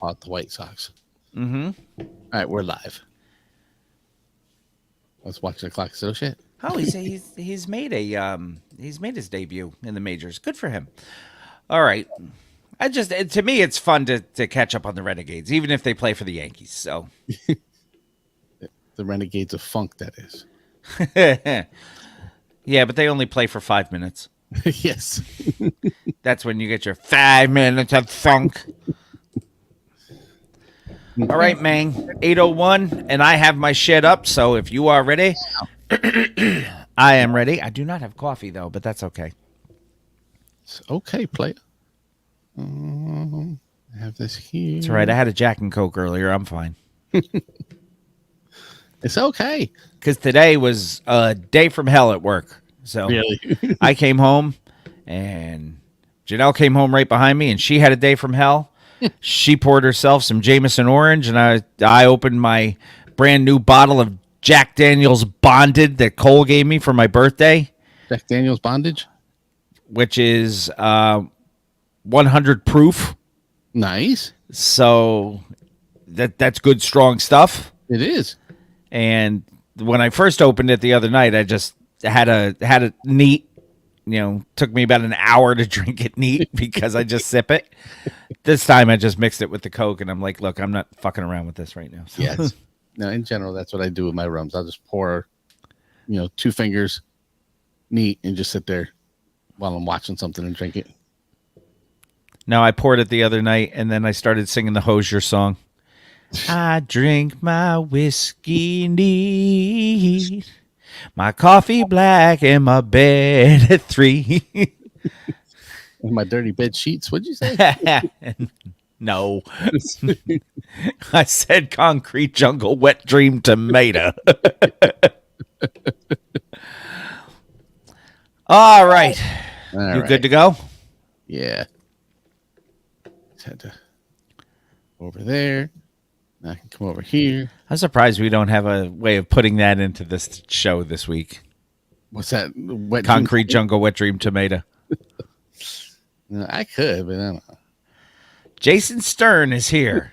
about the White Sox. Mm-hmm. All right, we're live. Let's watch the clock. So shit. Oh, he's made his debut in the majors. Good for him. All right. To me it's fun to catch up on the Renegades, even if they play for the Yankees. So The Renegades of Funk, that is. yeah, but they only play for 5 minutes. Yes. That's when you get your 5 minutes of funk. All right, Mang. 8:01, and I have my shit up. So if you are ready, I am ready. I do not have coffee though, but that's okay. It's okay, player. I have this here. It's all right. I had a Jack and Coke earlier. I'm fine. It's okay. Because today was a day from hell at work. So Really? I came home, and Janelle came home right behind me, and she had a day from hell. She poured herself some Jameson Orange, and I opened my brand new bottle of Jack Daniel's Bonded that Cole gave me for my birthday, Jack Daniel's Bondage? which is 100 proof. Nice. So that's good, strong stuff. It is. And when I first opened it the other night, I just had it neat. Took me about an hour to drink it neat because I just sip it. This time I just mixed it with the Coke, and I'm like, look, I'm not fucking around with this right now. So. Yes. No, in general, that's what I do with my rums. I'll just pour, 2 fingers neat and just sit there while I'm watching something and drink it. No, I poured it the other night, and then I started singing the Hozier song. I drink my whiskey neat, my coffee black, and my bed at 3. And my dirty bed sheets. What'd you say? No. I said Concrete Jungle Wet Dream Tomato. All right. You good to go? Yeah. Just had to go over there. Now I can come over here. I'm surprised we don't have a way of putting that into this show this week. What's that? Wet Concrete Jungle Wet Dream Tomato. No, I could, but I don't know. Jason Stern is here.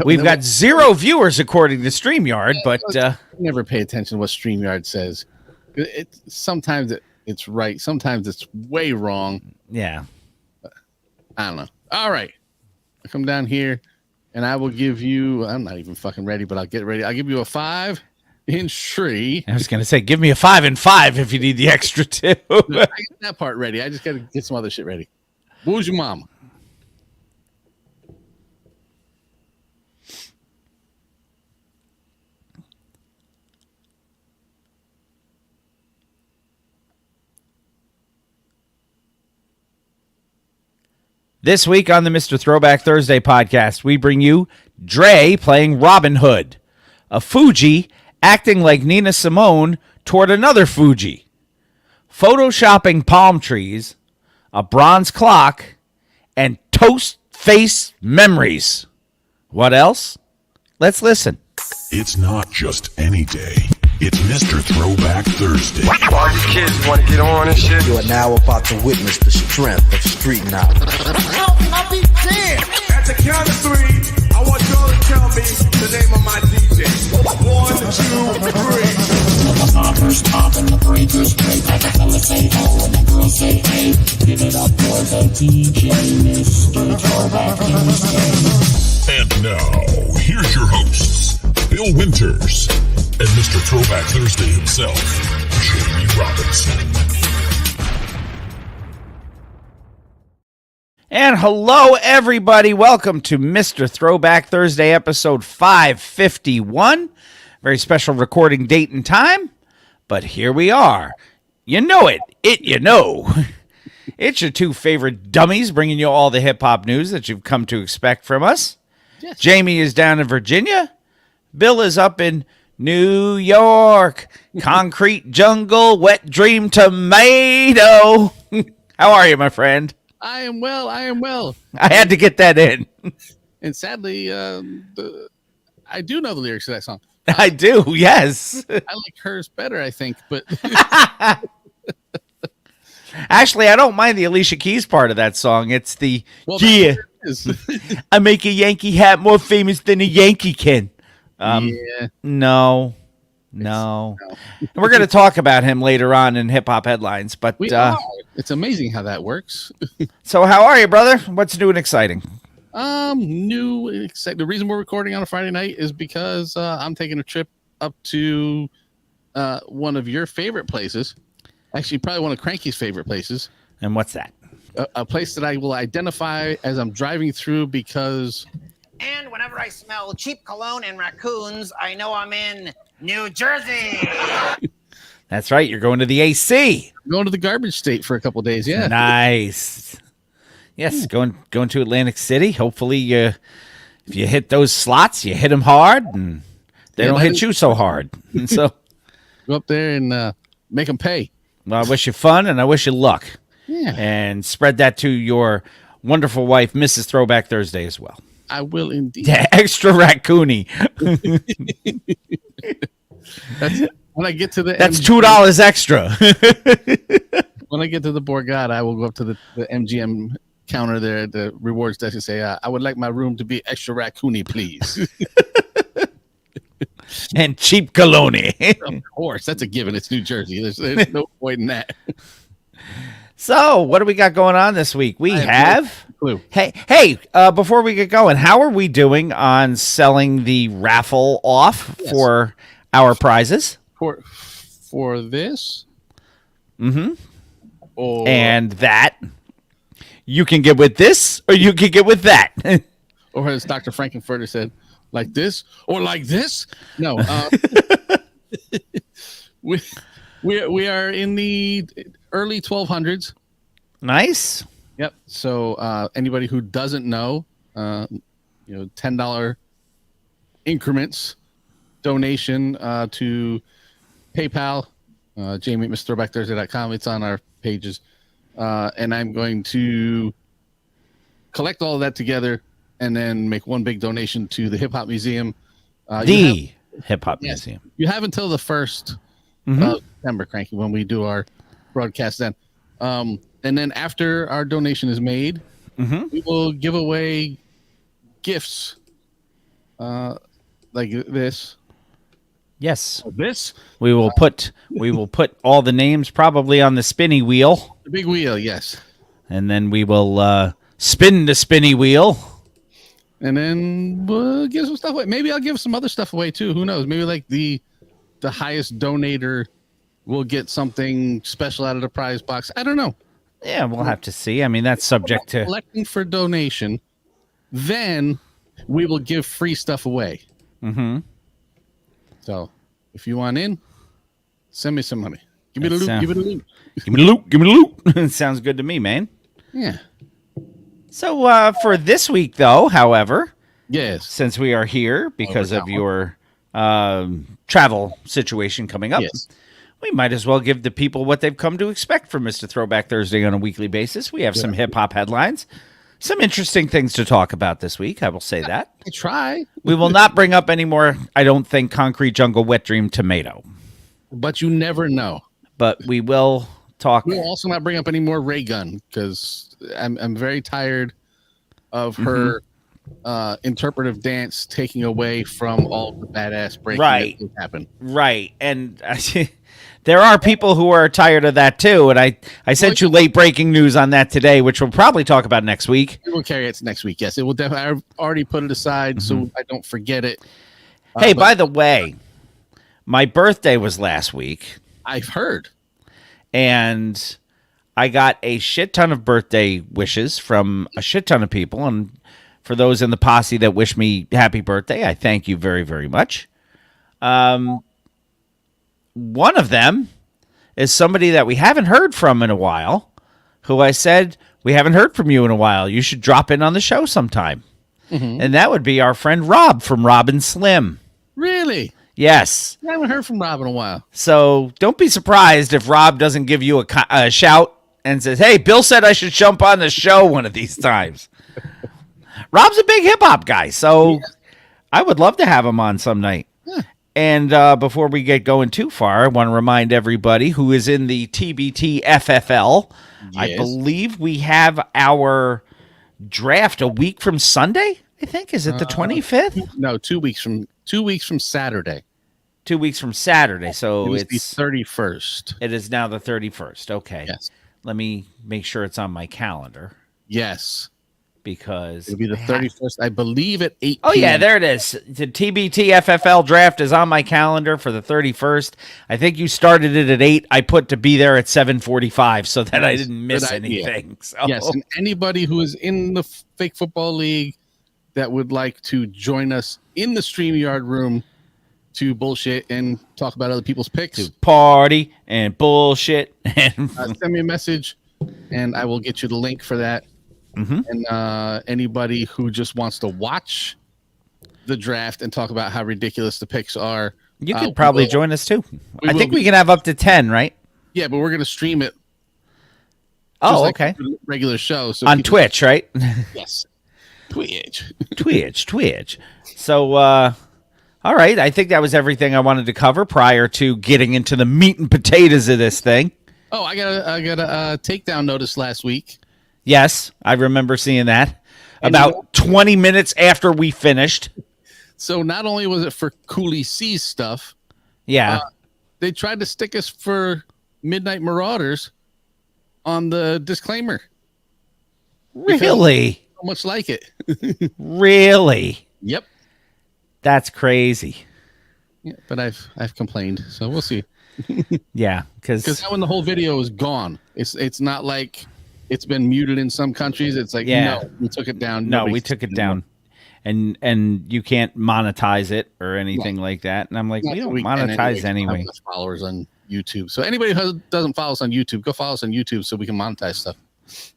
We've got 0 viewers according to StreamYard, but never pay attention to what StreamYard says. Sometimes it's right, sometimes it's way wrong. Yeah. I don't know. All right. I come down here and I will give you, I'm not even fucking ready, but I'll get ready. I'll give you a 5 in tree. I was going to say, give me a 5 and 5 if you need the extra 2. I got that part ready. I just got to get some other shit ready. What was your mama? This week on the Mr. Throwback Thursday podcast, we bring you Dre playing Robin Hood, a Fuji acting like Nina Simone toward another Fuji, photoshopping palm trees, a bronze clock, and toast face memories. What else? Let's listen. It's not just any day. It's Mr. Throwback Thursday. All you kids want to get on and shit. You are now about to witness the strength of street knowledge. How can I be damned? At the count of 3, I want y'all to tell me the name of my DJ. 1, 2, 3. Poppers popping, the breakers break, like the fellas say ho and the girls say hey. Give it up for the DJ, Mr. Throwback Thursday. And now, here's your hosts, Bill Winters and Mr. Throwback Thursday himself, Jamie Robinson. And hello, everybody. Welcome to Mr. Throwback Thursday, episode 551. Very special recording date and time, but here we are. You know it. It's your 2 favorite dummies bringing you all the hip-hop news that you've come to expect from us. Yes. Jamie is down in Virginia. Bill is up in New York. Concrete Jungle, Wet Dream Tomato. How are you, my friend? I am well. I had to get that in. And sadly, I do know the lyrics to that song. I do, yes. I like hers better, I think, but Actually, I don't mind the Alicia Keys part of that song. It's the is. I make a Yankee hat more famous than a Yankee can. Yeah. No. And we're going to talk about him later on in hip hop headlines. But We are. It's amazing how that works. so, how are you, brother? What's new and exciting? New except the reason we're recording on a Friday night is because I'm taking a trip up to one of your favorite places. Actually, probably one of Cranky's favorite places. And what's that? A place that I will identify as I'm driving through because. And whenever I smell cheap cologne and raccoons, I know I'm in New Jersey. That's right. You're going to the AC. I'm going to the garbage state for a couple days. Yeah. Nice. Yes, going to Atlantic City. Hopefully, if you hit those slots, you hit them hard, and they don't hit you so hard. And so, go up there and make them pay. well, I wish you fun, and I wish you luck. Yeah. And spread that to your wonderful wife, Mrs. Throwback Thursday, as well. I will indeed. Yeah, extra raccoony. That's when I get to the. That's $2 extra. When I get to the Borgata, I will go up to the MGM counter there at the rewards desk and say, I would like my room to be extra raccoony, please. And cheap cologne. Of course, that's a given. It's New Jersey. There's no point in that. So, what do we got going on this week? We I have. have no clue. Hey, before we get going, how are we doing on selling the raffle off for our prizes? For this? Mm-hmm. Or And that you can get with this or you can get with that. or as Dr. Frankenfurter said, like this or like this? No. We are in the early 1200s. Nice. Yep. So anybody who doesn't know, $10 increments donation to PayPal, Jamie at MrThrowbackThursday.com. It's on our pages. And I'm going to collect all of that together and then make one big donation to the Hip Hop Museum. The Hip Hop Museum. You have until the 1st of September, Cranky, when we do our broadcast then. And then after our donation is made, we will give away gifts like this. Yes. This? We will put all the names probably on the spinny wheel, The big wheel, yes. and then we will spin the spinny wheel. And then we'll give some stuff away. Maybe I'll give some other stuff away too. Who knows? Maybe like the highest donator will get something special out of the prize box. I don't know. Yeah, we'll have to see. I mean, that's subject to. Collecting for donation, then we will give free stuff away. Mm-hmm. So if you want in, send me some money. Give me the loot. That's, Give me the loot. Give me the loot. Give me the loot. Sounds good to me, man. Yeah. So for this week, though, however, Yes. since we are here because of your travel situation coming up, Yes. we might as well give the people what they've come to expect from Mr. Throwback Thursday on a weekly basis. We have some hip-hop headlines, some interesting things to talk about this week, I will say that. I try, We will not bring up any more, I don't think, Concrete Jungle Wet Dream Tomato, but you never know. but we will talk. We'll also not bring up any more Ray Gun because I'm very tired of her interpretive dance taking away from all the badass breaking Right. that happened. Right, and there are people who are tired of that too, and I sent you late breaking news on that today, which we'll probably talk about next week. We will carry it to next week. Yes, it will definitely. I've already put it aside so I don't forget it. Hey, by the way, my birthday was last week, I've heard. and I got a shit ton of birthday wishes from a shit ton of people, and for those in the posse that wish me happy birthday, I thank you very, very much. One of them is somebody that we haven't heard from in a while, who I said, we haven't heard from you in a while. You should drop in on the show sometime. And that would be our friend Rob from Rob and Slim. Really? Yes. I haven't heard from Rob in a while. So don't be surprised if Rob doesn't give you a shout and says, hey, Bill said I should jump on the show one of these times. Rob's a big hip hop guy, so I would love to have him on some night. And before we get going too far, I want to remind everybody who is in the TBT FFL, I Yes. believe we have our draft a week from Sunday. I think is it the 25th? No, 2 weeks from Saturday. 2 weeks from Saturday. So It was the it's 31st. it is now the 31st. Okay. Yes. Let me make sure it's on my calendar Yes. because It'll be the 31st, I believe, at 8 Oh yeah, p.m. there it is. The TBT FFL draft is on my calendar for the 31st. I think you started it at 8. I put to be there at 7:45 so that I didn't miss Good idea. anything. So Yes, and anybody who is in the Fake Football League that would like to join us in the StreamYard room to bullshit and talk about other people's picks, party and bullshit and send me a message, and I will get you the link for that. Mhm. And anybody who just wants to watch the draft and talk about how ridiculous the picks are, you could probably we will- join us too. we I will think be- we can have up to 10, right? Yeah, but we're gonna stream it. Oh, just like okay. a regular show. So On people- Twitch, right? Yes. Twitch. Twitch. So, all right. I think that was everything I wanted to cover prior to getting into the meat and potatoes of this thing. Oh, I got a takedown notice last week. Yes, I remember seeing that. And About 20 minutes after we finished. So not only was it for Cooley C's stuff, Yeah. they tried to stick us for Midnight Marauders on the disclaimer. Really? So much like it. Really? Yep. That's crazy. Yeah, but I've complained, so we'll see. Yeah, Because because now when the whole video is gone, it's not like it's been muted in some countries. It's like Yeah. no, we took it down. no, Nobody we took it down, and you can't monetize it or anything like that. And I'm like, Not we that don't we can monetize We anyway. have less followers on YouTube. So anybody who doesn't follow us on YouTube, go follow us on YouTube so we can monetize stuff.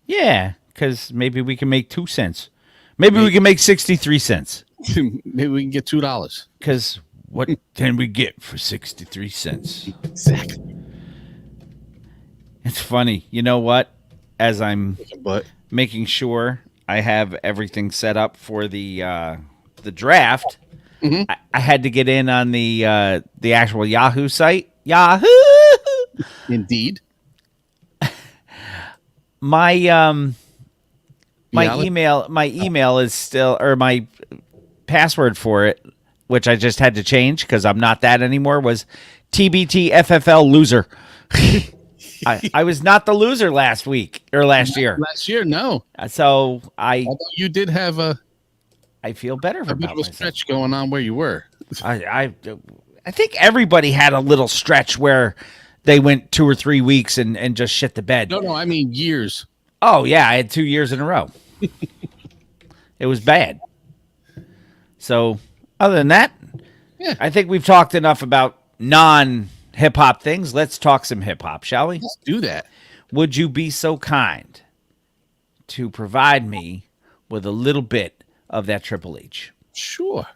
Yeah, because maybe we can make 2 cents. Maybe we can make 63 cents. Maybe we can get $2. Because what can we get for 63 cents? Exactly. It's funny. You know what? As I'm But making sure I have everything set up for the draft, I had to get in on the actual Yahoo site. Yahoo! indeed, My Reality? my email is still, or my password for it, which I just had to change because I'm not that anymore, was TBTFFL loser. I was not the loser last week or last year. last year, no. So Although you did have a feel better bit about of a myself. stretch going on where you were. I think everybody had a little stretch where they went 2 or 3 weeks and just shit the bed. No, I mean years. Oh yeah, I had 2 years in a row. It was bad. So other than that, Yeah. I think we've talked enough about non-hip hop things. Let's talk some hip hop, shall we? Let's do that. Would you be so kind to provide me with a little bit of that Triple H? Sure.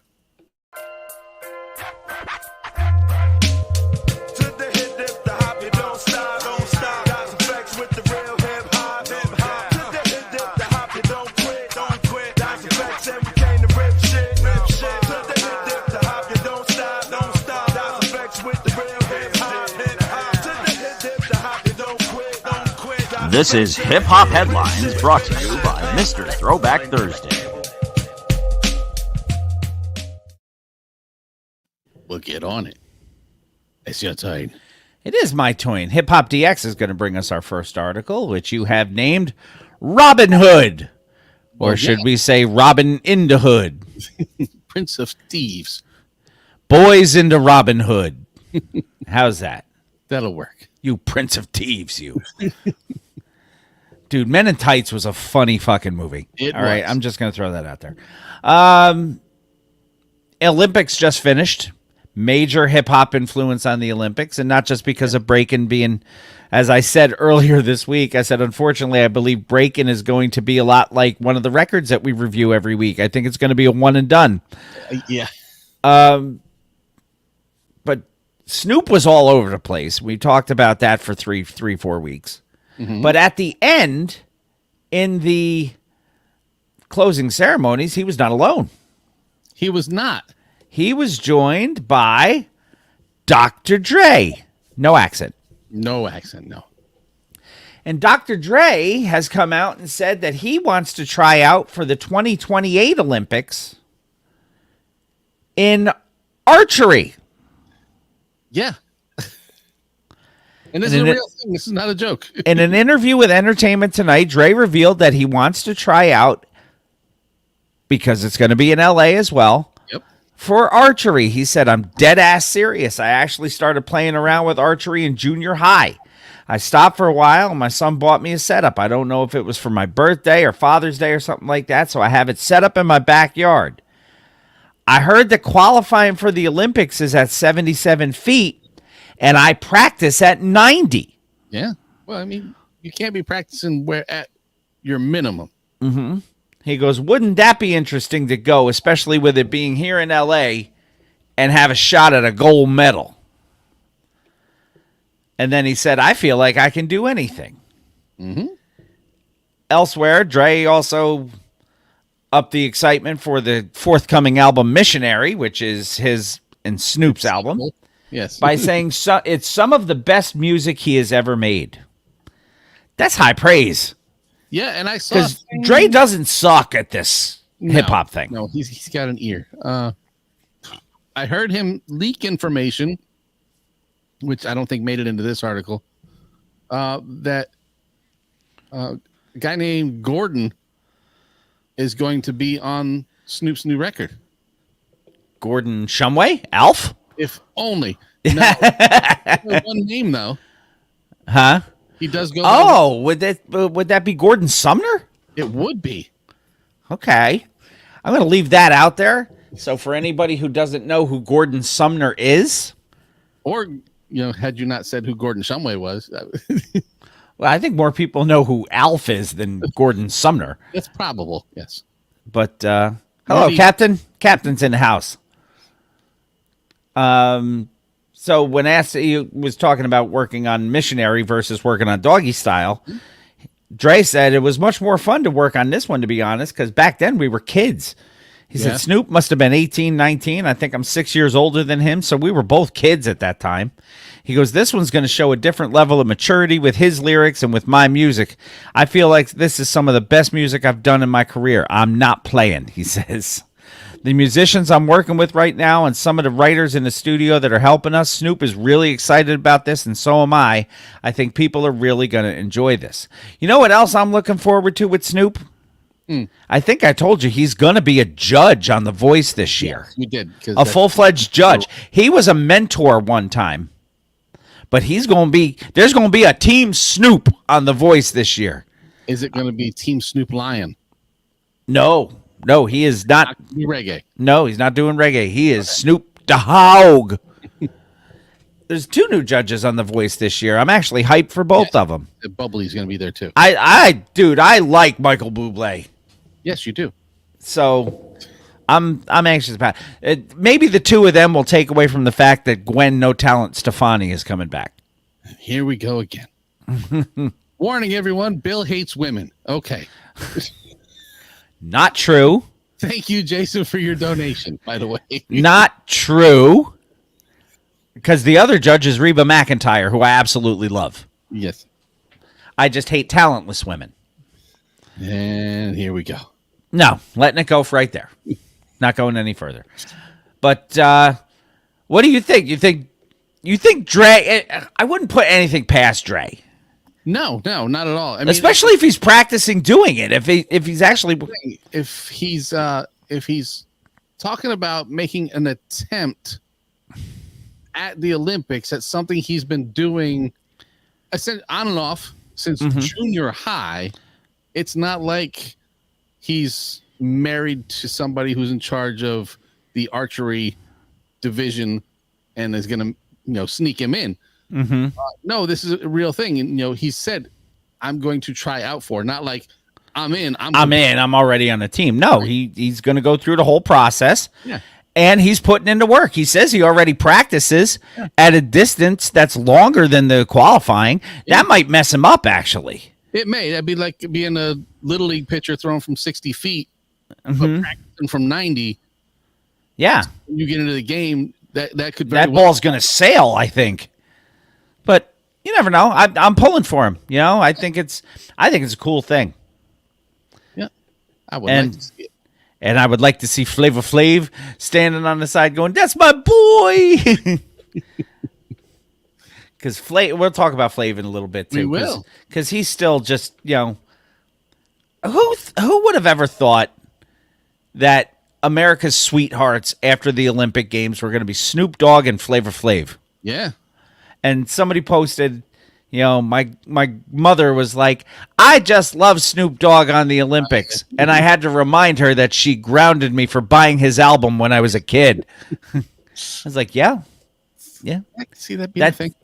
To the hip, dip, the hop, you don't stop, don't stop. Got some flex with the real hip hop, hip hop. To the hip, dip, the hop, you don't quit, don't quit. Got some flex and we came to rip shit, rip shit. To the hip, dip, the hop, you don't stop, don't stop. Got some flex with the real hip hop, hip hop. To the hip, dip, the hop, you don't quit, don't quit. Got This some is flex Hip Hop Headlines brought to you by Mr. Throwback Thursday. We'll get on it. It's your turn. It is my turn. Hip Hop DX is going to bring us our first article, which you have named Robin Hood. Or Well, should yeah. we say Robin in the Hood? Prince of Thieves. Boys into Robin Hood. How's that? That'll work. You Prince of Thieves, you. Dude, Men in Tights was a funny fucking movie. It All right, was. I'm just going to throw that out there. Olympics just finished. Major hip hop influence on the Olympics, and not just because of breaking being, as I said earlier this week, I said, unfortunately, I believe breaking is going to be a lot like one of the records that we review every week. I think it's going to be a one and done. Yeah. But Snoop was all over the place. We talked about that for 4 weeks. But at the end, in the closing ceremonies, he was not alone. He was not. He was joined by Dr. Dre. No accent. No accent, no. And Dr. Dre has come out and said that he wants to try out for the 2028 Olympics in archery. Yeah. And this is a real thing. This is not a joke. In an interview with Entertainment Tonight, Dre revealed that he wants to try out, because it's going to be in LA as well, Yep. for archery. He said, I'm dead ass serious. I actually started playing around with archery in junior high. I stopped for a while and my son bought me a setup. I don't know if it was for my birthday or Father's Day or something like that, so I have it set up in my backyard. I heard that qualifying for the Olympics is at 77 feet, and I practice at 90. Yeah. Well, I mean, you can't be practicing where at your minimum. He goes, wouldn't that be interesting to go, especially with it being here in L.A., and have a shot at a gold medal? And then he said, I feel like I can do anything. Elsewhere, Dre also upped the excitement for the forthcoming album Missionary, which is his and Snoop's album, Yes. by saying it's some of the best music he has ever made. That's high praise, Yeah, and I saw because Dre doesn't suck at this hip-hop thing. No, he's got an ear. I heard him leak information, which I don't think made it into this article, that a guy named Gordon is going to be on Snoop's new record. Gordon Shumway? Alf? If only. Now, one name, though. Huh? He does go. Oh, would that be Gordon Sumner? It would be. Okay. I'm going to leave that out there. So for anybody who doesn't know who Gordon Sumner is, Or, had you not said who Gordon Shumway was, well, I think more people know who Alf is than Gordon Sumner. it's probable. Yes. But hello, Maybe- Captain. Captain's in the house. So when asked, he was talking about working on Missionary versus working on Doggy Style. Dre said it was much more fun to work on this one, to be honest, because back then we were kids. He Yeah. said Snoop must have been 18, 19. I think I'm 6 years older than him, so we were both kids at that time. He goes, this one's going to show a different level of maturity with his lyrics and with my music. I feel like this is some of the best music I've done in my career. I'm not playing, he says. The musicians I'm working with right now and some of the writers in the studio that are helping us, Snoop is really excited about this, and so am I. I think people are really going to enjoy this. You know what else I'm looking forward to with Snoop? I think I told you he's going to be a judge on The Voice this year. You did. A full-fledged judge. He was a mentor one time, but there's going to be a Team Snoop on The Voice this year. Is it going to be Team Snoop Lion? No, he is not. Reggae. No, he's not doing reggae. He is Snoop Dogg. There's 2 new judges on The Voice this year. I'm actually hyped for both of them. Bubbly's going to be there too. Dude, I like Michael Bublé. Yes, you do. So I'm anxious about it. Maybe the 2 of them will take away from the fact that Gwen No Talent Stefani is coming back. Here we go again. Warning, everyone. Bill hates women. Okay. Not true. Thank you, Jason, for your donation, by the way. Not true. Because the other judge is Reba McEntire, who I absolutely love. Yes. I just hate talentless women. And here we go. No, letting it go for right there. Not going any further. But what do you think? You think Dre? I wouldn't put anything past Dre. No, not at all. I mean, Especially if he's practicing doing it. If he's actually, if he's talking about making an attempt at the Olympics, that's something he's been doing, I said on and off since junior high. It's not like he's married to somebody who's in charge of the archery division and is going to, sneak him in. No, this is a real thing. And, he said, I'm going to try out for, not like I'm in. I'm already on the team. No, he's going to go through the whole process. Yeah. And he's putting into work. He says he already practices at a distance that's longer than the qualifying. That might mess him up, actually. It may. That'd be like being a little league pitcher thrown from 60 feet, but practicing from 90. Yeah. When you get into the game, that could very That ball's going to sail, I think. But You never know. I'm pulling for him. You know, I think it's a cool thing. Yeah, I would And- like to see it. And I would like to see Flavor Flav standing on the side going, "That's my boy." Because we'll talk about Flav in a little bit too. We will. Because he's still just, you know, who would have ever thought that America's sweethearts after the Olympic Games were going to be Snoop Dogg and Flavor Flav? Yeah. And somebody posted, you know, my mother was like, "I just love Snoop Dogg on the Olympics," and I had to remind her that she grounded me for buying his album when I was a kid. I was like, yeah, I can see that being That- a thing.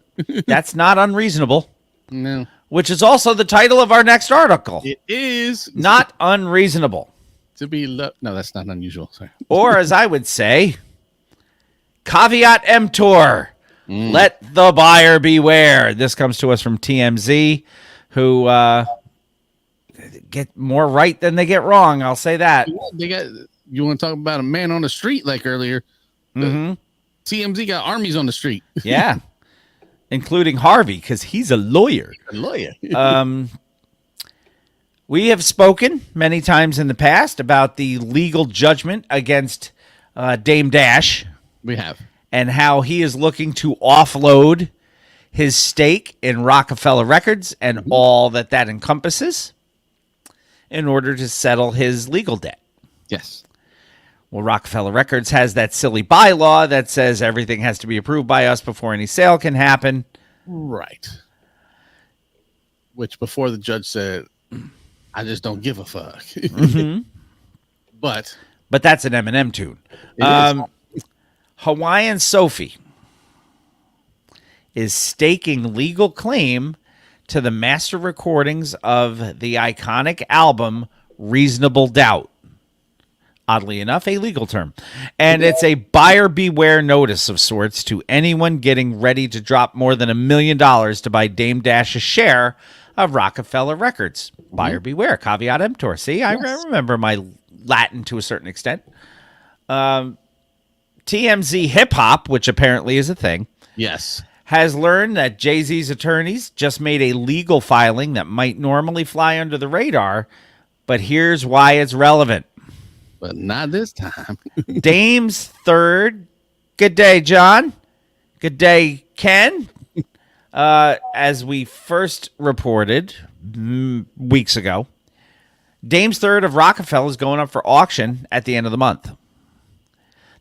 that's not unreasonable. No, Which is also the title of our next article. it is Not unreasonable. to be loved. No, that's not unusual. Sorry. Or as I would say, caveat emptor. Let the buyer beware. This comes to us from TMZ, who get more right than they get wrong. I'll say that. They got. You want to talk about a man on the street like earlier? Mm-hmm. TMZ got armies on the street. Yeah. Including Harvey, because he's a lawyer. A lawyer. We have spoken many times in the past about the legal judgment against Dame Dash We have. and how he is looking to offload his stake in Rockefeller Records and all that encompasses in order to settle his legal debt. Yes. Well, Rockefeller Records has that silly bylaw that says everything has to be approved by us before any sale can happen. Right. Which before the judge said, "I just don't give a fuck." But But that's an Eminem tune. It is. Hawaiian Sophie is staking legal claim to the master recordings of the iconic album Reasonable Doubt. Oddly enough, a legal term. And it's a buyer beware notice of sorts to anyone getting ready to drop more than $1 million to buy Dame Dash's share of Rockefeller Records. Buyer beware, caveat emptor. See, I remember my Latin to a certain extent. TMZ Hip Hop, which apparently is a thing, yes, has learned that Jay-Z's attorneys just made a legal filing that might normally fly under the radar, but here's why it's relevant. but not this time. Dame's third. Good day, John. Good day, Ken. As we first reported weeks ago, Dame's third of Rockefeller is going up for auction at the end of the month.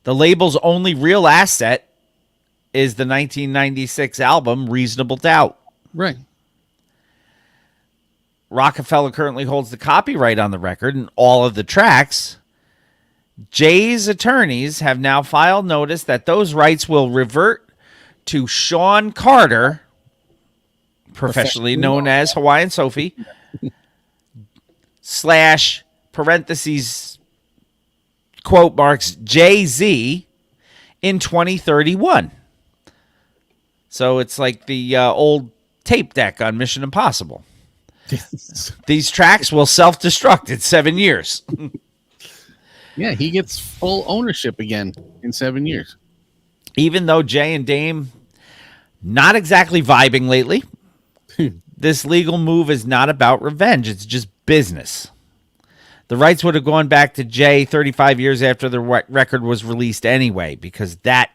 The label's only real asset is the 1996 album Reasonable Doubt. Right. Rockefeller currently holds the copyright on the record and all of the tracks. Jay's attorneys have now filed notice that those rights will revert to Sean Carter, professionally known as Hawaiian Sophie, / parentheses, quote marks, Jay-Z in 2031. So it's like the old tape deck on Mission Impossible. These tracks will self-destruct in 7 years. Yeah, he gets full ownership again in 7 years. Even though Jay and Dame not exactly vibing lately, this legal move is not about revenge. It's just business. The rights would have gone back to Jay 35 years after the record was released anyway, because that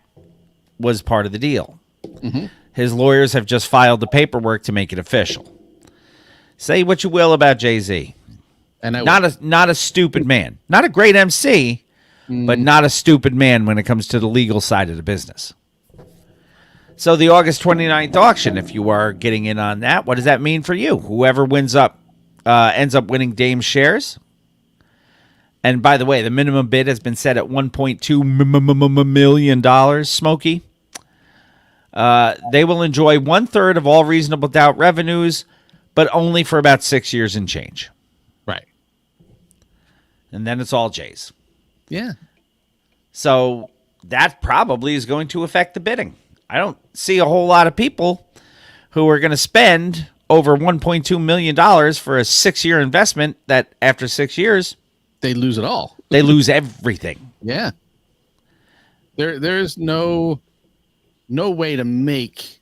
was part of the deal. His lawyers have just filed the paperwork to make it official. Say what you will about Jay-Z. And I Not a stupid man. Not a great MC, but not a stupid man when it comes to the legal side of the business. So the August 29th auction, if you are getting in on that, what does that mean for you? Whoever ends up winning Dame's shares. And by the way, the minimum bid has been set at $1.2 million, Smokey. They will enjoy 1/3 of all Reasonable Doubt revenues, but only for about 6 years and change. right. And then it's all Jay's. Yeah. So that probably is going to affect the bidding. I don't see a whole lot of people who are going to spend over $1.2 million for a 6-year investment that after 6 years, They lose it all. they lose everything. Yeah. There's no way to make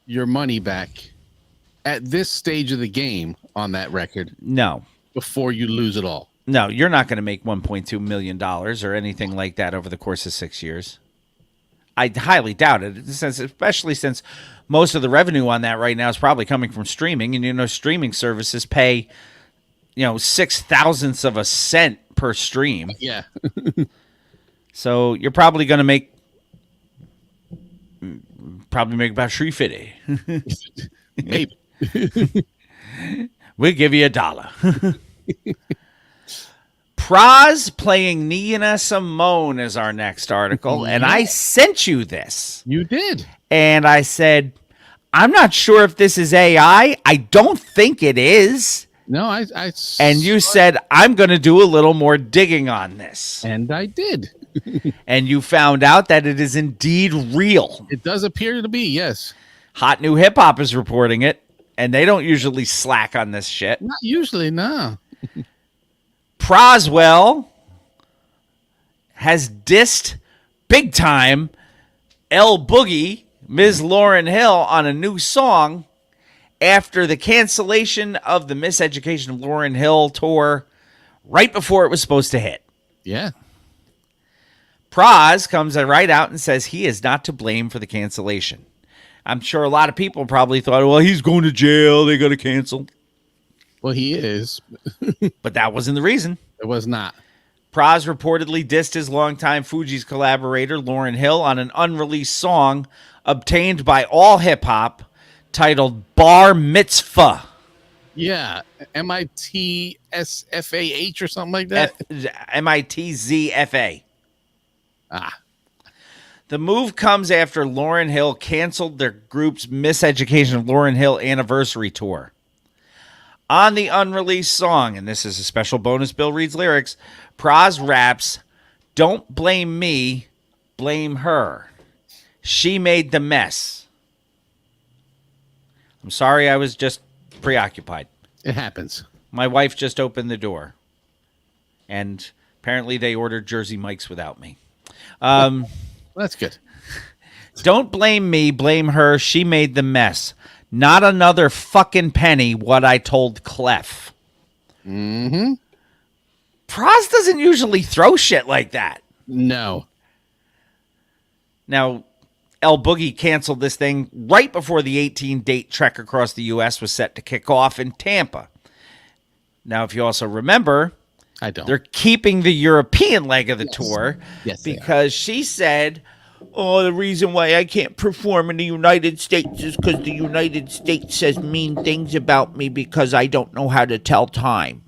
your money back at this stage of the game on that record No. before you lose it all. No, you're not going to make $1.2 million or anything like that over the course of 6 years. I highly doubt it, especially since most of the revenue on that right now is probably coming from streaming. And, streaming services pay, 0.006 of a cent per stream. Yeah. So you're probably going to make about $3.50. Maybe. We'll give you $1. Praz playing Nina Simone is our next article, and I sent you this. You did. And I said, I'm not sure if this is AI. I don't think it is. No, I And you said, I'm going to do a little more digging on this. And I did. And you found out that it is indeed real. It does appear to be, yes. Hot New Hip Hop is reporting it, and they don't usually slack on this shit. Not usually, no. Proswell has dissed big time L Boogie, Ms. Lauryn Hill, on a new song after the cancellation of the Miseducation of Lauryn Hill tour right before it was supposed to hit. Yeah. Praz comes right out and says he is not to blame for the cancellation. I'm sure a lot of people probably thought, well, he's going to jail. They got to cancel. Well, he is. But that wasn't the reason. It was not. Praz reportedly dissed his longtime Fugees collaborator, Lauryn Hill, on an unreleased song obtained by All Hip Hop titled Bar Mitzvah. Yeah. MITSFAH or something like that. MITZFA. Ah. The move comes after Lauryn Hill canceled their group's Miseducation of Lauryn Hill anniversary tour. On the unreleased song, and this is a special bonus Bill Reed's lyrics, Praz raps, "Don't blame me, blame her. She made the mess." I'm sorry, I was just preoccupied. It happens. My wife just opened the door. And apparently they ordered Jersey Mike's without me. That's good. Don't blame me, blame her. She made the mess. Not another fucking penny, what I told Clef. Mm-hmm. Praz doesn't usually throw shit like that. No. Now, El Boogie canceled this thing right before the 18-date trek across the U.S. was set to kick off in Tampa. Now, if you also remember, I don't. they're keeping the European leg of the tour Yes, they are. because she said, oh, the reason why I can't perform in the United States is because the United States says mean things about me because I don't know how to tell time.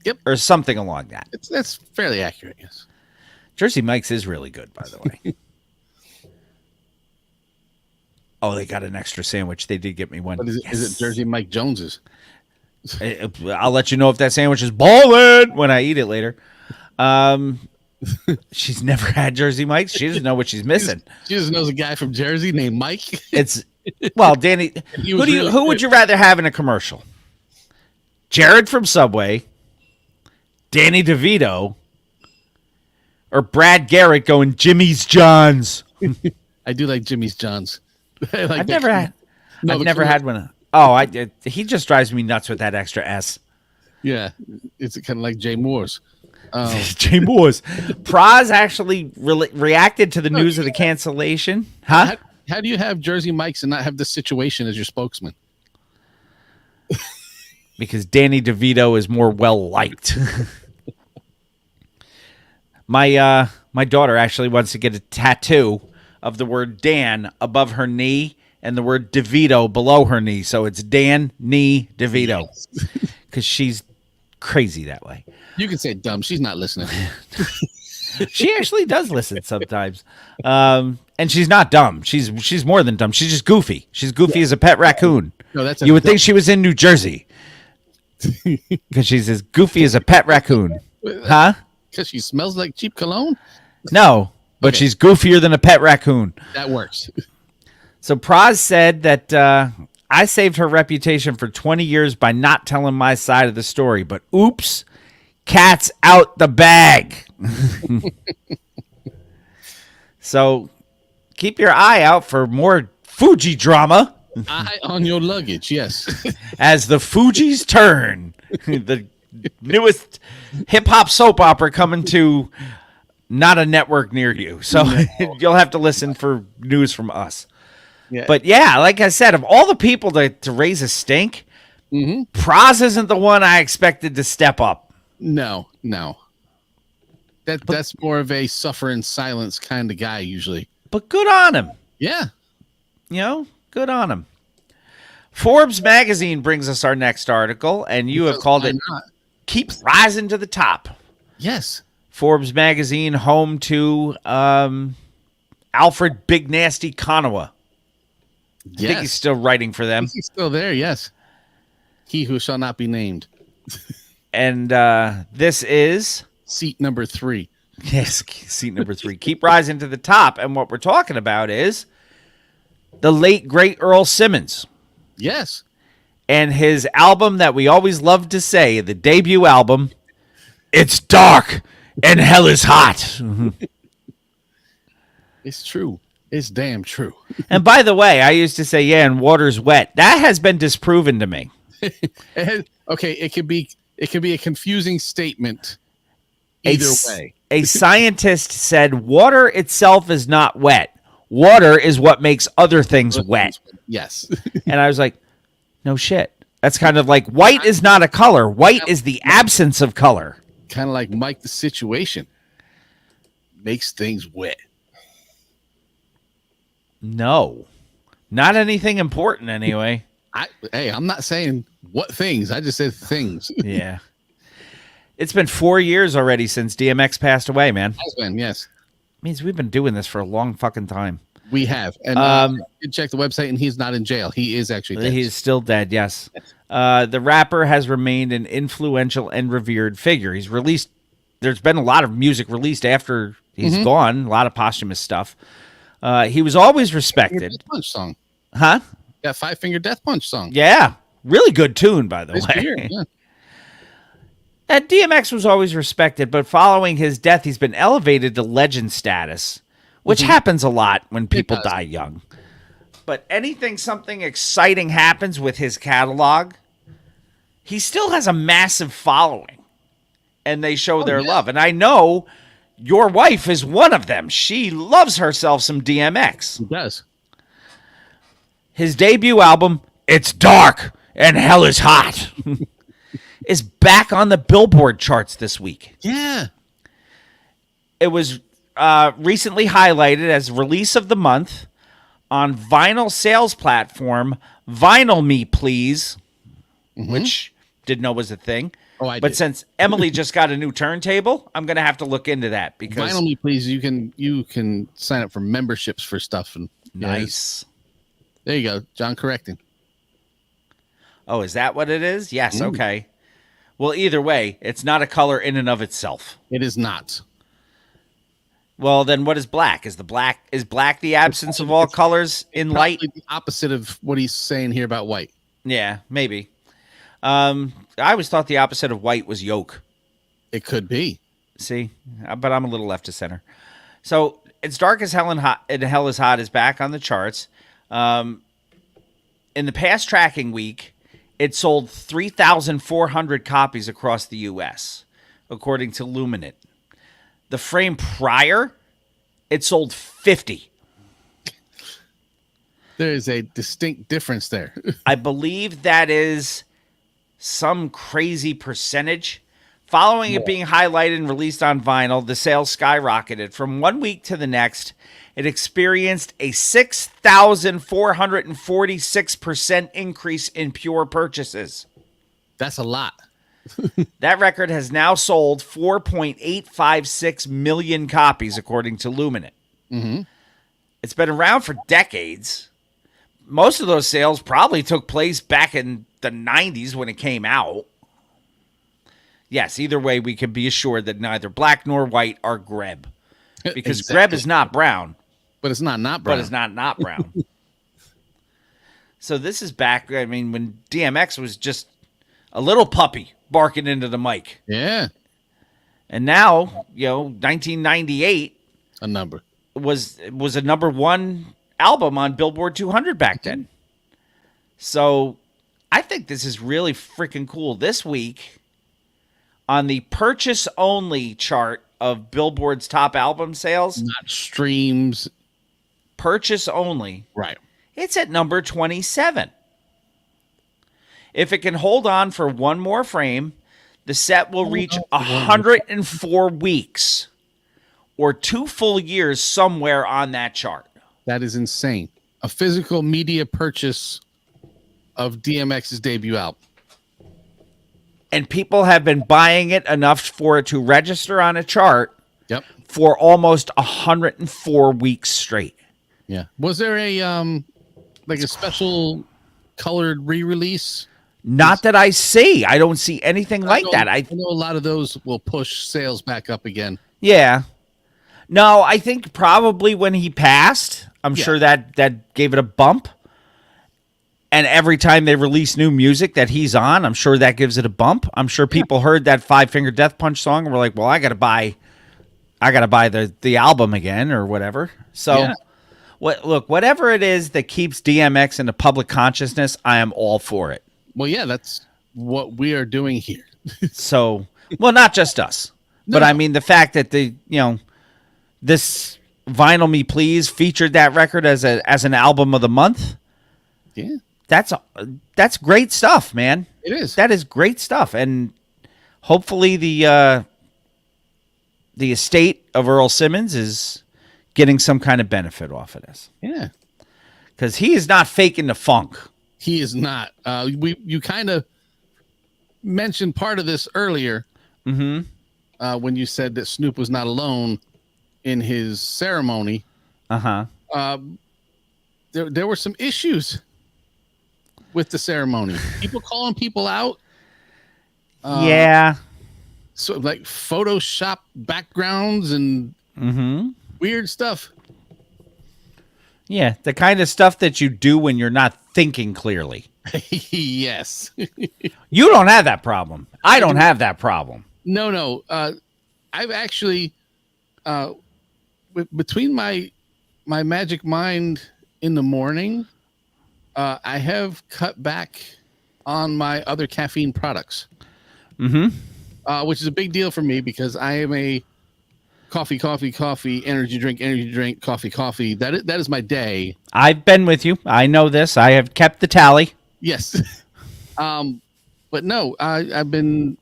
Yep. Or something along that. That's fairly accurate, yes. Jersey Mike's is really good, by the way. Oh, they got an extra sandwich. They did get me one. But is Yes. it Jersey Mike Jones's? I'll let you know if that sandwich is ballin' when I eat it later. She's never had Jersey Mike's. She doesn't know what she's missing. She just knows a guy from Jersey named Mike. It's well, Danny. He was really Who would good. you rather have in a commercial? Jared from Subway, Danny DeVito, or Brad Garrett going Jimmy's John's? I do like Jimmy's John's. I like I've that. never had. No, I've the never had one. Oh, he just drives me nuts with that extra S. Yeah, it's kind of like Jay Moore's. Jay Moore's. Praz actually reacted to the news of the cancellation. Huh? How do you have Jersey Mike's and not have this situation as your spokesman? Because Danny DeVito is more well liked. My daughter actually wants to get a tattoo of the word Dan above her knee and the word DeVito below her knee. So it's Dan, knee, DeVito. Because she's crazy that way. You can say dumb. She's not listening. She actually does listen sometimes. And she's not dumb. She's more than dumb. She's just goofy. She's goofy as a pet raccoon. No, that's You would think she was in New Jersey. Because she's as goofy as a pet raccoon. Huh? Because she smells like cheap cologne. No, but she's goofier than a pet raccoon. That works. So Praz said that I saved her reputation for 20 years by not telling my side of the story. But oops, cat's out the bag. So keep your eye out for more Fuji drama. Eye on your luggage, yes. As the Fugees turn, the newest hip hop soap opera coming to not a network near you. So you'll have to listen for news from us. Yeah. But yeah, like I said, of all the people to raise a stink, Praz isn't the one I expected to step up. No. That's more of a suffer in silence kind of guy usually. But good on him. Yeah. Good on him. Forbes magazine brings us our next article, and you have called it Why not? Keep Rising to the Top. Yes. Forbes magazine, home to Alfred Big Nasty Konuwa. I think he's still writing for them. He's still there, yes. He who shall not be named. And this is Seat number 3. yes, seat number 3. Keep Rising to the Top. And what we're talking about is the late great Earl Simmons Yes. and his album that we always loved to say, the debut album, It's Dark and Hell is Hot. It's true. It's damn true. And by the way, I used to say, yeah, and water's wet. That has been disproven to me. Okay, it could be a confusing statement either way. A scientist said water itself is not wet. Water is what makes other things wet. Yes. And I was like, no shit. That's kind of like white is not a color. White is the absence of color. Kind of like Mike the Situation. Makes things wet. No. Not anything important anyway. I'm not saying what things. I just said things. Yeah. It's been 4 years already since DMX passed away, man. Has been, yes. Means we've been doing this for a long fucking time. We have. And I did check the website, and he's not in jail. He is actually dead. He's still dead, yes. The rapper has remained an influential and revered figure. He's released, there's been a lot of music released after he's gone, a lot of posthumous stuff. He was always respected. Death Punch song. Huh? That 5 Finger Death Punch song. Yeah. Really good tune, by the Nice way. beer, yeah. That DMX was always respected, but following his death, he's been elevated to legend status, which happens a lot when people does. die young. But something exciting happens with his catalog, he still has a massive following, and they show their love. And I know your wife is one of them. She loves herself some DMX. He does. His debut album, It's Dark and Hell is Hot, is back on the Billboard charts this week. Yeah. It was recently highlighted as release of the month on vinyl sales platform Vinyl Me Please, which didn't know was a thing. Oh, I But did. since Emily just got a new turntable, I'm going to have to look into that because Vinyl Me Please, you can sign up for memberships for stuff. And nice. There you go. John correcting. Oh, is that what it is? Yes. Okay. Well, either way, it's not a color in and of itself. It is not. Well, then what is black? Is black the absence of all colors in light? Probably the opposite of what he's saying here about white. Yeah, maybe. I always thought the opposite of white was yolk. It could be. See, but I'm a little left to center. So It's Dark as Hell and Hell is Hot is back on the charts. In the past tracking week, it sold 3,400 copies across the U.S., according to Luminate. The frame prior, it sold 50. There is a distinct difference there. I believe that is some crazy percentage. Following it being highlighted and released on vinyl, the sales skyrocketed. From 1 week to the next, it experienced a 6,446% increase in pure purchases. That's a lot. That record has now sold 4.856 million copies, according to Luminate. It's been around for decades. Most of those sales probably took place back in the 90s when it came out. Yes, either way, we can be assured that neither black nor white are Greb. Because Exactly. Greb is not brown, But it's not brown. but it's not brown. So this is back, I mean, when DMX was just a little puppy barking into the mic. Yeah. And now, 1998 A number. was a number one album on Billboard 200 back then. So I think this is really freaking cool. This week, on the purchase only chart of Billboard's top album sales, Not streams. purchase only, Right. it's at number 27. If it can hold on for one more frame, the set will reach 104 weeks or 2 full years somewhere on that chart. That is insane. A physical media purchase of DMX's debut album. And people have been buying it enough for it to register on a chart Yep. for almost 104 weeks straight. Yeah. Was there a like a special colored re-release? Not that I see. I don't see anything like know- that. I know a lot of those will push sales back up again. Yeah. No, I think probably when he passed, I'm sure that gave it a bump. And every time they release new music that he's on, I'm sure that gives it a bump. I'm sure people heard that Five Finger Death Punch song and were like, well, I gotta buy the album again or whatever. So Yeah. whatever it is that keeps DMX in the public consciousness, I am all for it. Well, yeah, that's what we are doing here. So, well, not just us, but I mean the fact that this Vinyl Me Please featured that record as an album of the month. Yeah, That's great stuff, man. it is. That is great stuff, and hopefully the estate of Earl Simmons is getting some kind of benefit off of this, Yeah, because he is not faking the funk. he is not. You kind of mentioned part of this earlier when you said that Snoop was not alone in his ceremony. There were some issues with the ceremony. People calling people out. Yeah. So like Photoshop backgrounds and weird stuff. Yeah, the kind of stuff that you do when you're not thinking clearly. Yes. You don't have that problem. I don't have that problem. No. I've actually, between my Magic Mind in the morning, I have cut back on my other caffeine products. Which is a big deal for me because I am a coffee, energy drink, coffee. That is my day. I've been with you. I know this. I have kept the tally. Yes. But no, I've been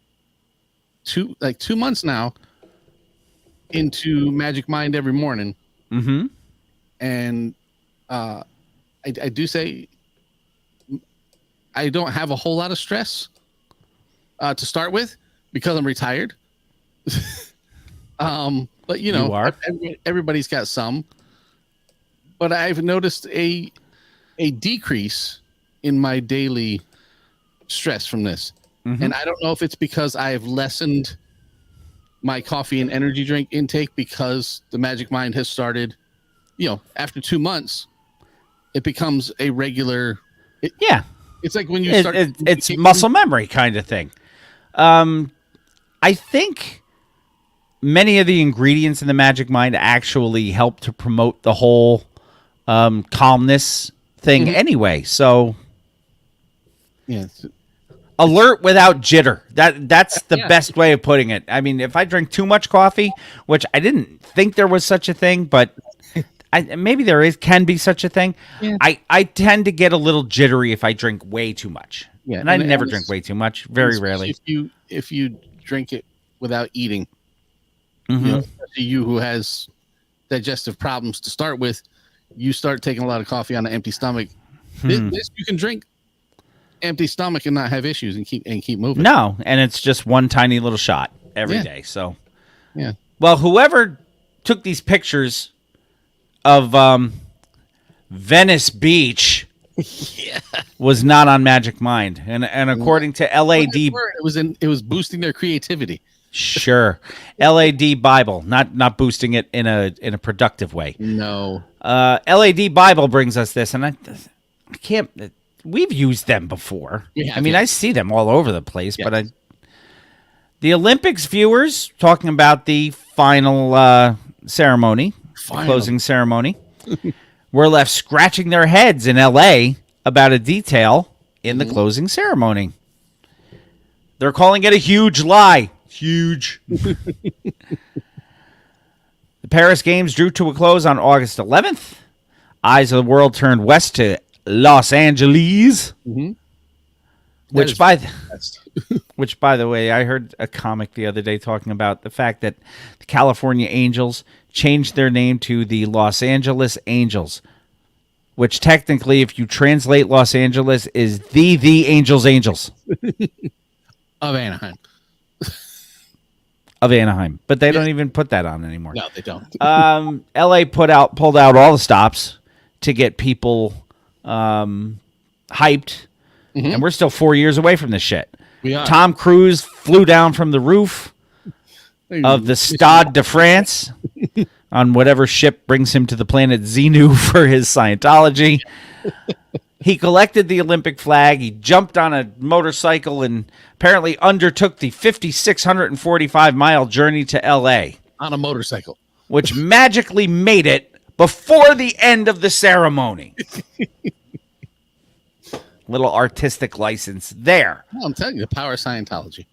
2 months now into Magic Mind every morning. And I do say I don't have a whole lot of stress to start with because I'm retired. But you know, You are? everybody's got some. But I've noticed a decrease in my daily stress from this. And I don't know if it's because I've lessened my coffee and energy drink intake because the Magic Mind has started, after 2 months, it becomes a regular. Yeah. It's like when you start. It's muscle memory kind of thing. I think many of the ingredients in the Magic Mind actually help to promote the whole calmness thing anyway. So Yeah. alert without jitter. That's the best way of putting it. I mean, if I drink too much coffee, which I didn't think there was such a thing, but maybe there can be such a thing. Yeah. I tend to get a little jittery if I drink way too much. Yeah, And I and never it's- drink way too much. Very Especially rarely. If you drink it without eating, especially you who has digestive problems to start with, you start taking a lot of coffee on an empty stomach. This you can drink empty stomach and not have issues and keep moving. No, and it's just one tiny little shot every day. So, Yeah. well, whoever took these pictures of Venice Beach was not on Magic Mind, and according to LAD, It was boosting their creativity. sure, LAD Bible, not boosting it in a productive way. No. LAD Bible brings us this, and I can't. We've used them before. Yeah, I mean, yeah. I see them all over the place, Yes. but the Olympics viewers talking about the final ceremony, the Final. closing ceremony, were left scratching their heads in LA about a detail in the closing ceremony. They're calling it a huge lie. Huge. The Paris Games drew to a close on August 11th. Eyes of the world turned west to Los Angeles. Which by the way, I heard a comic the other day talking about the fact that the California Angels changed their name to the Los Angeles Angels, which technically, if you translate Los Angeles, is the Angels Of Anaheim. of Anaheim. But they don't even put that on anymore. No, they don't. LA pulled out all the stops to get people hyped. And we're still 4 years away from this shit. We are. Tom Cruise flew down from the roof of the Stade de France on whatever ship brings him to the planet Xenu for his Scientology. He collected the Olympic flag. He jumped on a motorcycle and apparently undertook the 5,645-mile journey to L.A. On a motorcycle. Which magically made it before the end of the ceremony. Little artistic license there. Well, I'm telling you, the power of Scientology.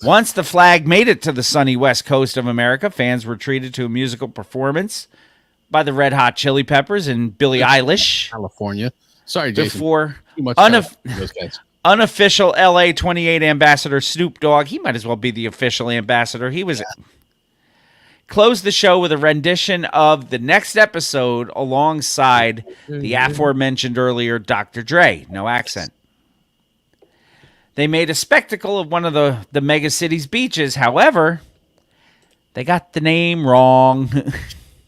Once the flag made it to the sunny west coast of America, fans were treated to a musical performance by the Red Hot Chili Peppers and Billie Eilish. California. Sorry, Jason. Before Too much California, those guys. unofficial LA 28 ambassador Snoop Dogg, he might as well be the official ambassador. He was closed the show with a rendition of the next episode alongside the aforementioned earlier Dr. Dre. No accent. They made a spectacle of one of the mega city's beaches. However, they got the name wrong.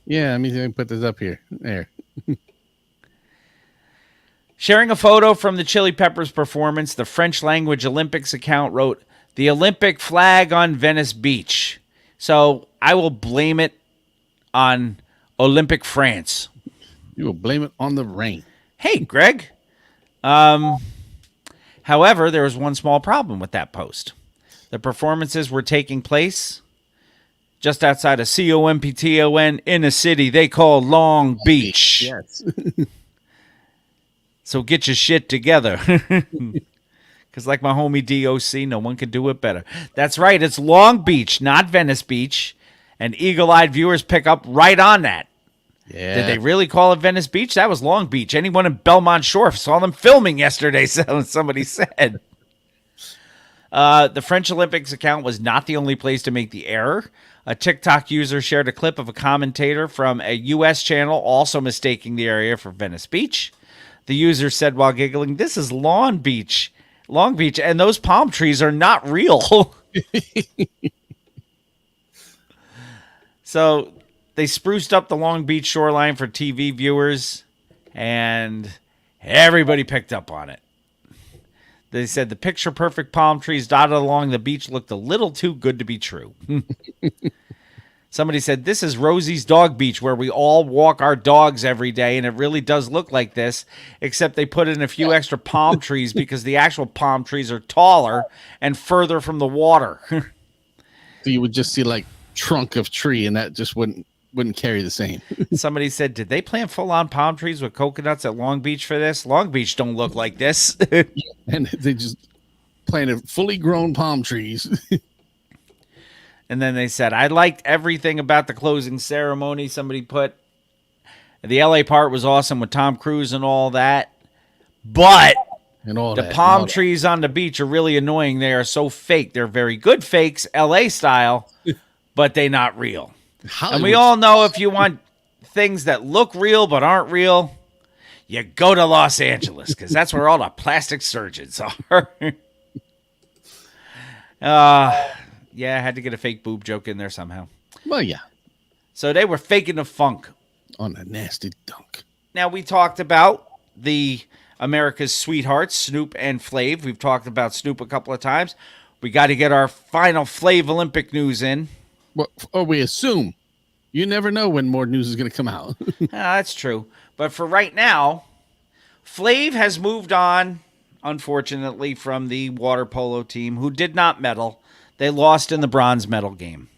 Yeah, let me put this up here. There. Sharing a photo from the Chili Peppers performance, the French language Olympics account wrote, "The Olympic flag on Venice Beach." So I will blame it on Olympic France. You will blame it on the rain. Hey, Greg. However, there was one small problem with that post. The performances were taking place just outside of COMPTON in a city they call Long Beach. Yes. So get your shit together. Because like my homie DOC, no one can do it better. That's right. It's Long Beach, not Venice Beach. And eagle-eyed viewers pick up right on that. Yeah. Did they really call it Venice Beach? That was Long Beach. Anyone in Belmont Shore saw them filming yesterday, so somebody said. The French Olympics account was not the only place to make the error. A TikTok user shared a clip of a commentator from a U.S. channel also mistaking the area for Venice Beach. The user said while giggling, "This is Long Beach, and those palm trees are not real." So they spruced up the Long Beach shoreline for TV viewers, and everybody picked up on it. They said the picture-perfect palm trees dotted along the beach looked a little too good to be true. Somebody said, "This is Rosie's Dog Beach, where we all walk our dogs every day, and it really does look like this, except they put in a few extra palm trees because the actual palm trees are taller and further from the water." So you would just see like trunk of tree, and that just wouldn't carry the same. Somebody said, "Did they plant full-on palm trees with coconuts at Long Beach for this? Long Beach don't look like this." And they just planted fully grown palm trees. And then they said, "I liked everything about the closing ceremony." Somebody put, the LA part was awesome with Tom Cruise and all that. But And all the that. palm and all trees on the beach are really annoying. They are so fake. They're very good fakes, LA style, but they not real. that. And we all know if you want things that look real but aren't real, you go to Los Angeles because that's where all the plastic surgeons are. Yeah, I had to get a fake boob joke in there somehow. Well, yeah. So they were faking the funk. On a nasty dunk. Now, we talked about the America's Sweethearts, Snoop and Flav. We've talked about Snoop a couple of times. We got to get our final Flav Olympic news in. Well, or we assume. You never know when more news is going to come out. That's true. But for right now, Flav has moved on, unfortunately, from the water polo team, who did not medal. They lost in the bronze medal game.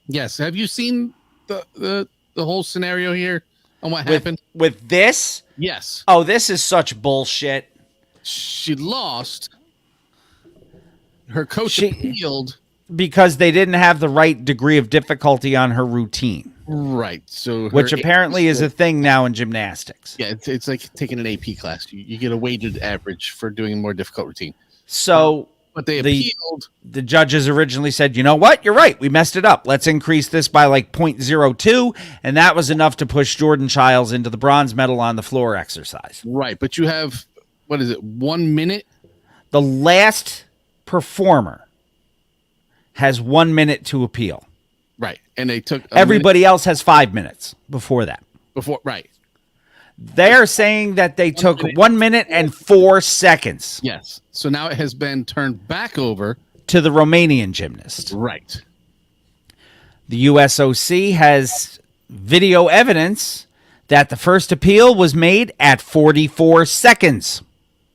Yes. Have you seen the whole scenario here? on what happened? With this? Yes. Oh, this is such bullshit. She lost. Her coach She- appealed. Because they didn't have the right degree of difficulty on her routine, Right. So, which her apparently AP is a thing now in gymnastics. Yeah, it's like taking an AP class. You get a weighted average for doing a more difficult routine. So But they The- appealed. the judges originally said, you know what? You're right. We messed it up. Let's increase this by like 0.02. And that was enough to push Jordan Childs into the bronze medal on the floor exercise. Right. But you have, what is it, 1 minute? The last performer has 1 minute to appeal. Right. And they took a Everybody else has 5 minutes before that. minute before. Right. They're saying that they took minute. 1 minute and 4 seconds Yes. So now it has been turned back over. to the Romanian gymnast. Right. The USOC has video evidence that the first appeal was made at 44 seconds.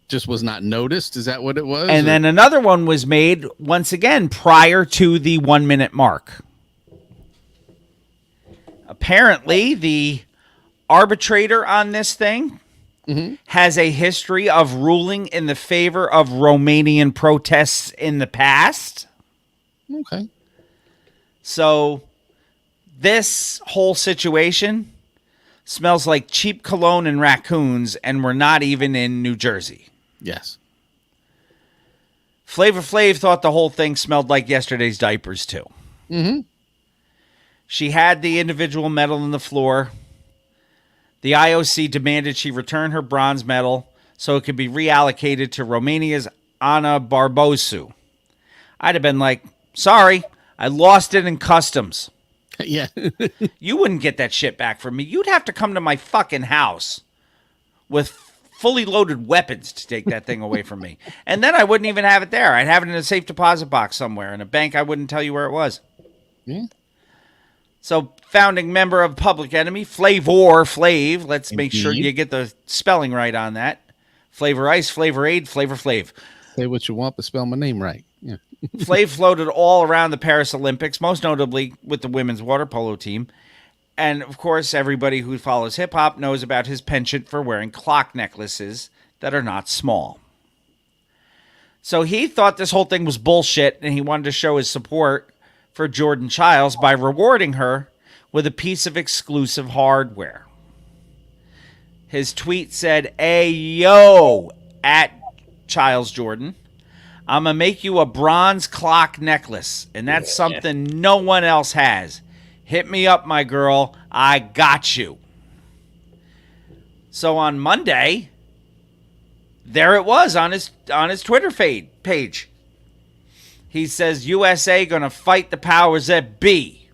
Just was not noticed. Is that what it was? And Or- then another one was made once again prior to the 1 minute mark. Apparently, the arbitrator on this thing has a history of ruling in the favor of Romanian protests in the past. Okay. So this whole situation smells like cheap cologne and raccoons, and we're not even in New Jersey. Yes. Flavor Flav thought the whole thing smelled like yesterday's diapers, too. Mm-hmm. She had the individual medal on the floor. The IOC demanded she return her bronze medal so it could be reallocated to Romania's Ana Barbosu. I'd have been like, sorry, I lost it in customs. Yeah. You wouldn't get that shit back from me. You'd have to come to my fucking house with fully loaded weapons to take that thing away from me. And then I wouldn't even have it there. I'd have it in a safe deposit box somewhere. In a bank, I wouldn't tell you where it was. Yeah. So, founding member of Public Enemy, Flavor Flav. Let's make sure Indeed. you get the spelling right on that. Flavor Ice, Flavor Aid, Flavor Flav. Say what you want, but spell my name right. Yeah. Flav floated all around the Paris Olympics, most notably with the women's water polo team. And, of course, everybody who follows hip-hop knows about his penchant for wearing clock necklaces that are not small. So he thought this whole thing was bullshit, and he wanted to show his support for Jordan Childs by rewarding her with a piece of exclusive hardware. His tweet said, "Hey, yo, at Childs Jordan, I'm going to make you a bronze clock necklace, and that's something no one else has. Hit me up, my girl. I got you." So on Monday, there it was on his Twitter page. He says, USA going to fight the powers that be.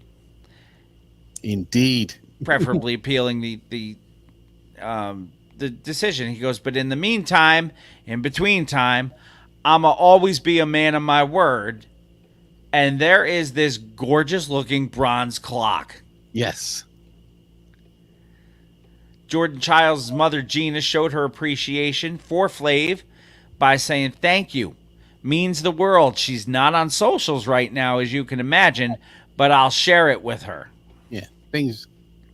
Indeed. Preferably appealing the decision. He goes, but in the meantime, in between time, I'ma always be a man of my word. And there is this gorgeous looking bronze clock. Yes. Jordan Childs' mother Gina showed her appreciation for Flav by saying thank you. Means the world. She's not on socials right now, as you can imagine, but I'll share it with her. Yeah. Things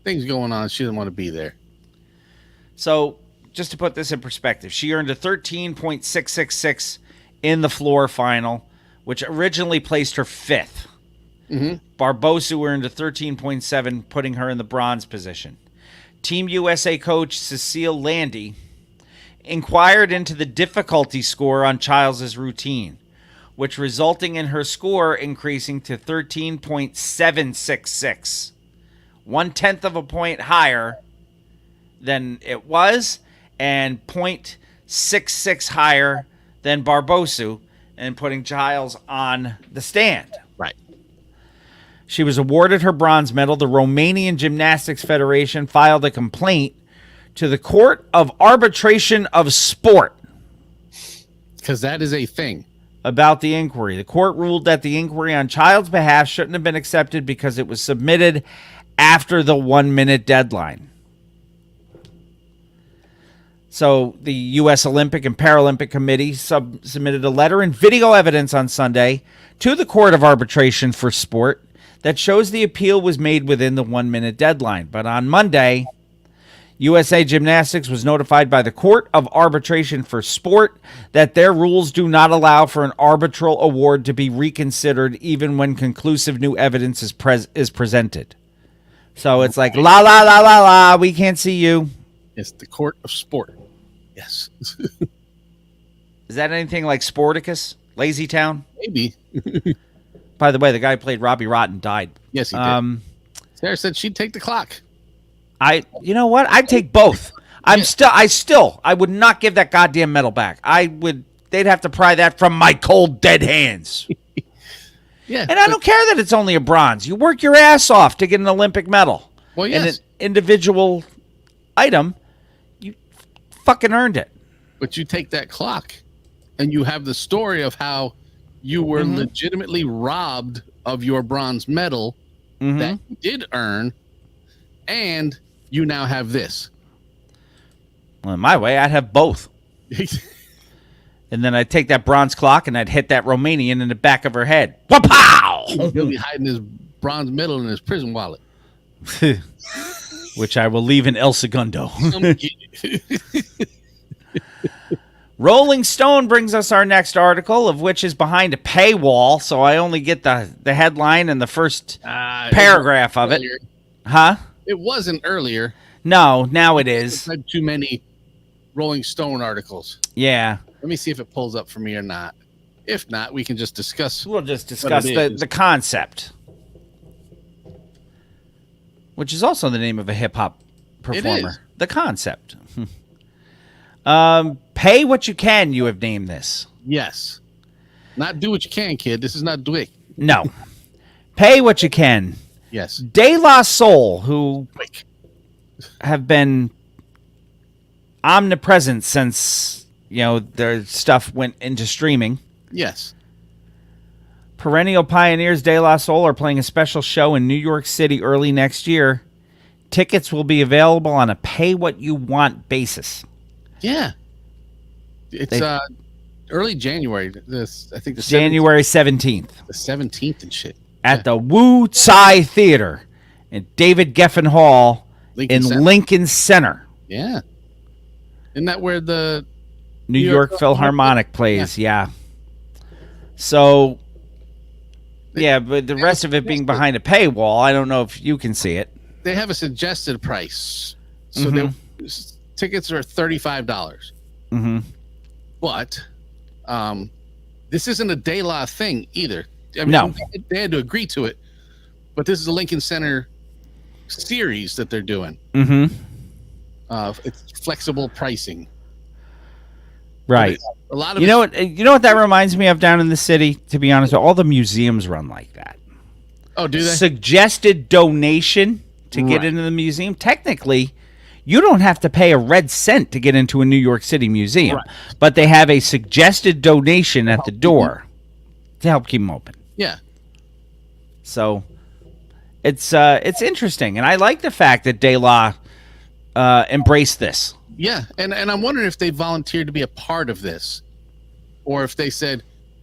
going on. She didn't want to be there. So, just to put this in perspective, she earned a 13.666 in the floor final, which originally placed her fifth. Barbosu earned a 13.7, putting her in the bronze position. Team USA coach Cecile Landy inquired into the difficulty score on Childs' routine, which resulting in her score increasing to 13.766, 1/10 of a point higher than it was, and 0.66 higher than Barbosu, and putting Childs on the stand. Right. She was awarded her bronze medal. The Romanian Gymnastics Federation filed a complaint to the Court of Arbitration of Sport Because that is a thing. about the inquiry. The court ruled that the inquiry on Child's behalf shouldn't have been accepted because it was submitted after the 1 minute deadline. So the U.S. Olympic and Paralympic Committee submitted a letter and video evidence on Sunday to the Court of Arbitration for Sport that shows the appeal was made within the 1 minute deadline. But on Monday, USA Gymnastics was notified by the Court of Arbitration for Sport that their rules do not allow for an arbitral award to be reconsidered even when conclusive new evidence is presented. So it's like, la, la, la, la, la, we can't see you. It's the Court of Sport. Yes. Is that anything like Sporticus? Lazy Town? Maybe. By the way, the guy who played Robbie Rotten died. Yes, he did. Sarah said she'd take the clock. You know what? I'd take both. I would not give that goddamn medal back. They'd have to pry that from my cold, dead hands. Yeah. And I don't care that it's only a bronze. You work your ass off to get an Olympic medal. Well, yes. And an individual item, you fucking earned it. But you take that clock and you have the story of how you were legitimately robbed of your bronze medal that you did earn, and you now have this. Well, in my way, I'd have both. And then I'd take that bronze clock and I'd hit that Romanian in the back of her head. Wa-pow! He'll be hiding his bronze medal in his prison wallet. Which I will leave in El Segundo. Rolling Stone brings us our next article, of which is behind a paywall, so I only get the headline and the first paragraph of it. Huh? It wasn't earlier. No, now it is. I've had too many Rolling Stone articles. Yeah. Let me see if it pulls up for me or not. If not, we can just discuss. We'll just discuss the concept, which is also the name of a hip-hop performer. is. The Concept. Pay what you can, you have named this. Yes. Not do what you can, kid. This is not Dwick. No. Pay what you can. Yes. De La Soul, who Quick. have been omnipresent since, their stuff went into streaming. Yes. Perennial pioneers De La Soul are playing a special show in New York City early next year. Tickets will be available on a pay-what-you-want basis. Yeah. It's early January. I think the January 17th. The 17th and shit. At the Wu Tsai Theater in David Geffen Hall in Lincoln Center. Yeah. Isn't that where the New York Philharmonic plays? Yeah. So, but the rest of it being behind a paywall, I don't know if you can see it. They have a suggested price. So tickets are $35. Mm-hmm. But this isn't a De La thing either. I mean, No. They had to agree to it. But this is a Lincoln Center series that they're doing. Mm-hmm. It's flexible pricing. Right. A lot of You know what that reminds me of down in the city? To be honest, all the museums run like that. Oh, do they? Suggested donation to get Right. into the museum. Technically, you don't have to pay a red cent to get into a New York City museum, Right. but they have a suggested donation at the door to help keep them open. Yeah. So it's interesting, and I like the fact that De La embraced this. Yeah, and I'm wondering if they volunteered to be a part of this, or if they said,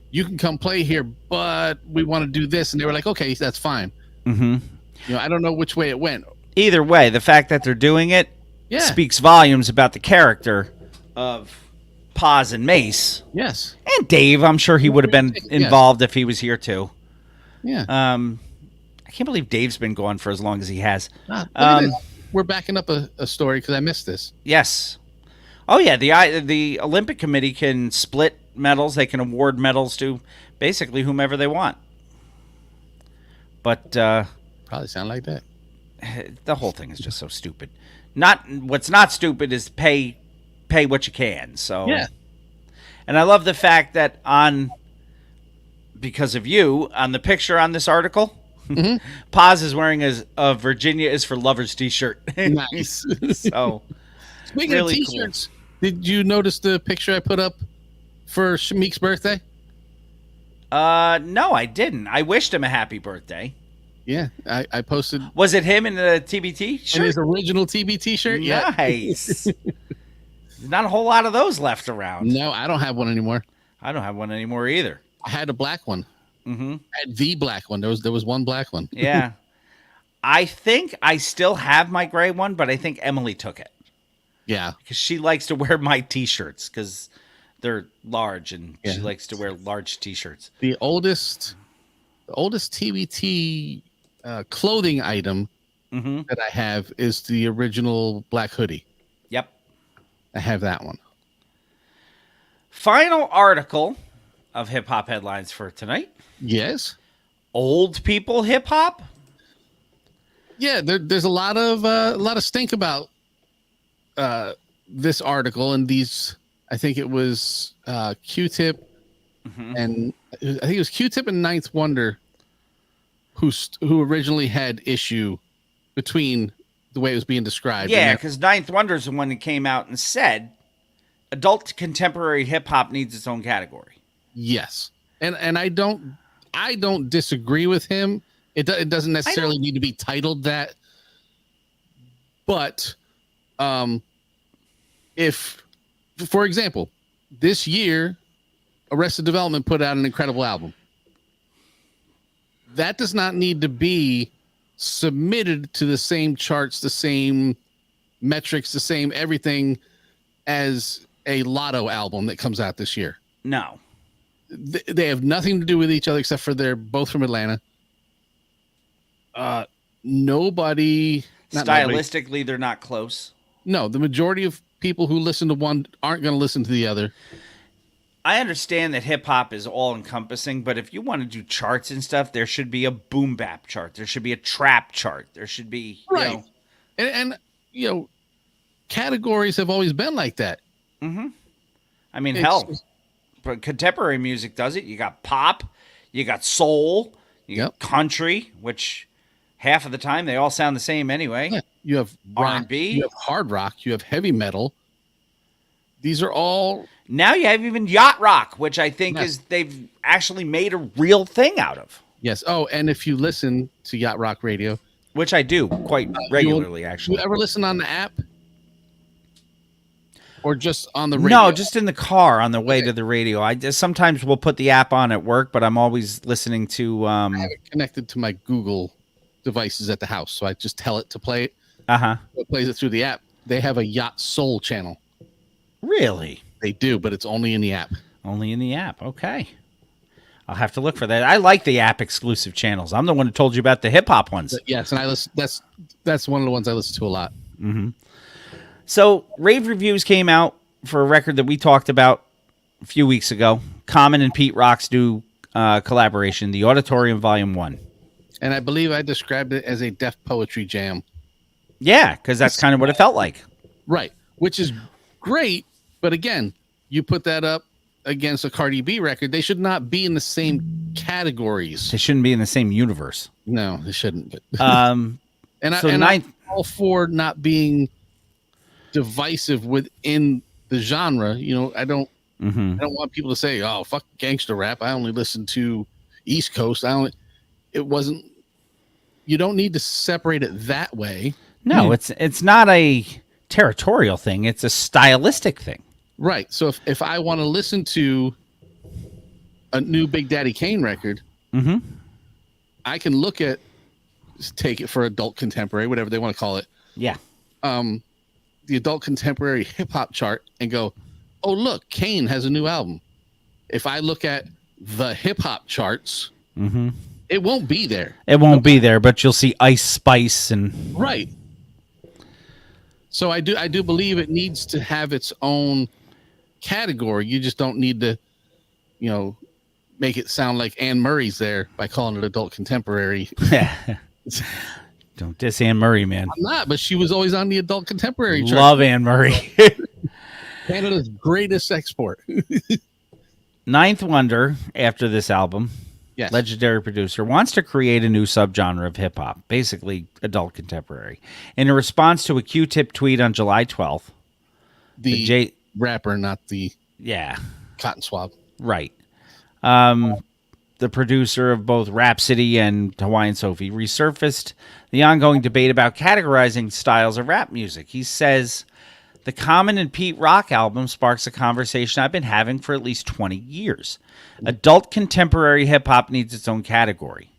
"You can come play here, but we want to do this," and they were like, "Okay, that's fine." Mm-hmm. I don't know which way it went. Either way, the fact that they're doing it Yeah. speaks volumes about the character of Paz and Mace. Yes. And Dave, I'm sure he would have been involved if he was here too. Yeah. I can't believe Dave's been going for as long as he has. Look at this. We're backing up a story because I missed this. Yes. Oh yeah, the Olympic Committee can split medals. They can award medals to basically whomever they want. But Probably sound like that. the whole thing is just so stupid. What's not stupid is pay what you can. So Yeah. And I love the fact that because of you, on the picture on this article, Paz is wearing a Virginia is for Lovers t-shirt. Nice. So Speaking really of t-shirts, did you notice the picture I put up for Shamik's birthday? no, I didn't. I wished him a happy birthday. Yeah, I posted Was it him in the TBT shirt? in his original TBT shirt. Yeah. Nice. There's not a whole lot of those left around. No, I don't have one anymore. I don't have one anymore either. I had a black one. Mm-hmm. I had the black one. There was one black one. Yeah. I think I still have my gray one, but I think Emily took it. Yeah. because she likes to wear my T-shirts because they're large, and Yeah. she likes to wear large T-shirts. The oldest TBT clothing item that I have is the original black hoodie. Yep. I have that one. Final article of hip hop headlines for tonight. Yes. Old people hip hop. Yeah, there's a lot of stink about this article and these. I think it was Q-Tip and I think it was Q-Tip and Ninth Wonder who originally had issue between the way it was being described. Yeah, And because Ninth Wonder's the one that came out and said adult contemporary hip hop needs its own category. yes, and I don't disagree with him. It doesn't necessarily need to be titled that, but if, for example, this year Arrested Development put out an incredible album, that does not need to be submitted to the same charts, the same metrics, the same everything as a Lotto album that comes out this year. No. They have nothing to do with each other except for they're both from Atlanta. Nobody Stylistically, they're not close. No, the majority of people who listen to one aren't going to listen to the other. I understand that hip hop is all encompassing, but if you want to do charts and stuff, there should be a boom bap chart. There should be a trap chart. There should be, Right. you know, And you know, categories have always been like that. I mean, It's hell, just- but contemporary music does it. You got pop, you got soul, you got country, which half of the time they all sound the same anyway. Yeah, you have rock, R&B. you have hard rock, you have heavy metal. These are all Now you have even yacht rock, which I think Yes. is they've actually made a real thing out of, yes. Oh, and if you listen to Yacht Rock Radio, which I do quite regularly, actually. you ever listen on the app or just on the radio? No, just in the car on the way to the radio. I just sometimes will put the app on at work, but I'm always listening to. I have it connected to my Google devices at the house, so I just tell it to play it. It plays it through the app. They have a Yacht Soul channel. Really? They do, but it's only in the app. Only in the app. Okay. I'll have to look for that. I like the app exclusive channels. I'm the one who told you about the hip hop ones. Yes, and I listen. That's one of the ones I listen to a lot. So, rave reviews came out for a record that we talked about a few weeks ago. Common and Pete Rock's new collaboration, The Auditorium Volume 1. And I believe I described it as a deaf poetry jam. Yeah, because that's kind of what it felt like. Right, which is great. But again, you put that up against a Cardi B record, they should not be in the same categories. They shouldn't be in the same universe. No, they shouldn't. But Um, and so I'm ninth- all for not being divisive within the genre. You know, I don't want people to say, "Oh, fuck gangster rap. I only listen to East Coast." It wasn't. You don't need to separate it that way. No, it's not a territorial thing. It's a stylistic thing. Right. So if I want to listen to a new Big Daddy Kane record, I can look at, take it for adult contemporary, whatever they want to call it, Yeah. the adult contemporary hip hop chart and go, oh, look, Kane has a new album. If I look at the hip hop charts, it won't be there. It won't be there, but you'll see Ice Spice and Right. So I do believe it needs to have its own category. You just don't need to, you know, make it sound like Anne Murray's there by calling it adult contemporary. don't diss Anne Murray, man. I'm not, but she was always on the adult contemporary chart. Love Anne Murray. Canada's greatest export. Ninth Wonder, after this album, Yes. legendary producer, wants to create a new subgenre of hip hop, basically adult contemporary. In a response to a Q-Tip tweet on July 12th, The rapper, not the yeah, cotton swab. right. The producer of both Rhapsody and Hawaiian Sophie resurfaced the ongoing debate about categorizing styles of rap music. He says, the Common and Pete Rock album sparks a conversation I've been having for at least 20 years. Adult contemporary hip-hop needs its own category.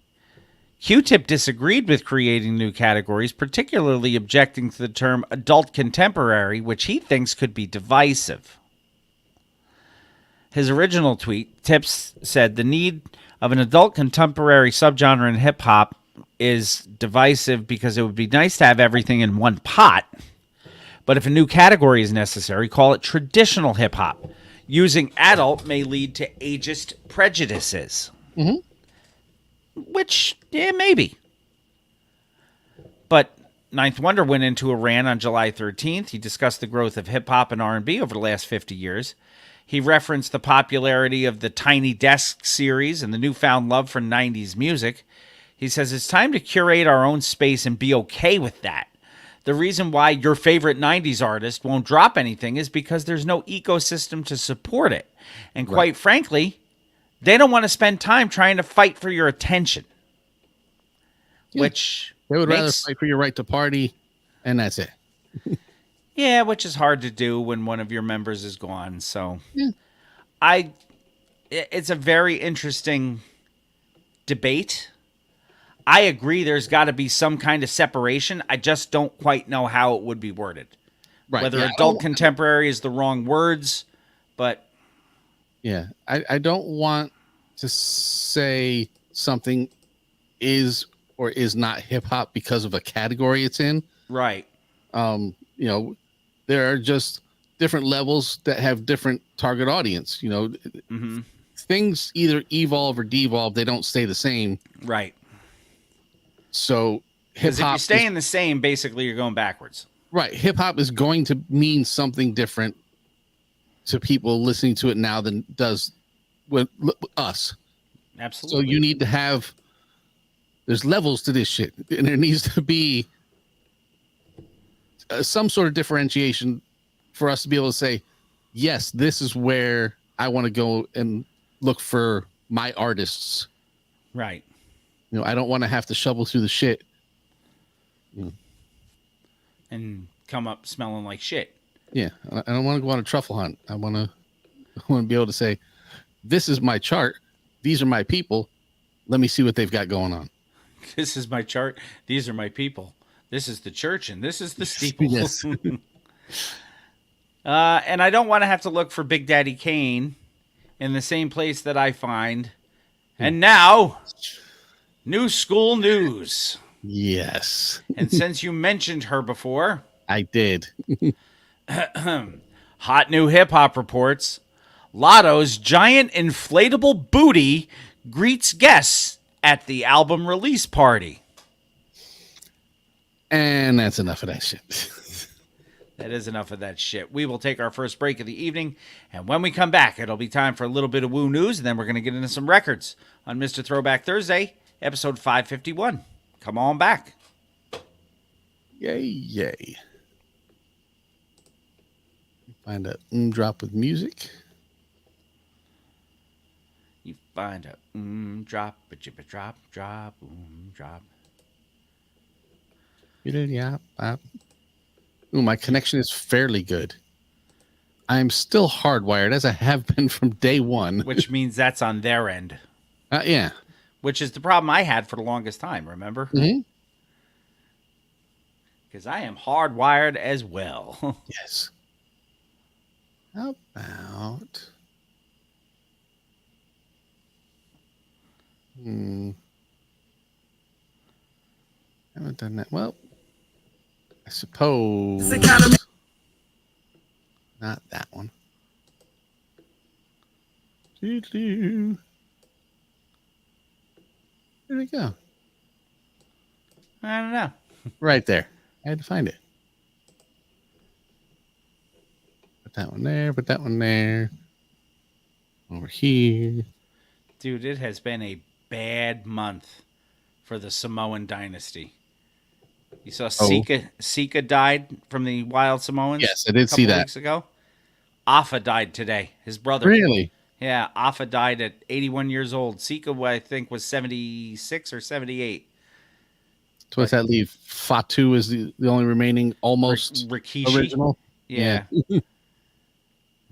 Q-Tip disagreed with creating new categories, particularly objecting to the term adult contemporary, which he thinks could be divisive. His original tweet, Tips said the need of an adult contemporary subgenre in hip-hop is divisive because it would be nice to have everything in one pot. But if a new category is necessary, call it traditional hip-hop. Using adult may lead to ageist prejudices. Mhm. Which, yeah, maybe. But Ninth Wonder went into a rant on July 13th. He discussed the growth of hip-hop and R&B over the last 50 years. He referenced the popularity of the Tiny Desk series and the newfound love for 90s music. He says it's time to curate our own space and be okay with that. The reason why your favorite 90s artist won't drop anything is because there's no ecosystem to support it. And quite frankly, they don't want to spend time trying to fight for your attention. Yeah. Which They would rather makes- fight for your right to party, and that's it. Yeah, which is hard to do when one of your members is gone. So it's a very interesting debate. I agree there's got to be some kind of separation. I just don't quite know how it would be worded. Right. Whether yeah, adult contemporary is the wrong words, but I don't want to say something is or is not hip hop because of a category it's in. right. There are just different levels that have different target audience. Mm-hmm. Things either evolve or devolve. They don't stay the same. Right. So hip Because if you're hop, staying the same, basically you're going backwards. right? Hip hop is going to mean something different to people listening to it now than does with us. Absolutely. So you need to have. There's levels to this shit, and there needs to be some sort of differentiation for us to be able to say, yes, this is where I want to go and look for my artists. Right. I don't want to have to shovel through the shit. And come up smelling like shit. Yeah, I don't want to go on a truffle hunt. I want to be able to say, this is my chart. These are my people. Let me see what they've got going on. This is my chart. These are my people. This is the church and this is the steeple. Yes. And I don't want to have to look for Big Daddy Kane in the same place that I find. And now, new school news. Yes, And since you mentioned her before, I did. hot new hip hop reports. Lotto's giant inflatable booty greets guests at the album release party. And that's enough of that shit. That is enough of that shit. We will take our first break of the evening, and when we come back, it'll be time for a little bit of woo news, and then we're going to get into some records on Mr. Throwback Thursday, episode 551. Come on back. Yay, yay. Find a drop with music. You find a drop, a jibba drop, drop, drop. Ooh, my connection is fairly good. I'm still hardwired, as I have been from day one. Which means that's on their end. Yeah. Which is the problem I had for the longest time, remember? Mhm. Because I am hardwired as well. Yes. How about... Haven't done that. Well, I suppose... Not that one. Doo-doo. There we go. I don't know. Right there. I had to find it. Put that one there. Put that one there. Over here. Dude, it has been a bad month for the Samoan dynasty. You saw Sika died from the Wild Samoans? Yes, I did see that. Weeks ago. Afa died today. His brother. Really? Yeah, Afa died at 81 years old. Sika, I think, was 76 or 78. So what's that leave? Fatu is the only remaining almost Rikishi. original. Yeah.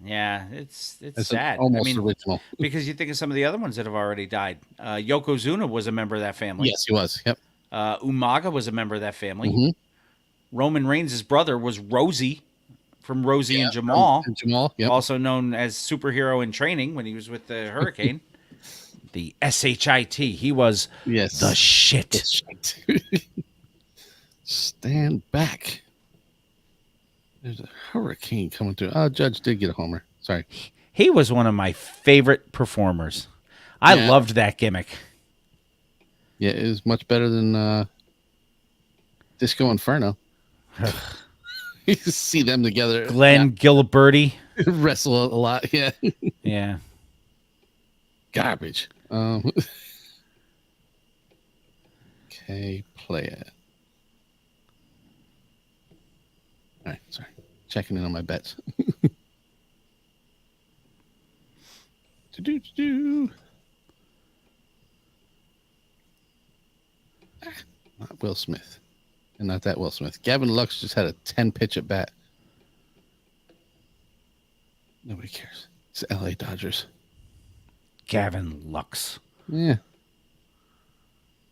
Yeah, it's It's sad. almost original. because you think of some of the other ones that have already died. Yokozuna was a member of that family. Yes, he was. Yep. Umaga was a member of that family. Mhm. Roman Reigns' brother was Rosie from Rosie and Yeah, Jamal, and Jamal. Yep. also known as superhero in training when he was with the Hurricane. The SHIT. He was Yes. the shit. Shit. Stand back. There's a hurricane coming through. Oh, Judge did get a homer. Sorry. He was one of my favorite performers. I Yeah. loved that gimmick. Yeah, it was much better than Disco Inferno. You see them together. Glenn Gilberti. Yeah, wrestle a lot. Yeah. Yeah. Garbage. Okay, play it. All right, sorry. Checking in on my bets. Do-do-do-do. Not Will Smith. And not that Will Smith. Gavin Lux just had a 10 pitch at bat. Nobody cares. It's the LA Dodgers. Gavin Lux. Yeah.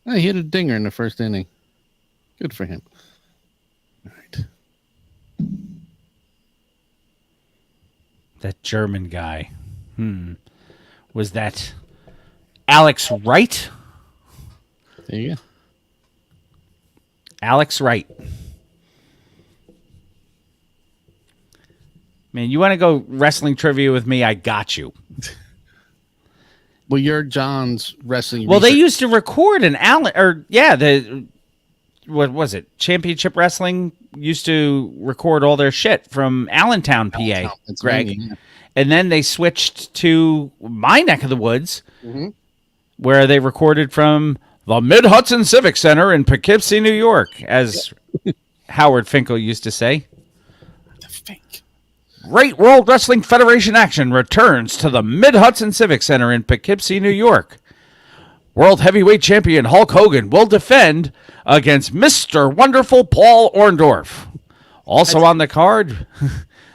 Oh, he hit a dinger in the first inning. Good for him. All right. That German guy. Was that Alex Wright? There you go. Alex Wright. Man, you want to go wrestling trivia with me? I got you. Well, you're John's wrestling. Well, they research. used to record an what was it? Championship Wrestling used to record all their shit from Allentown, PA, Allentown, Greg. Pennsylvania, yeah. And then they switched to my neck of the woods, Mm-hmm. where they recorded from the Mid-Hudson Civic Center in Poughkeepsie, New York, as Howard Finkel used to say. The fake. Great World Wrestling Federation action returns to the Mid-Hudson Civic Center in Poughkeepsie, New York. World Heavyweight Champion Hulk Hogan will defend against Mr. Wonderful Paul Orndorff. Also on the card,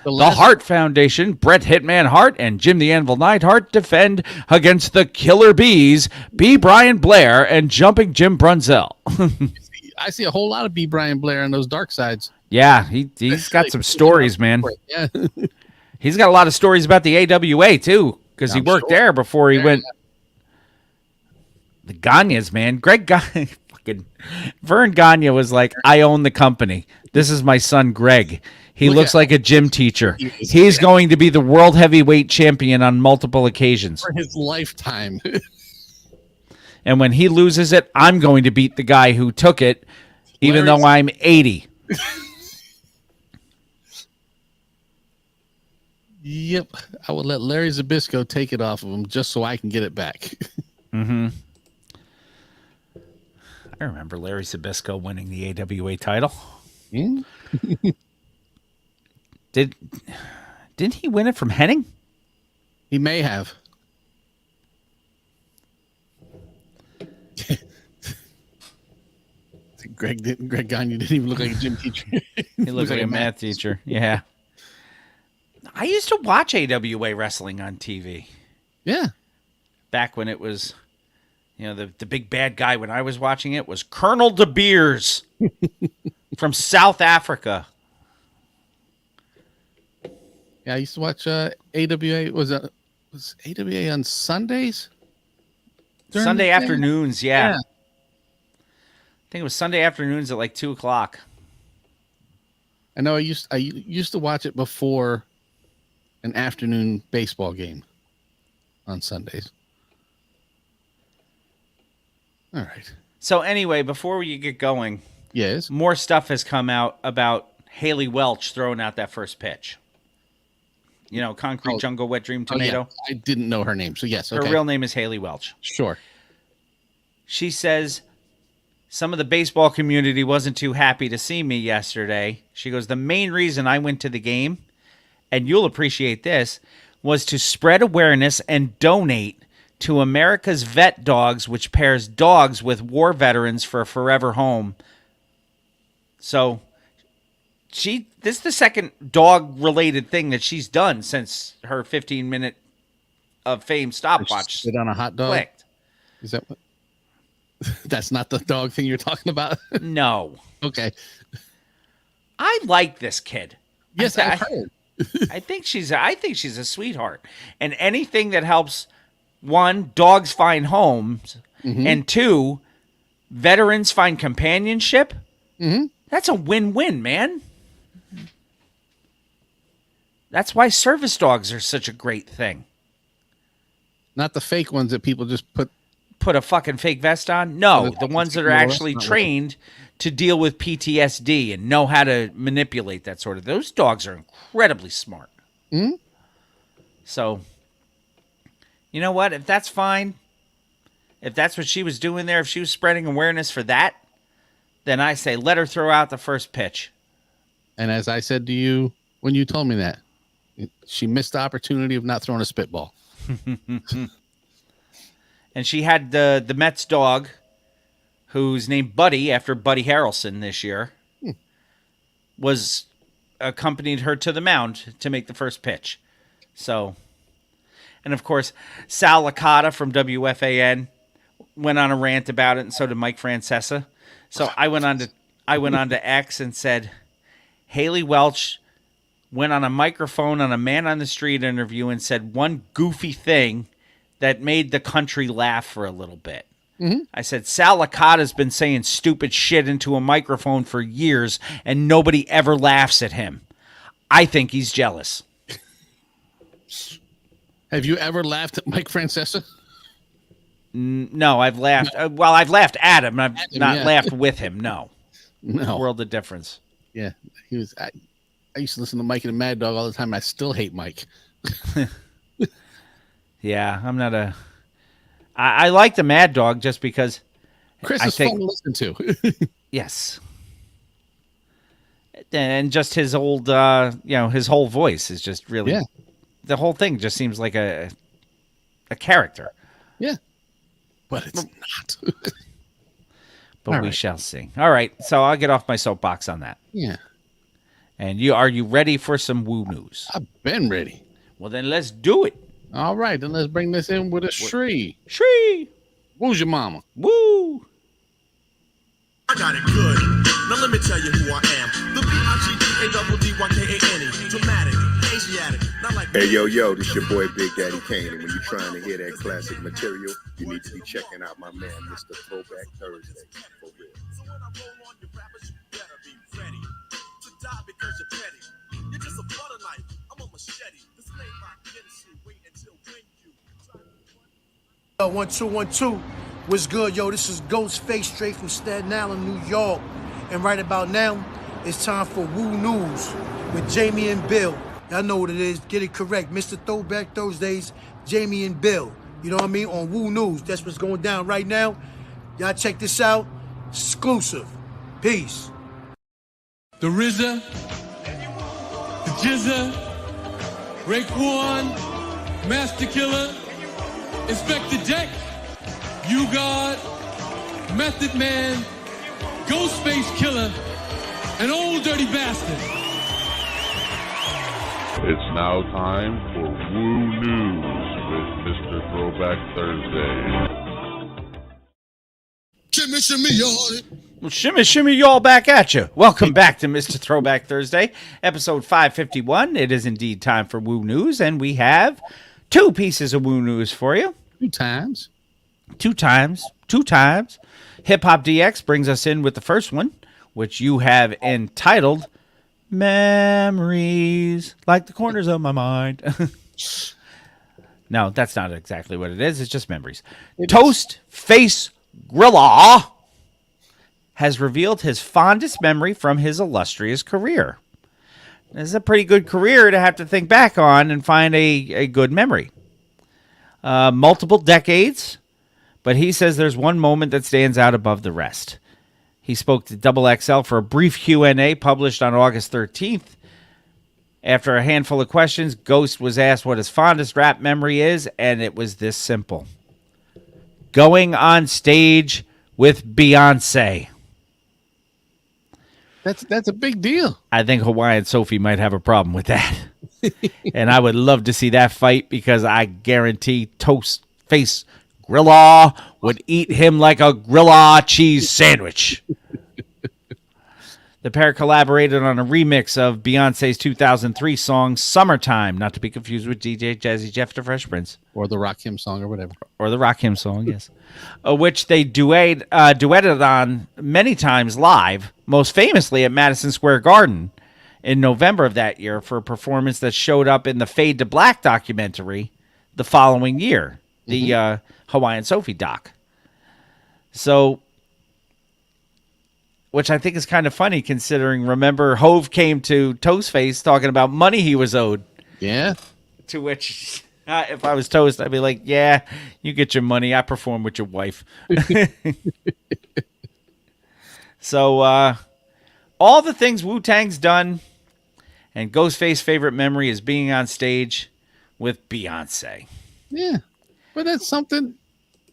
the Hart Foundation, Bret Hitman Hart and Jim the Anvil Neidhart defend against the Killer Bees, B. Brian Blair and Jumping Jim Brunzell. I see a whole lot of B. Brian Blair on those dark sides. Yeah, he's got some stories, man. Yeah. He's got a lot of stories about the AWA, too, because he I'm worked sure. there before he Yeah, went. The Gagnes, man. Fucking Vern Gagne was like, I own the company. This is my son, Greg. He looks like a gym teacher. He's going to be the world heavyweight champion on multiple occasions. For his lifetime. And when he loses it, I'm going to beat the guy who took it, even though I'm 80. Yep. I would let Larry Zbyszko take it off of him just so I can get it back. I remember Larry Zbyszko winning the AWA title. Hmm? Didn't he win it from Henning? He may have. Greg Gagne didn't even look like a gym teacher. He looked like a math teacher. Yeah. I used to watch AWA wrestling on TV Yeah. back when it was, the big bad guy when I was watching it was Colonel De Beers from South Africa. Yeah, I used to watch AWA. Was AWA on Sundays? During Sunday the day? afternoons, yeah. Yeah. I think it was Sunday afternoons at like 2:00. I know I used to watch it before an afternoon baseball game on Sundays. All right. So anyway, before we get going, Yes. more stuff has come out about Haley Welch throwing out that first pitch. Concrete Oh. Jungle Wet Dream Oh, yeah. Tomato. I didn't know her name, so yes. Her Okay. real name is Haley Welch. Sure. She says, some of the baseball community wasn't too happy to see me yesterday. She goes, the main reason I went to the game, and you'll appreciate this, was to spread awareness and donate to America's Vet Dogs, which pairs dogs with war veterans for a forever home. So this is the second dog-related thing that she's done since her 15-minute of fame stopwatch Sit on a hot dog. clicked. Is that what? That's not the dog thing you're talking about? No. Okay. I like this kid. Yes, I've heard. I think she's a sweetheart. And anything that helps, one, dogs find homes, and two, veterans find companionship, that's a win-win, man. That's why service dogs are such a great thing. Not the fake ones that people just put. Put a fucking fake vest on? No, the ones that are actually That's not trained to deal with PTSD and know how to manipulate that sort of. Those dogs are incredibly smart. So, you know what? If that's fine, if that's what she was doing there, if she was spreading awareness for that, then I say let her throw out the first pitch. And as I said to you when you told me that, she missed the opportunity of not throwing a spitball. And she had the Mets dog, who's named Buddy after Buddy Harrelson this year, was accompanied her to the mound to make the first pitch. So, and of course, Sal Licata from WFAN went on a rant about it, and so did Mike Francesa. So I went on to X and said, Haley Welch went on a microphone on a Man on the Street interview and said one goofy thing that made the country laugh for a little bit. I said, Sal Licata's been saying stupid shit into a microphone for years, and nobody ever laughs at him. I think he's jealous. Have you ever laughed at Mike Francesa? No, I've laughed. Well, I've laughed at him. I've not yeah. laughed with him. No. No. World of difference. Yeah, he was. I used to listen to Mike and the Mad Dog all the time. I still hate Mike. Yeah, I'm not a... I like the Mad Dog just because... Chris I is think, fun to listen to. Yes. And just his old, his whole voice is just really... Yeah. The whole thing just seems like a character. Yeah. But it's not. But All we right. shall see. All right, so I'll get off my soapbox on that. Yeah. And are you ready for some woo news? I've been ready. Well, then let's do it. All right, then let's bring this in with a Shree. Shree. Who's your mama? Woo. I got it good. Now let me tell you who I am. The B-I-G-D-A-double-D-Y-K-A-N-E. Dramatic, Asiatic, not like... Hey, yo, this your boy Big Daddy Kane, and when you're trying to hear that classic material, you need to be checking out my man, Mr. Throwback Thursday. For real. So when I roll on your rappers, you better be ready to die because you're petty. You're just a butter knife. I'm a machete. This ain't my Genesis. Wait until when you... 1 2 1 2. What's good, yo? This is Ghostface straight from Staten Island, New York. And right about now, it's time for Woo News with Jamie and Bill. Y'all know what it is. Get it correct. Mr. Throwback Thursdays, Jamie and Bill. You know what I mean? On Woo News. That's what's going down right now. Y'all check this out. Exclusive. Peace. The RZA, the Jizza, Raekwon, Master Killer, Inspector Deck, U-God, Method Man, Ghostface Killer, and Old Dirty Bastard. It's now time for Woo News with Mr. Throwback Thursday. Shimmy, shimmy, y'all. Well, shimmy, y'all back at you. Welcome back to Mr. Throwback Thursday, episode 551. It is indeed time for Woo News, and we have two pieces of Woo News for you. Two times. Hip Hop DX brings us in with the first one, which you have entitled Memories Like the Corners of My Mind. No, that's not exactly what it is. It's just memories. Toast Face Grilla has revealed his fondest memory from his illustrious career. This is a pretty good career to have to think back on and find a good memory. Multiple decades, but he says there's one moment that stands out above the rest. He spoke to Double XL for a brief Q&A published on August 13th. After a handful of questions, Ghost was asked what his fondest rap memory is, and it was this simple. Going on stage with Beyonce. That's a big deal. I think Hawaiian Sophie might have a problem with that. And I would love to see that fight because I guarantee Toast Face Grilla would eat him like a Grilla cheese sandwich. The pair collaborated on a remix of Beyonce's 2003 song "Summertime," not to be confused with DJ Jazzy Jeff the Fresh Prince. Or the Rock Him song or whatever. Or the Rock Him song, yes. Which they duetted on many times live, most famously at Madison Square Garden in November of that year for a performance that showed up in the Fade to Black documentary the following year, the Hawaiian Sophie doc. So, which I think is kind of funny considering, remember, Hove came to Toastface talking about money he was owed. Yeah. To which, if I was Toast, I'd be like, yeah, you get your money. I perform with your wife. So, all the things Wu-Tang's done, and Ghostface's favorite memory is being on stage with Beyonce. Yeah. But that's something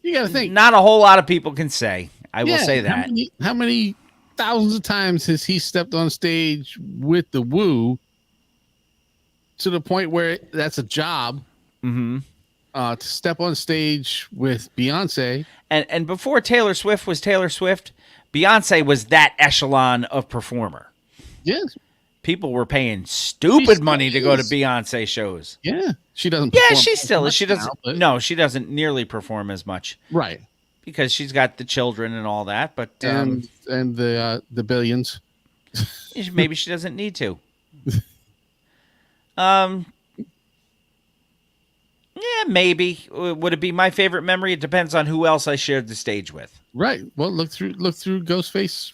you got to think. Not a whole lot of people can say. I will say that. How many thousands of times has he stepped on stage with the Wu to the point where that's a job to step on stage with Beyonce? And before Taylor Swift was Taylor Swift, Beyonce was that echelon of performer. Yes. People were paying stupid money to go to Beyonce shows. Yeah. She doesn't Yeah, perform she still is. as She much doesn't. now, but- No, she doesn't nearly perform as much. Right. Because she's got the children and all that, but And the billions. maybe she doesn't need to. Yeah, maybe. Would it be my favorite memory? It depends on who else I shared the stage with. Right. Well, look through Ghostface,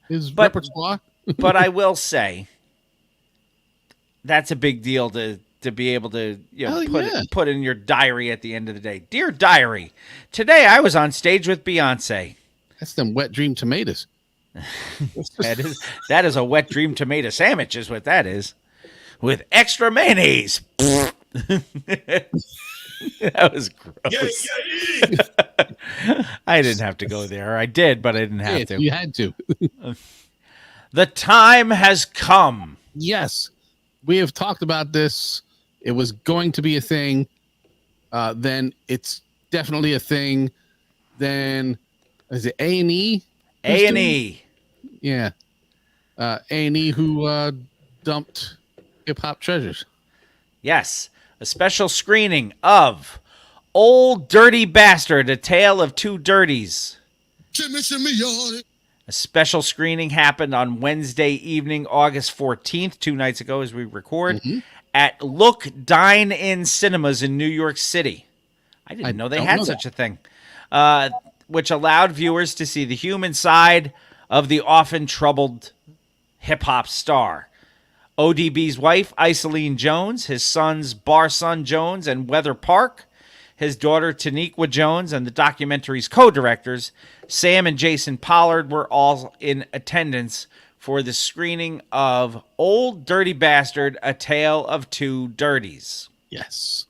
his repertoire. But I will say that's a big deal to be able to put in your diary at the end of the day. Dear diary, today I was on stage with Beyonce. That's them wet dream tomatoes. That is a wet dream tomato sandwich is what that is. With extra mayonnaise. That was gross. I didn't have to go there. I did, but I didn't have to. You had to. The time has come. Yes. We have talked about this. It was going to be a thing. Then it's definitely a thing. Then is it A&E? A&E. Yeah. A&E who dumped Hip Hop Treasures. Yes. A special screening of Old Dirty Bastard, A Tale of Two Dirties. A special screening happened on Wednesday evening, August 14th, 2 nights ago as we record, at Look Dine In Cinemas in New York City. I didn't know they had such a thing. Which allowed viewers to see the human side of the often troubled hip-hop star. ODB's wife, Isoline Jones, his sons, Barson Jones and Weather Park, his daughter, Taniqua Jones, and the documentary's co-directors, Sam and Jason Pollard, were all in attendance for the screening of Old Dirty Bastard, A Tale of Two Dirties. Yes.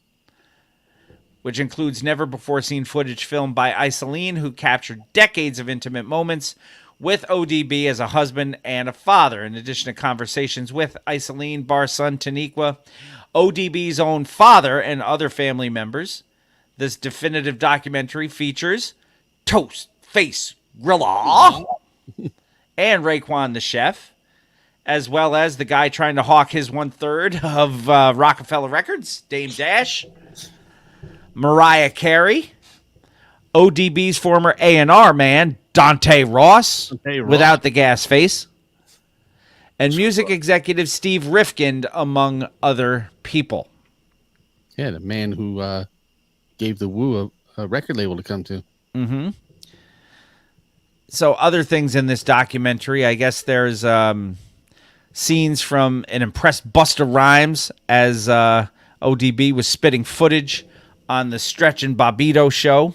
Which includes never-before-seen footage filmed by Isoline, who captured decades of intimate moments with ODB as a husband and a father, in addition to conversations with Isoline, Barson, Taniqua, ODB's own father, and other family members. This definitive documentary features Toast Face Grilla and Raekwon the Chef, as well as the guy trying to hawk his 1/3 of Rockefeller Records, Dame Dash, Mariah Carey, ODB's former A&R man, Dante Ross, without the gas face, and music executive Steve Rifkind, among other people. Yeah, the man who gave the Wu a record label to come to. Mm-hmm. So other things in this documentary, I guess there's scenes from an impressed Busta Rhymes as ODB was spitting footage on the Stretch and Bobbito show.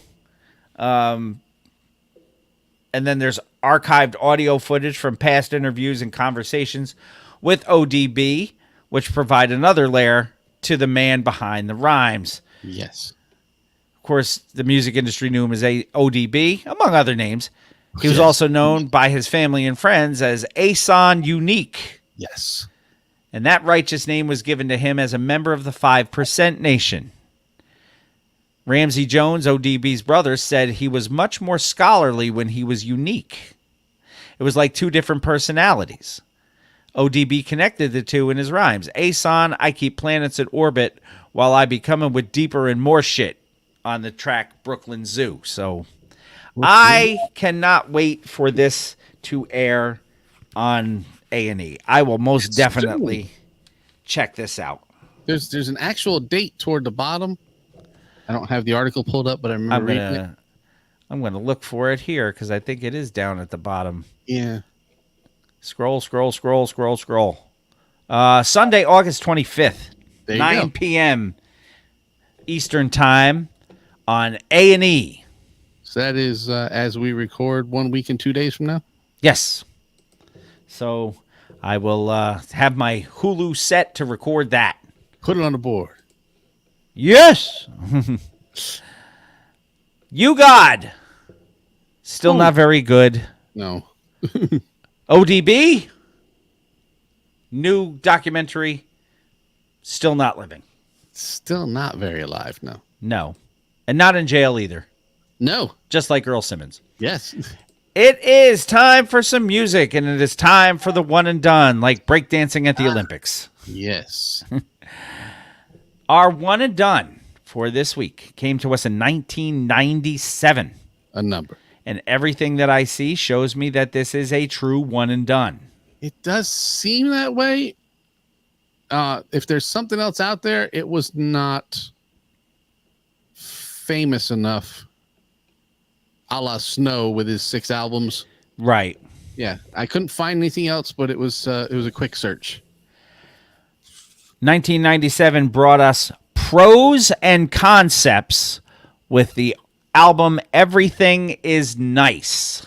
And then there's archived audio footage from past interviews and conversations with ODB, which provide another layer to the man behind the rhymes. Yes. Of course, the music industry knew him as ODB, among other names. He was Yes. also known by his family and friends as Asan Unique. Yes. And that righteous name was given to him as a member of the 5% Nation. Ramsey Jones, ODB's brother, said he was much more scholarly when he was unique. It was like two different personalities. ODB connected the two in his rhymes. Asan, I keep planets in orbit while I be coming with deeper and more shit on the track Brooklyn Zoo. So I cannot wait for this to air on A&E. I will most definitely check this out. There's an actual date toward the bottom. I don't have the article pulled up, but I remember reading it. I'm gonna look for it here because I think it is down at the bottom. Yeah. Scroll. Sunday, August 25th, There you 9 go. p.m. Eastern Time on A&E. So that is as we record 1 week and 2 days from now. Yes. So I will have my Hulu set to record that. Put it on the board. Yes. You God. Still not very good. No. ODB. New documentary. Still not living. Still not very alive. No. No. And not in jail either. No. Just like Earl Simmons. Yes. It is time for some music, and it is time for the one and done, like breakdancing at the Olympics. Yes. Our one and done for this week came to us in 1997. A number. And everything that I see shows me that this is a true one and done. It does seem that way. If there's something else out there, it was not famous enough, a la Snow with his 6 albums. Right. Yeah, I couldn't find anything else, but it was a quick search. 1997 brought us Pros and Concepts with the album Everything Is Nice.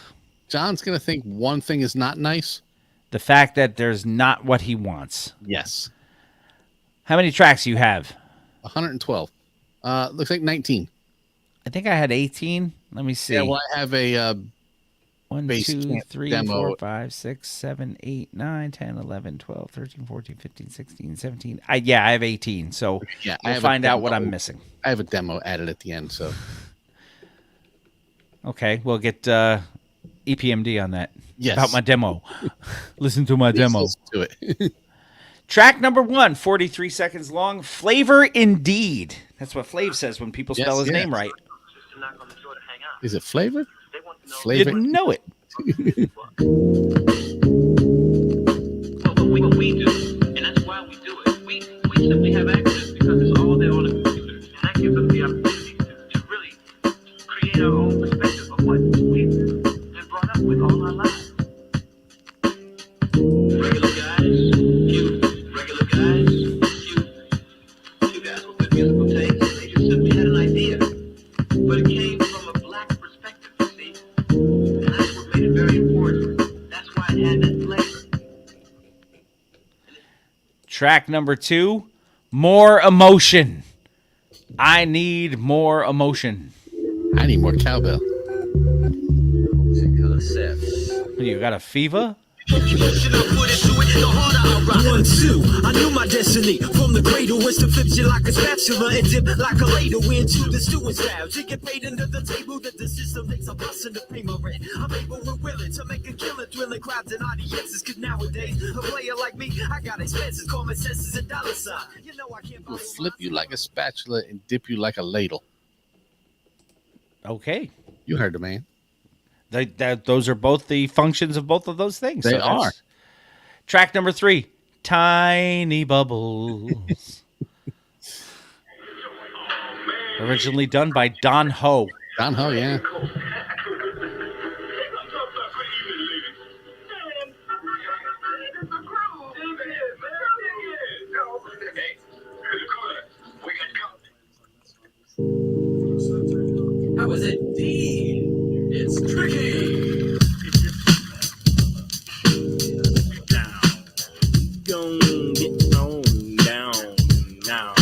John's going to think one thing is not nice. The fact that there's not what he wants. Yes. How many tracks do you have? 112. Looks like 19. I think I had 18. Let me see. Yeah, well, I have a 1, base 2, camp 3, demo. 4, 5, 6, 7, 8, 9, 10, 11, 12, 13, 14, 15, 16, 17. I have 18. So Yeah, I we'll have a find out what demo. I'm missing. I have a demo added at the end, so Okay, we'll get EPMD on that. Yes. About my demo. Listen to my demo. listen to it. Track number 1, 43 seconds long. Flavor Indeed. That's what Flav says when people spell his name right. Is it Flavor? You Flavor. didn't know it. What we do, and that's why we do it. We simply have access because it's all there on the computer. And that gives us the opportunity to really create our own perspective of what we've been brought up with all our lives. Regular guys, few regular guys, few guys with good musical taste. They just simply had an idea. But it came from a black perspective, you see. And that's what made it very important. That's why it had that flavor. Track number 2, More Emotion. I need more emotion. I need more cowbell. You got a fever? 1, 2, I knew my destiny from the cradle was to flip you like a spatula and dip like a ladle into the stew and style. To get paid under the table that the system makes a bustin' to pay my rent. I'm able and willing to make a killing, thrilling crowds and audiences. Cause nowadays, a player like me, I got expenses, common senses and dollar sign. You know I can't We'll flip you like a spatula and dip you like a ladle. Okay. You heard the man. Those are both the functions of both of those things. They that's are. Track number 3, Tiny Bubbles. Originally done by Don Ho. Don Ho, yeah. How is it? It's tricky. Don't get on down now,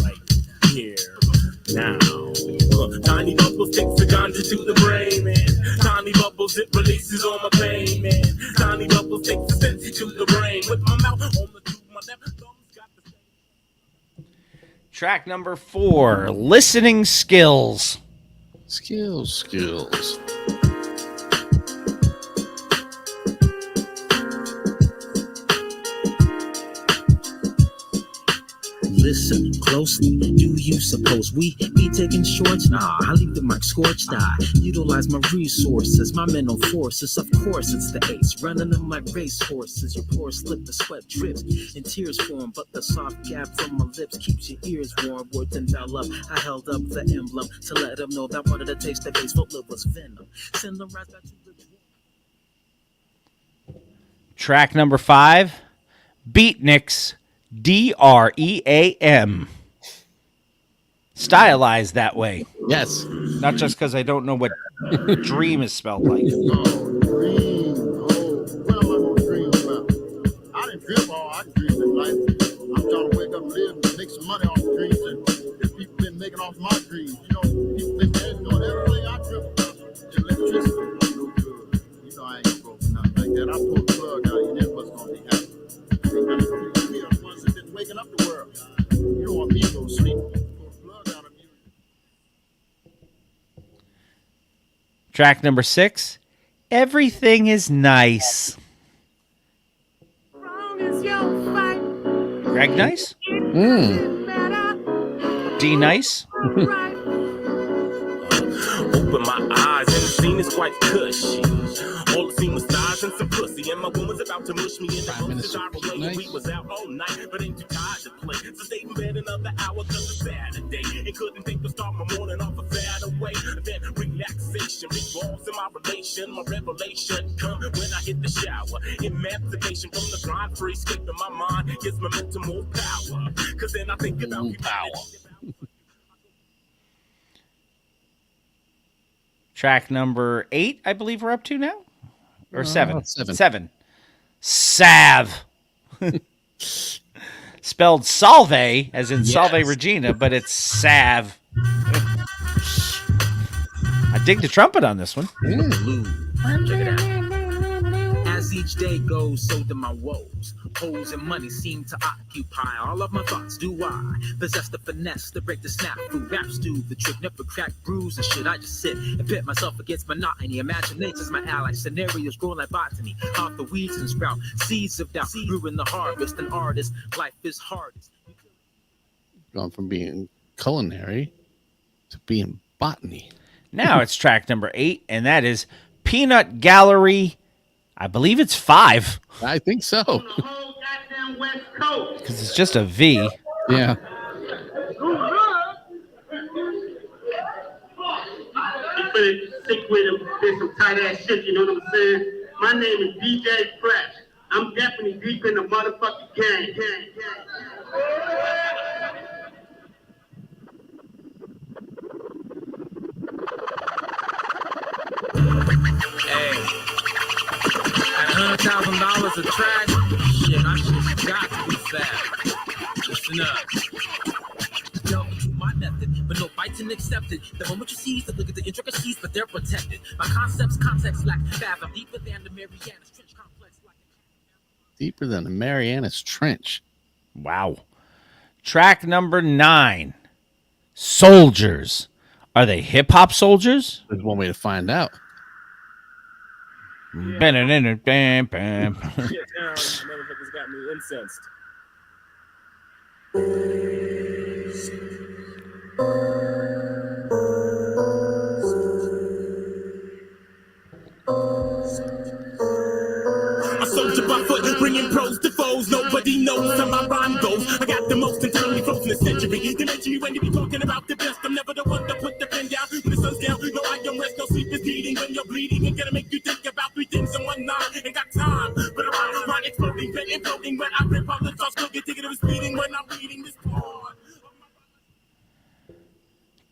right here now. Tiny bubbles take the ganja to the brain, man. Tiny bubbles zip is all my pain, man. Tiny bubbles take the sense to the brain. With my mouth on the tube, my left thumb's got the Track number 4, listening skills. Skills. Listen closely. Do you suppose we be taking shorts? Nah, I leave the mic scorched. I utilize my resources, my mental forces. Of course, it's the ace. Running them like race horses. Your pores slip, the sweat drips, and tears form. But the soft gap from my lips keeps your ears warm. Words envelop. I held up the emblem to let them know that wanted to taste the base. Full lip was venom. Send them right back to the Track number 5, Beatniks. DREAM. Stylized that way. Yes. Not just because I don't know what dream is spelled like. What am I gonna dream about? I didn't dream all I can dream in life. I'm trying to wake up and live and make some money off the dreams, and people been making off my dreams. You know, people been doing everything I dream about. Electricity, no good. You know, I ain't broke nothing like that. I pulled the plug out, and then what's gonna be happening? They got to be the ones that been waking up the world. You don't want me to go to sleep. Pull the plug out of me. Track number 6, Everything is Nice. Greg Nice? D Nice? Open my eyes and the scene is quite cushy. All the scene was thighs and some pussy, and my woman's about to mush me in the most nice. We was out all night, but ain't too tired to play. So stay in bed another hour cause it's Saturday. And couldn't think to start my morning off a fatter way. Then relaxation, big balls in my relation. My revelation come when I hit the shower. Emancipation from the grind, free escape in my mind gives my mental more power. Cause then I think about power. Track number 8, I believe we're up to now? Or 7? 7. Salve. Spelled Salve, as in Salve Regina, but it's Salve. I dig the trumpet on this one. Check it out. As each day goes, so do my woes. Hoes and money seem to occupy all of my thoughts. Do I possess the finesse to break the snafu? Raps do the trick, never crack, bruise and shit. I just sit and pit myself against monotony. Imagination's my ally. Scenarios grow like botany. Off the weeds and sprout seeds of doubt. Ruin the harvest. An artist, life is hardest. Gone from being culinary to being botany. Now it's track number 8, and that is Peanut Gallery. I believe it's 5. I think so. Because it's just a V. Yeah. You better stick with him, say some tight ass shit, you know what I'm saying? My name is DJ Fresh. I'm definitely deep in the motherfucking game. Hey, at $100,000 a track, shit, I shit's got to be fast. Listen up. Delve into my method, but no bites and accepted. The moment you seize, look at the intricacies, but they're protected. My concepts, context lack fathom deeper than the Marianas Trench complex. Deeper than the Marianas Trench. Wow. Track number 9, Soldiers. Are they hip-hop soldiers? There's one way to find out. Bam. Shit, now motherfuckers got me incensed. A soldier by foot, bringing pros to foes. Nobody knows how my rhyme goes. I got the most internally frozen this century. They mention me when you be talking about the best. I'm never the one to put the pen down when the sun's down. No, I don't rest, no sleep is beating when you're bleeding. And gonna make you think about 3 things in one night. Ain't got time, but I'm run exploding, pen imploding. When I rip all the thoughts, still get ticket of speeding when I'm reading this part.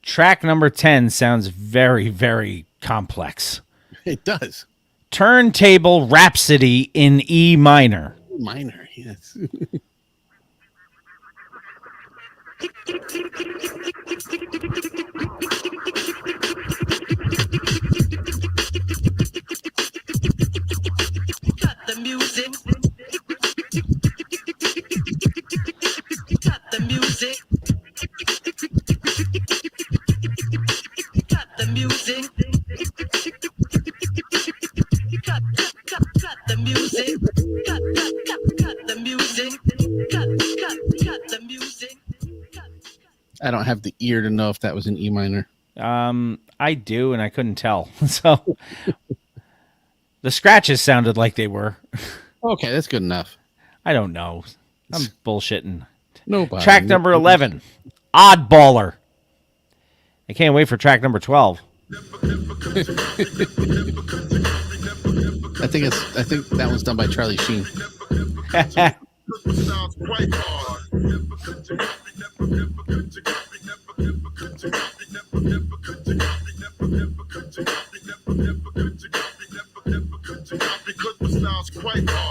Track number 10 sounds very, very complex. It does. Turntable Rhapsody in E minor. Minor, yes. I don't have the ear to know if that was an E minor. I do, and I couldn't tell. So the scratches sounded like they were. Okay, that's good enough. I don't know. I'm bullshitting. Nobody. Track number 11, Oddballer. I can't wait for track number 12. I think that was done by Charlie Sheen. Sounds quite hard.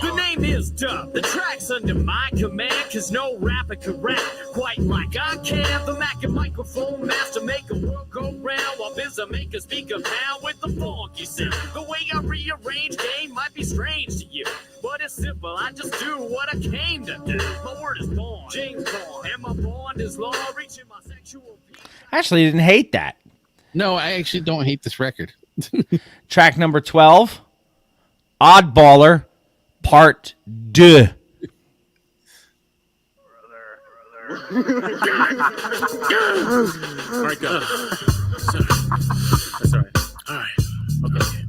The name is Dub. The track's under my command, cause no rapper can rap quite like I can. The Mac and microphone master make a world go round, while Bizza make a speaker pound with the funky sound. The way I rearrange game might be strange to you, but it's simple. I just do what I came to do. My word is born, James Bond, and my bond is law, reaching my sexual peak. I actually didn't hate that. No, I actually don't hate this record. Track number 12, Oddballer, Part 2. All right, go. That's all right. All right. Okay.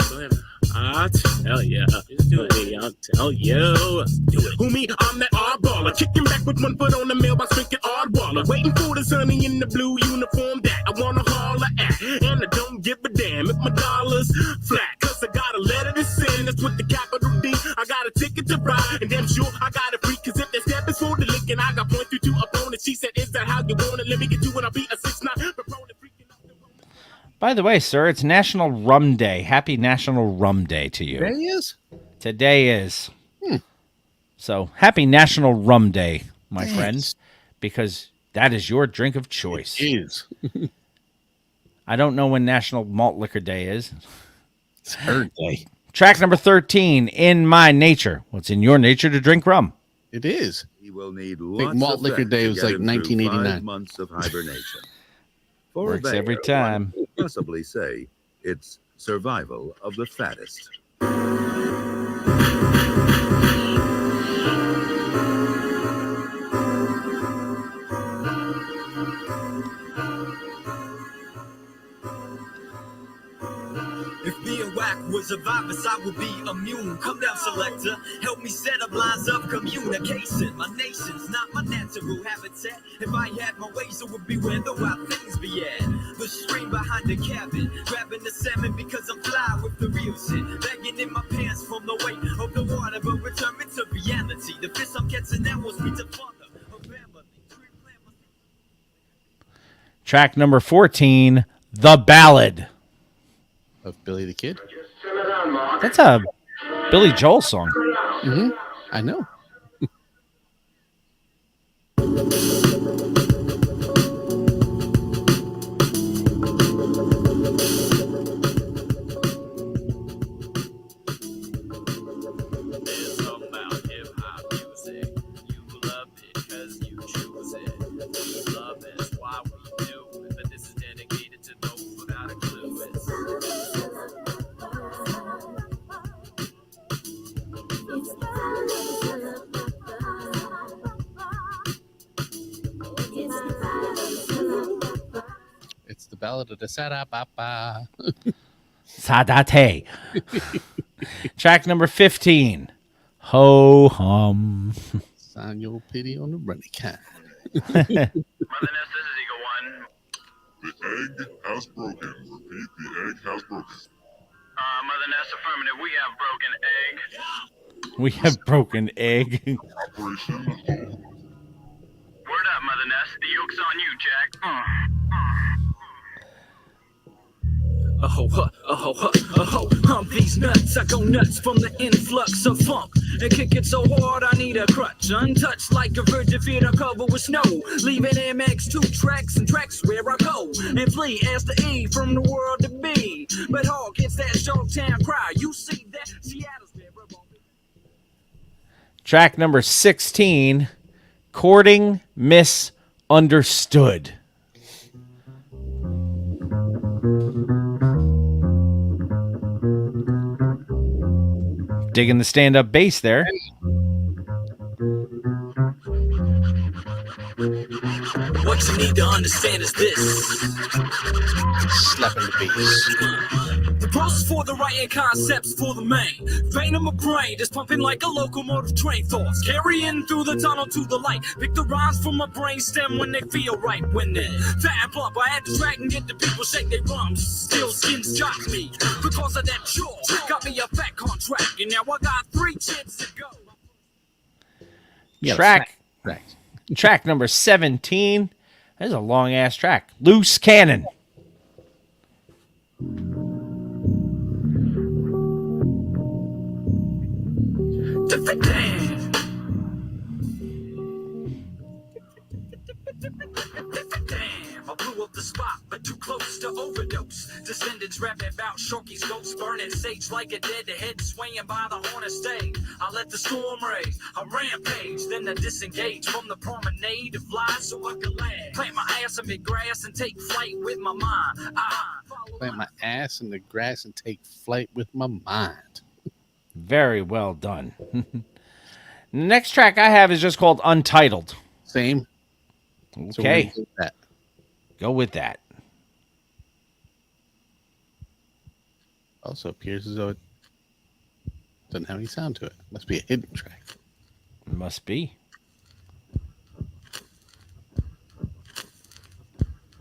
Go ahead. I'll tell ya. I'll tell you. Do it. Who me? I'm that oddballer. Kicking back with one foot on the mailbox, drinking oddballer. Waiting for the sunny in the blue uniform that I wanna holler at. And I don't give a damn if my dollar's flat. Cause I got a letter to send. That's with the capital D. I got a ticket to ride. And damn sure I got a free. Cause if they step is for the lick and I got point through two opponents. She said, is that how you want it? Let me get you when I beat a 6'9". By the way, sir, it's National Rum Day. Happy National Rum Day to you. Today is? Today is. So, happy National Rum Day, my friends, because that is your drink of choice. It is. I don't know when National Malt Liquor Day is. It's her day. Track number 13, In My Nature. What's in your nature to drink rum? It is. He will need I lots think Malt of Liquor that Day to was get like him through 1989. 5 months of hibernation. For a Works bear, every time. one could possibly say it's survival of the fattest. If being whack was a virus, I would be immune. Come down, selector. Help me set up lines of communication. My nation's not my natural habitat. If I had my ways, it would be where the wild things be at. The stream behind the cabin. Grabbing the salmon because I'm fly with the real shit. Bagging in my pants from the weight of the water, but returning to reality. The fish I'm catching now wants me to father. Track number 14, The Ballad. Of Billy the Kid? That's a Billy Joel song. Mm-hmm. I know. It's the Ballad of the Sarabapa. Sadate. Track number 15, Ho Hum. Sign your pity on the running cat. The egg has broken. Repeat, the egg has broken. Mother Ness, affirmative. We have broken egg. We have broken egg. Operation is over. Word up, Mother Ness. The yoke's on you, Jack. Hump these nuts. I go nuts from the influx of funk and kick it so hard I need a crutch. Untouched like a virgin feet are covered with snow. Leaving MX2 tracks and tracks where I go and flee as the E from the world to be. But Hawk, it's that Showtown cry. You see that Seattle's Track number 16, Courting Misunderstood. Digging the stand-up bass there. What you need to understand is this. Slapping the bass. The process for the writing, concepts for the main. Vein of my brain is pumping like a locomotive train. Thoughts carrying through the tunnel to the light. Pick the rhymes from my brain stem when they feel right. When they fab up, I had to drag and get the people shake their bums. Still skins jock me because of that chore. Got me a fat contract, and now I got 3 chips to go. Yeah, Track number 17. That's a long ass track. Loose Cannon. Damn, I blew up the spot, but too close to overdose. Descendants rapping about Sharky's ghosts, burning sage like a dead head swinging by the horn of stage. I let the storm rage, I rampage, then I disengage from the promenade of lies so I can land. Plant my ass in the grass and take flight with my mind. Plant my ass in the grass and take flight with my mind. Very well done. The next track I have is just called Untitled. Same. Okay. So that. Go with that. Also appears as though it doesn't have any sound to it. Must be a hidden track. Must be.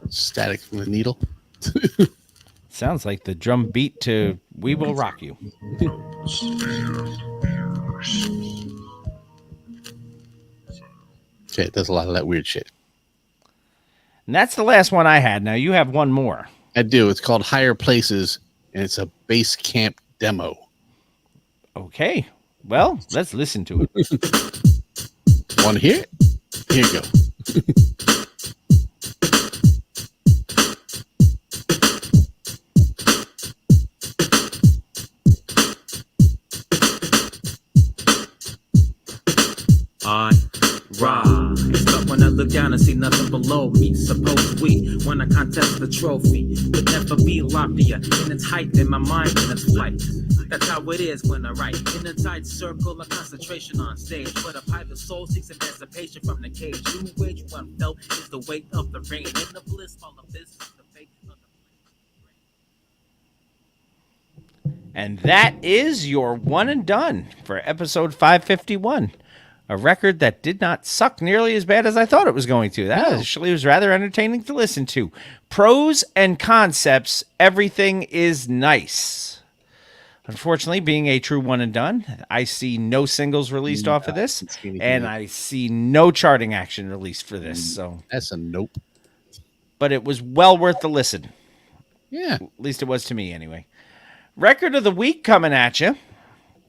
Static from the needle. Sounds like the drum beat to We Will Rock You. Okay, it does a lot of that weird shit. And that's the last one I had. Now you have one more. I do. It's called Higher Places, and it's a base camp demo. Okay. Well, let's listen to it. Want to hear it? Here you go. I rise up when I look down and see nothing below me. Suppose we, when I contest the trophy, would never be loftier in its height than my mind in its flight. That's how it is when I write in a tight circle of concentration on stage. But a private soul seeks emancipation from the cage. You which one felt is the weight of the rain and the bliss. All of this is the fate of the. And that is your one and done for episode 551. A record that did not suck nearly as bad as I thought it was going to. That actually was rather entertaining to listen to. Pros and concepts, everything is nice. Unfortunately, being a true one and done, I see no singles released off of this, and I see no charting action released for this. So that's a nope. But it was well worth the listen. Yeah. At least it was to me anyway. Record of the week coming at you.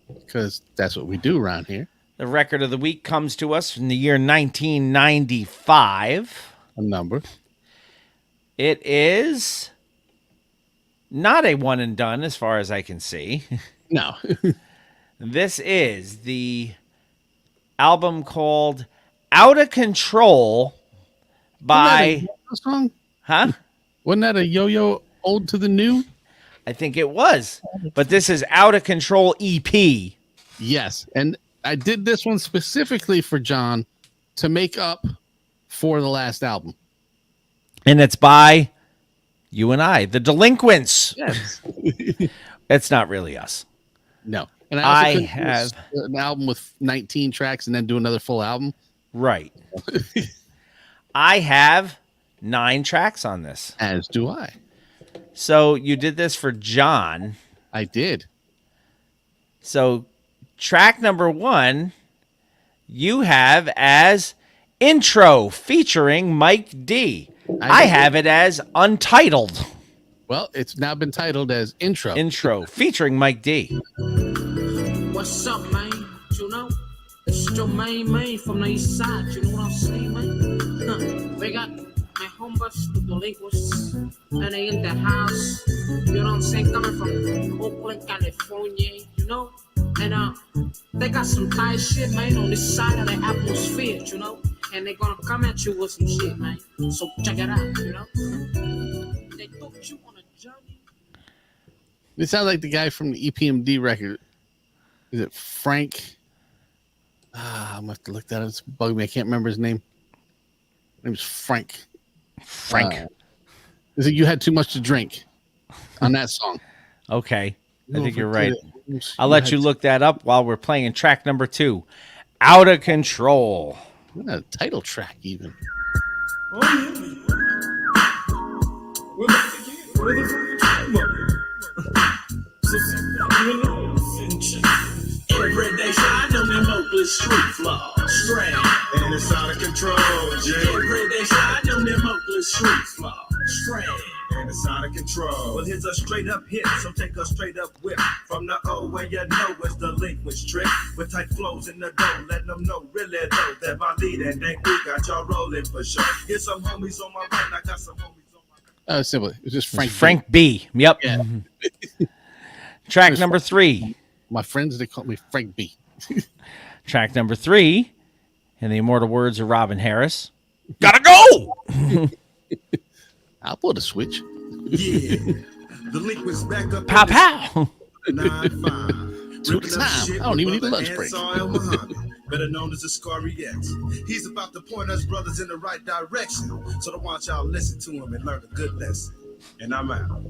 Because that's what we do around here. The record of the week comes to us from the year 1995. A number. It is not a one and done as far as I can see. No. This is the album called Out of Control by... song? Huh? Wasn't that a Yo-Yo Old to the New? I think it was. But this is Out of Control EP. Yes. And I did this one specifically for John to make up for the last album. And it's by you and I, the Delinquents. Yes. It's not really us. No. And I also have an album with 19 tracks and then do another full album. Right. I have 9 tracks on this. As do I. So you did this for John. I did. So track number 1, you have as Intro featuring Mike D. I have it as Untitled. Well, it's now been titled as Intro. Intro featuring Mike D. What's up, man? You know, it's your main from the east side. You know what I'm saying, man? We got my homies, the Delinquents, and they in the house. You know what I'm saying? Coming from Oakland, California, you know? And they got some tight shit, man, on this side of the atmosphere, you know? And they're gonna come at you with some shit, man. So check it out, you know? They took you on a journey. This sounds like the guy from the EPMD record. Is it Frank? I'm going to have to look that up. It's bugging me. I can't remember his name. name's Frank. Frank. Is it you had too much to drink on that song? Okay. I No, think you're forget right. it. I'll let you look that up while we're playing track number 2. Out of Control. A title track, even. Every day shine on them Oakland street flaws. Strand. And it's out of control, Jay. Every day shine on them Oakland street flaws. Strand. And it's out of control. Well, here's a straight up hit, so take a straight up whip. From the O where you know it's delinquent trick. With tight flows in the dough, letting them know really though that my lead and think we got y'all rolling for sure. Here's some homies on my right, I got some homies. Simple. It was just Frank. Frank B. Yep. Yeah. Track number 3. My friends, they call me Frank B. Track number 3, in the immortal words of Robin Harris. Gotta go! I'll put a switch. Yeah. Delinquents back up. Pow pow! 9-5. To the time. I don't even need a lunch break. Better known as the Scary X. He's about to point us brothers in the right direction. So I want y'all to listen to him and learn a good lesson. And I'm out.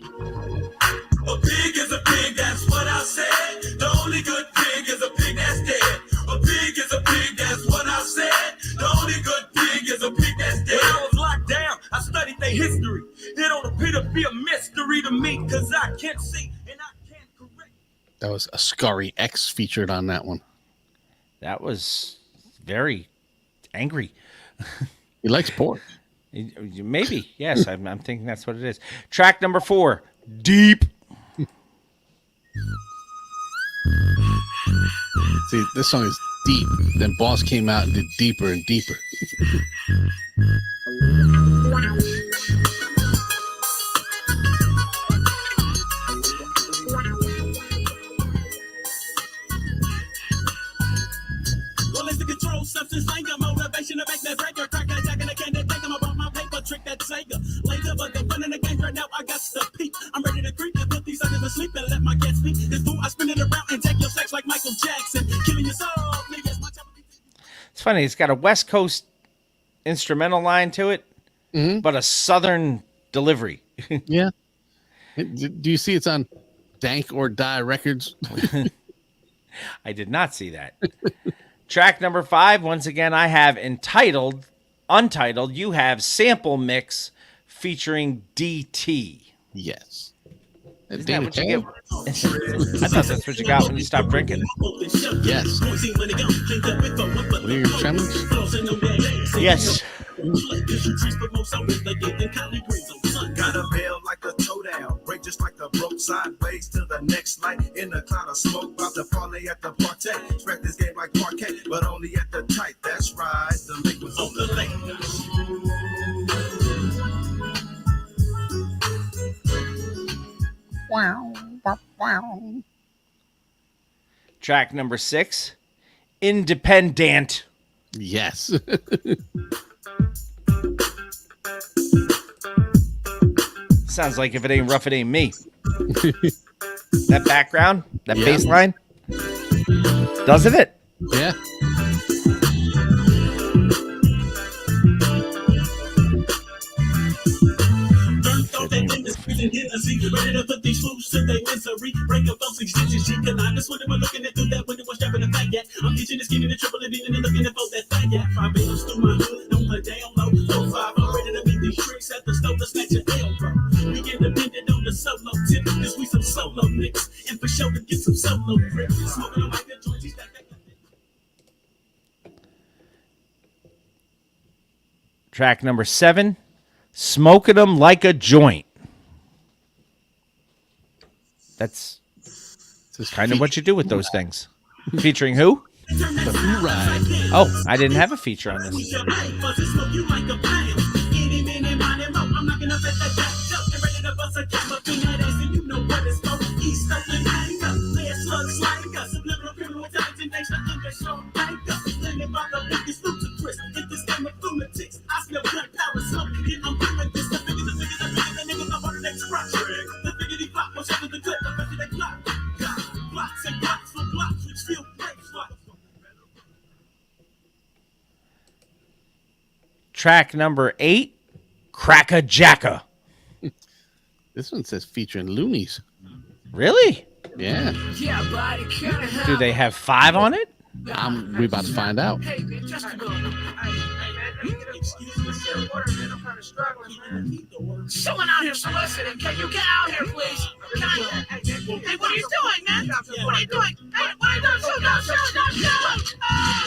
A pig is a pig, that's what I said. The only good pig is a pig that's dead. A pig is a pig, that's what I said. The only good pig is a pig that's dead. When I was locked down, I studied their history. It don't appear to be a mystery to me, cause I can't see and I can't correct. That was a Scary X featured on that one. That was very angry. He likes pork. Maybe, yes. I'm thinking that's what it is. Track number 4, Deep. See, this song is deep. Then Boss came out and did deeper and deeper. Well, it's the control substance, anger, motivation to make that breaker, crack that jack and I can't think I'm about my paper, trick that Sega. Later, but the fun in the game right now, I got to peep. I'm ready to creep and put these others to sleep and let my cats speak. This fool, I spin it around and take your sex like Michael Jackson. Killing your soul, niggas. It's funny. It's got a West Coast instrumental line to it, but a Southern delivery. Yeah. Do you see it's on Dank or Die Records? I did not see that. Track number 5, once again, I have Untitled. You have Sample Mix featuring DT. Yes. Isn't that what you get? I thought that's what you got when you stopped drinking. Yes. What are your tremors? Yes. Got a bell like a toe down, break just like a broke sideways to the next light in a cloud of smoke. About to parlay at the party. Expect this game like parquet, but only at the tight. That's right. The link was on the lake. Wow. Wow. Track number 6, Independent. Yes. Sounds like if it ain't rough, it ain't me. That background, that Yeah. bass line, doesn't it? Yeah. Ready to put these fools to their misery. Break up those extensions. She can I just when we're looking at through that window, was strapping a fat yet. I'm teaching the skinny, the triple, and even looking at folks that fat yet. 5 bills through my hood, on the down low. 4-5, I'm ready to beat these tricks at the stove to snatch your elbow. We independent on the solo tip. This we some solo nicks. And for sure to get some solo grip. Smoking on like the joints, he's back. Track number 7, Smoking 'Em Like a Joint. That's kind of what you do with those things. Featuring who? Oh, I didn't have a feature on this. Track number 8, Crack-a-Jacka. This one says featuring Loonies. Really? Yeah. Do they have 5 on it? We about to find out. Someone out here soliciting. Can you get out here, please? Hey, what are you doing, man? What are you doing? Hey, what are you doing?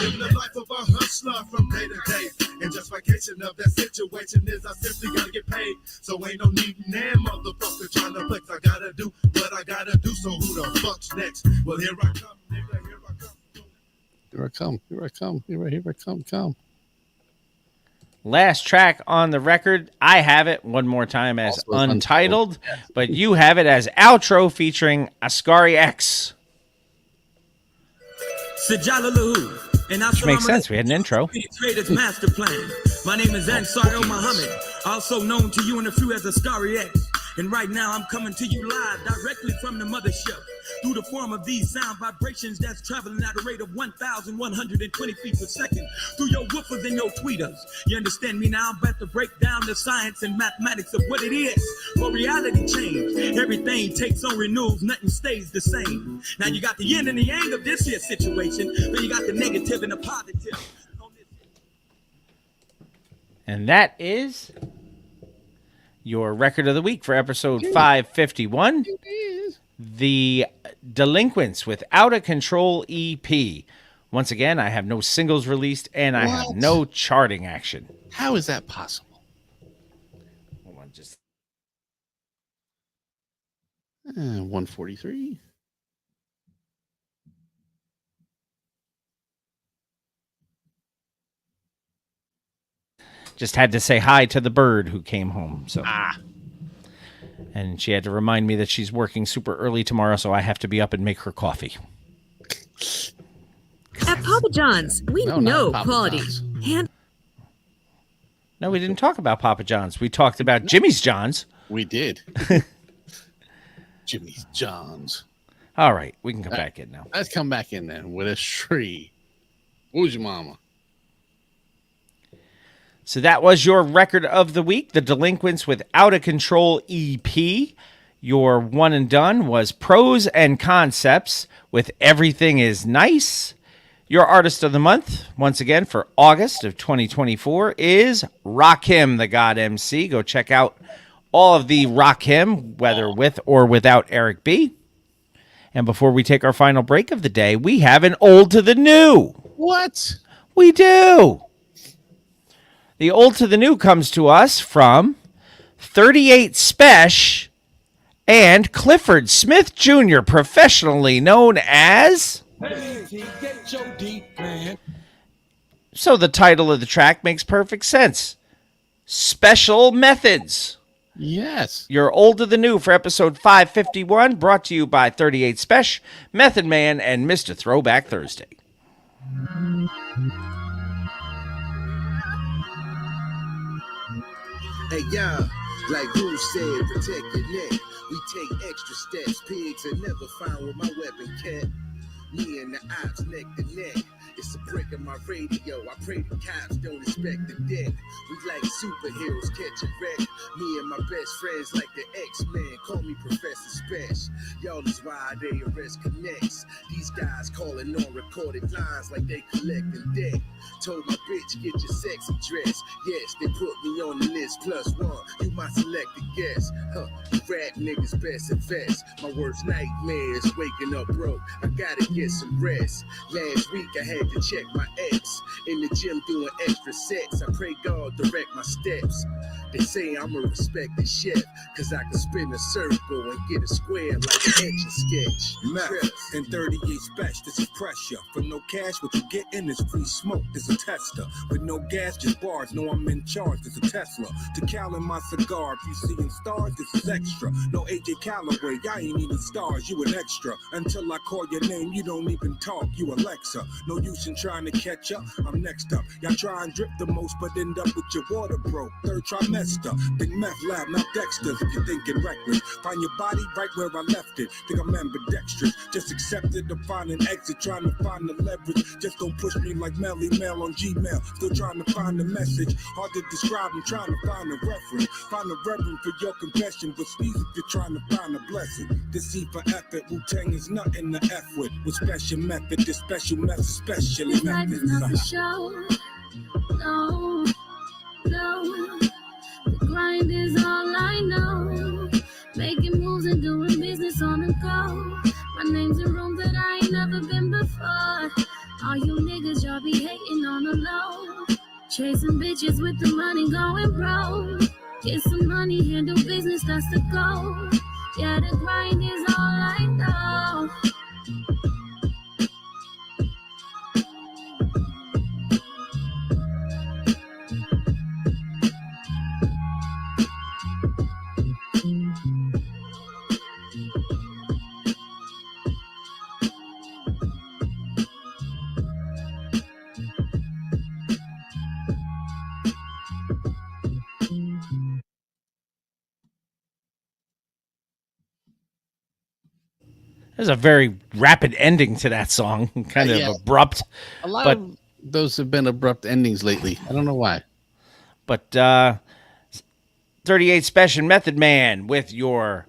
Living the life of a hustler from day to day. And justification of that situation is I simply gotta get paid. So ain't no need in that motherfucker trying to flex. I gotta do what I gotta do. So who the fuck's next? Well, here I come, nigga. Here I come. Here I come. Here I come. Here I come. Last track on the record, I have it one more time as Also Untitled, but you have it as Outro featuring Ascari X. Which makes sense. We had an intro. Trader's master plan. My name is Ansar El Muhammad, also known to you and a few as Ascari X. And right now I'm coming to you live directly from the mothership through the form of these sound vibrations that's traveling at a rate of 1,120 feet per second through your woofers and your tweeters. You understand me now? I'm about to break down the science and mathematics of what it is for reality change. Everything takes on renewals, nothing stays the same. Now you got the yin and the yang of this here situation, then you got the negative and the positive. And that is your record of the week for episode 551. The Delinquents with Out of Control EP. Once again, I have no singles released and I have no charting action. How is that possible? Hold on, just 143. Just had to say hi to the bird who came home. So, and she had to remind me that she's working super early tomorrow, so I have to be up and make her coffee. At Papa John's, we know quality. No, we didn't talk about Papa John's. We talked about Jimmy's John's. We did. Jimmy's John's. All right, we can come back in now. Let's come back in then with a tree. Who's your mama? So that was your record of the week, The Delinquents with Out of Control EP. Your one and done was Pros and Concepts with Everything is Nice. Your artist of the month, once again, for August of 2024 is Rakim, the God MC. Go check out all of the Rakim, whether with or without Eric B. And before we take our final break of the day, we have an old to the new. What? We do. The old to the new comes to us from 38 Spesh and Clifford Smith Jr., professionally known as... So the title of the track makes perfect sense. Special Methods. Yes. Your old to the new for episode 551, brought to you by 38 Spesh, Method Man, and Mr. Throwback Thursday. Hey, y'all, like who said, protect your neck. We take extra steps. Pigs are never found with my weapon, cat. Me and the ops neck to neck. It's a brick in my radio. I pray the cops don't expect the death. We like superheroes catch a wreck. Me and my best friends like the X-Men. Call me Professor Spesh. Y'all is why they arrest connects. These guys calling on recorded lines like they collecting debt. Told my bitch, get your sexy dress. Yes, they put me on the list +1. You my selected guest. You rat niggas best invest. My worst nightmare is waking up broke. I gotta get some rest. Last week I had to check my ex. In the gym doing extra sets. I pray God direct my steps. They say I'm a respected chef, cause I can spin a circle and get a square like an etch a sketch. Math and 38 Spesh, this is pressure. For no cash, what you get in is free smoke. This a tester. With no gas, just bars. No, I'm in charge. This a Tesla. To Cal in my cigar. If you seeing stars, this is extra. No AJ Calloway, I ain't even stars. You an extra. Until I call your name, you don't even talk. You Alexa. No, you execution trying to catch up. I'm next up. Y'all try and drip the most, but end up with your water broke. Third trimester. Big meth lab, not Dexter's. If you're thinking reckless, find your body right where I left it. Think I'm ambidextrous. Just accepted to find an exit, trying to find the leverage. Just don't push me like Melly Mail on Gmail. Still trying to find the message. Hard to describe, I'm trying to find a reference. Find a reverend for your confession, but sneeze if you're trying to find a blessing. Deceive for effort, Wu-Tang is nothing to F with. With special method, this special method, especially This life is not for methods. show. No, no. The grind is all I know. Making moves and doing business on the go. My name's in rooms that I ain't never been before. All you niggas, y'all be hating on the low. Chasing bitches with the money going broke. Get some money, handle business, that's the goal. Yeah, the grind is all I know. There's a very rapid ending to that song, kind of Yeah. abrupt. A lot but, of those have been abrupt endings lately. I don't know why. But 38 Special Method Man with your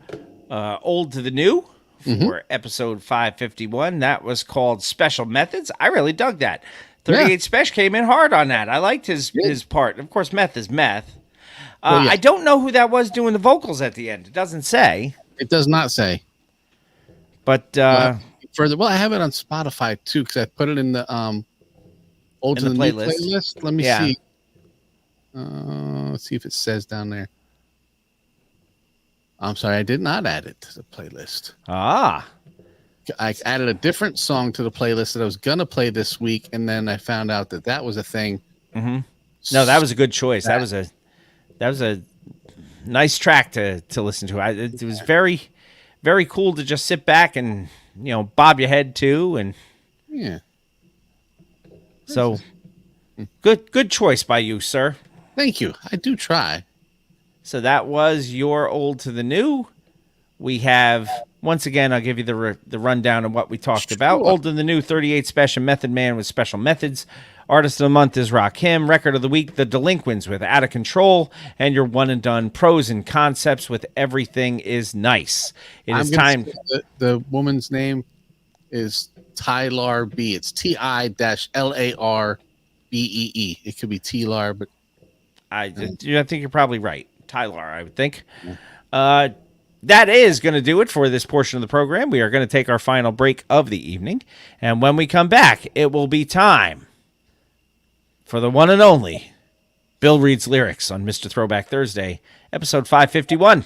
Old to the New for episode 551. That was called Special Methods. I really dug that. 38 Special came in hard on that. I liked his part. Of course, meth is meth. I don't know who that was doing the vocals at the end. It doesn't say. It does not say. But further, well, I have it on Spotify too because I put it in the old In to the the new playlist. playlist. Let me Yeah. see. Let's see if it says down there. I'm sorry, I did not add it to the playlist. Ah. I added a different song to the playlist that I was gonna play this week, and then I found out that that was a thing. Mm-hmm. No, that was a good choice. That was a nice track to listen to. It was very, very cool to just sit back and bob your head to, and Yeah. so good choice by you, sir. Thank you. I do try. So that was your Old to the New. We have, once again, I'll give you the rundown of what we talked about. Old to the New, 38 Special Method Man with Special Methods. Artist of the Month is Rakim. Record of the Week, The Delinquents with Out of Control. And your one and done Pros and Concepts with Everything is Nice. It is time. The woman's name is Tylar B. It's Ti-Larbee. It could be T-Lar, but I think you're probably right. Tyler, I would think. That is going to do it for this portion of the program. We are going to take our final break of the evening. And when we come back, it will be time for the one and only Bill Reed's Lyrics on Mr. Throwback Thursday, episode 551.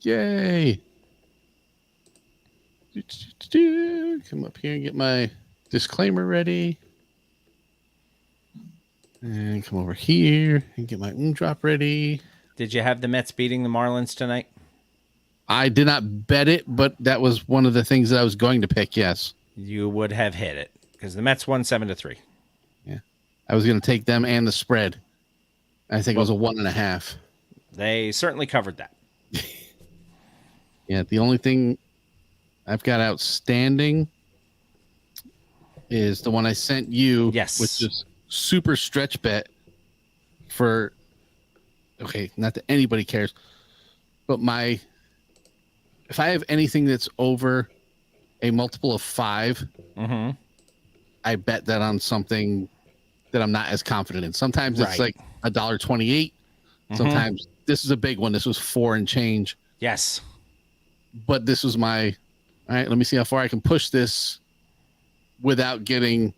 yay. Come up here and get my disclaimer ready. And come over here and get my drop ready. Did you have the Mets beating the Marlins tonight? I did not bet it, but that was one of the things that I was going to pick, yes. You would have hit it because the Mets won 7-3. Yeah. I was going to take them and the spread. I think it was a 1.5. They certainly covered that. Yeah, the only thing I've got outstanding is the one I sent you. Yes. Which is super stretch bet for, okay, not that anybody cares, but if I have anything that's over a multiple of 5, I bet that on something that I'm not as confident in. Sometimes it's like $1.28. Sometimes this is a big one. This was 4 and change. Yes. But this was all right, let me see how far I can push this without getting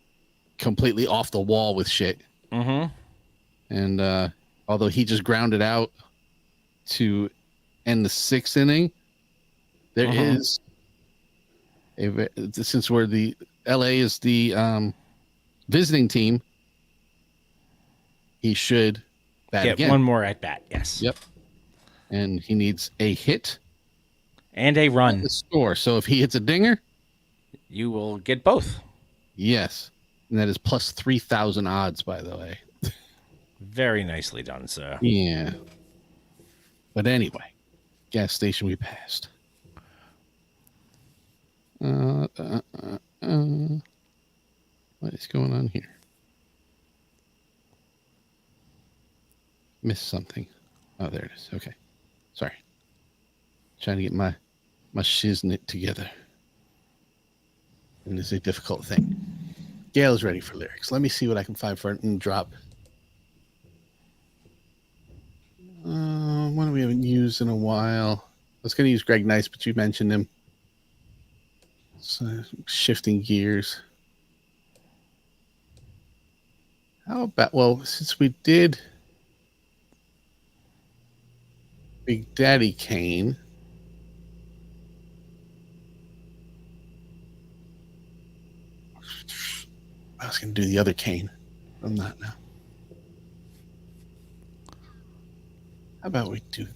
completely off the wall with shit. And although he just grounded out to end the 6th inning, there is since we're the LA is the visiting team, he should bat Get again. one more at bat. Yes. Yep. And he needs a hit and a run. The score. So if he hits a dinger, you will get both. Yes. And that is plus 3,000 odds, by the way. Very nicely done, sir. Yeah. But anyway, gas station we passed. What is going on here? Missed something. Oh, there it is. Okay. Sorry. Trying to get my shiznit together. And it's a difficult thing. Gail is ready for lyrics. Let me see what I can find for it and drop. One we haven't used in a while. I was going to use Greg Nice, but you mentioned him. So, shifting gears. How about, well, since we did Big Daddy Kane, I was going to do the other Kane. I'm not now. How about we do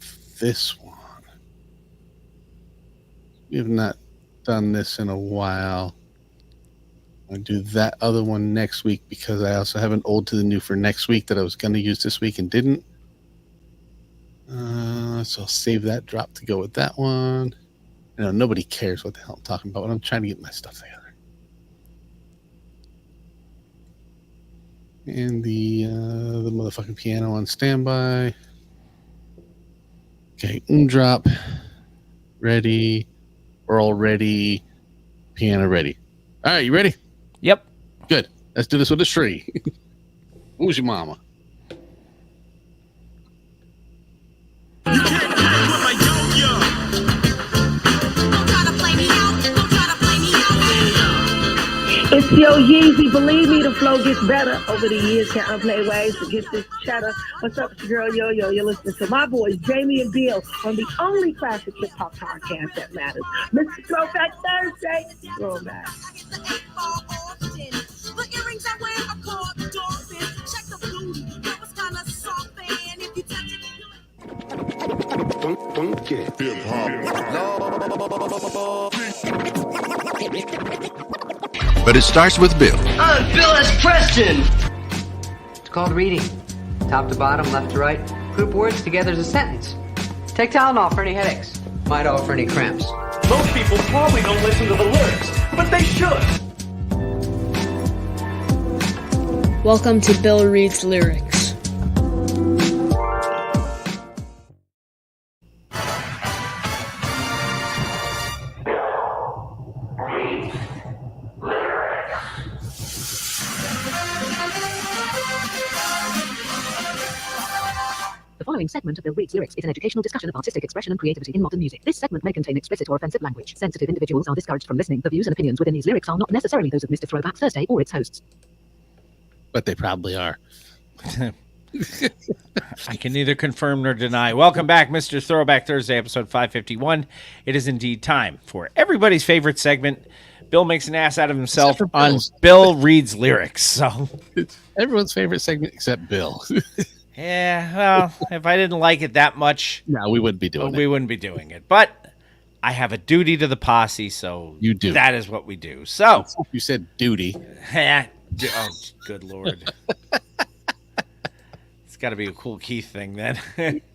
this one? We have not done this in a while. I'll do that other one next week because I also have an old to the new for next week that I was going to use this week and didn't. So I'll save that drop to go with that one. I know nobody cares what the hell I'm talking about, but I'm trying to get my stuff together. And the motherfucking piano on standby. Okay, drop. Ready. We're all ready. Piano ready. All right, you ready? Yep. Good. Let's do this with a tree. Who's your mama? It's Yo Yeezy. Believe me, the flow gets better over the years. Can't unplay ways to get this cheddar. What's up, it's your girl Yo Yo? You're listening to my boys Jamie and Bill on the only classic hip hop podcast that matters, Mr. Throwback Thursday. Throwback. But it starts with Bill. I'm Bill S. Preston. It's called reading. Top to bottom, left to right. Group words together as a sentence. Take Tylenol for any headaches. Midol for any cramps. Most people probably don't listen to the lyrics, but they should. Welcome to Bill Reads Lyrics. The following segment of Bill Reads Lyrics is an educational discussion of artistic expression and creativity in modern music. This segment may contain explicit or offensive language. Sensitive individuals are discouraged from listening. The views and opinions within these lyrics are not necessarily those of Mr. Throwback Thursday or its hosts. But they probably are. I can neither confirm nor deny. Welcome back, Mr. Throwback Thursday, episode 551. It is indeed time for everybody's favorite segment. Bill makes an ass out of himself on Bill Reads Lyrics. So it's everyone's favorite segment except Bill. Yeah, well, if I didn't like it that much, no, we wouldn't be doing it. We wouldn't be doing it. But I have a duty to the posse, so you do. That is what we do. So you said duty. Oh, good Lord. It's got to be a Cool Keith thing then.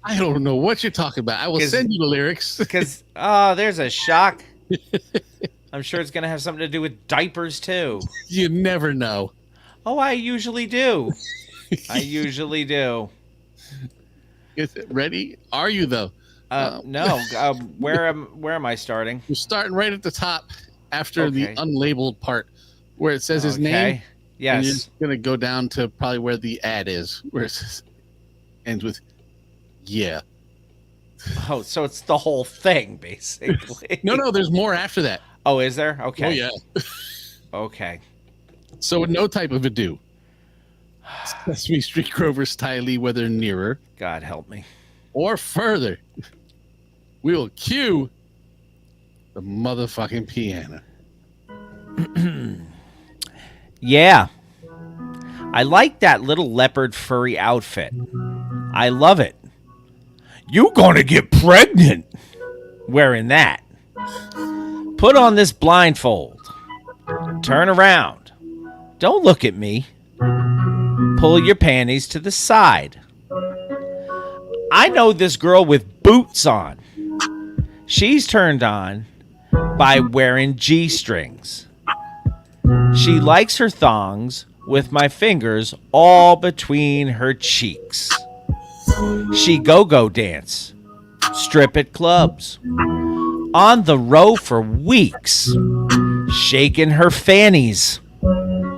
I don't know what you're talking about. I will send you the lyrics. Because, there's a shock. I'm sure it's going to have something to do with diapers, too. You never know. Oh, I usually do. I usually do. Is it ready? Are you, though? No. Where am I starting? You're starting right at the top after the unlabeled part where it says his name. Yes. And you're going to go down to probably where the ad is, where it says, ends with, yeah. Oh, so it's the whole thing, basically. No, there's more after that. Oh, is there? Okay. Oh, yeah. Okay. So no type of ado. Sesame Street Grover Styley, whether nearer. God help me. Or further. We will cue the motherfucking piano. Yeah. I like that little leopard furry outfit. I love it. You gonna get pregnant wearing that. Put on this blindfold. Turn around. Don't look at me. Pull your panties to the side. I know this girl with boots on. She's turned on by wearing G-strings. She likes her thongs with my fingers all between her cheeks. She go-go dance, strip at clubs, on the row for weeks, shaking her fannies.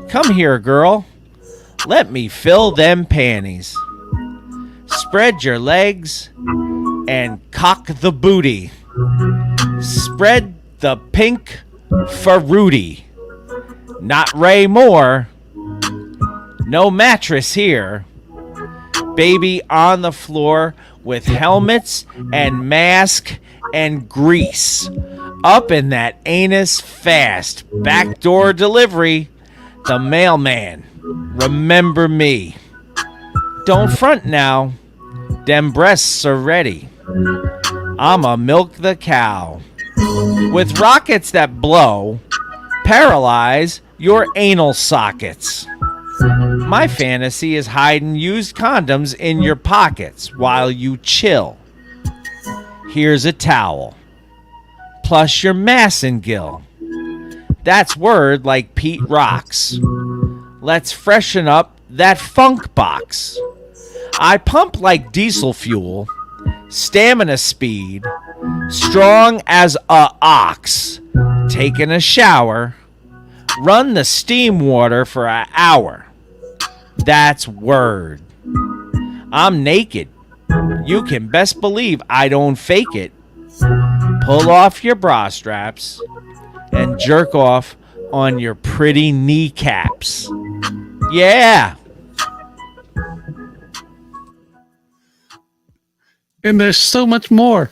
Come here, girl. Let me fill them panties. Spread your legs and cock the booty. Spread the pink for Rudy. Not Ray Moore. No mattress here. Baby on the floor with helmets and mask and grease. Up in that anus fast. Backdoor delivery. The mailman. Remember me. Don't front now. Them breasts are ready. I'ma milk the cow. With rockets that blow, paralyze your anal sockets. My fantasy is hiding used condoms in your pockets while you chill. Here's a towel. Plus your massengill. That's word like Pete Rocks. Let's freshen up that funk box. I pump like diesel fuel, stamina speed, strong as a ox. Taking a shower, run the steam water for an hour. That's word. I'm naked. You can best believe I don't fake it. Pull off your bra straps and jerk off on your pretty kneecaps. Yeah. And there's so much more.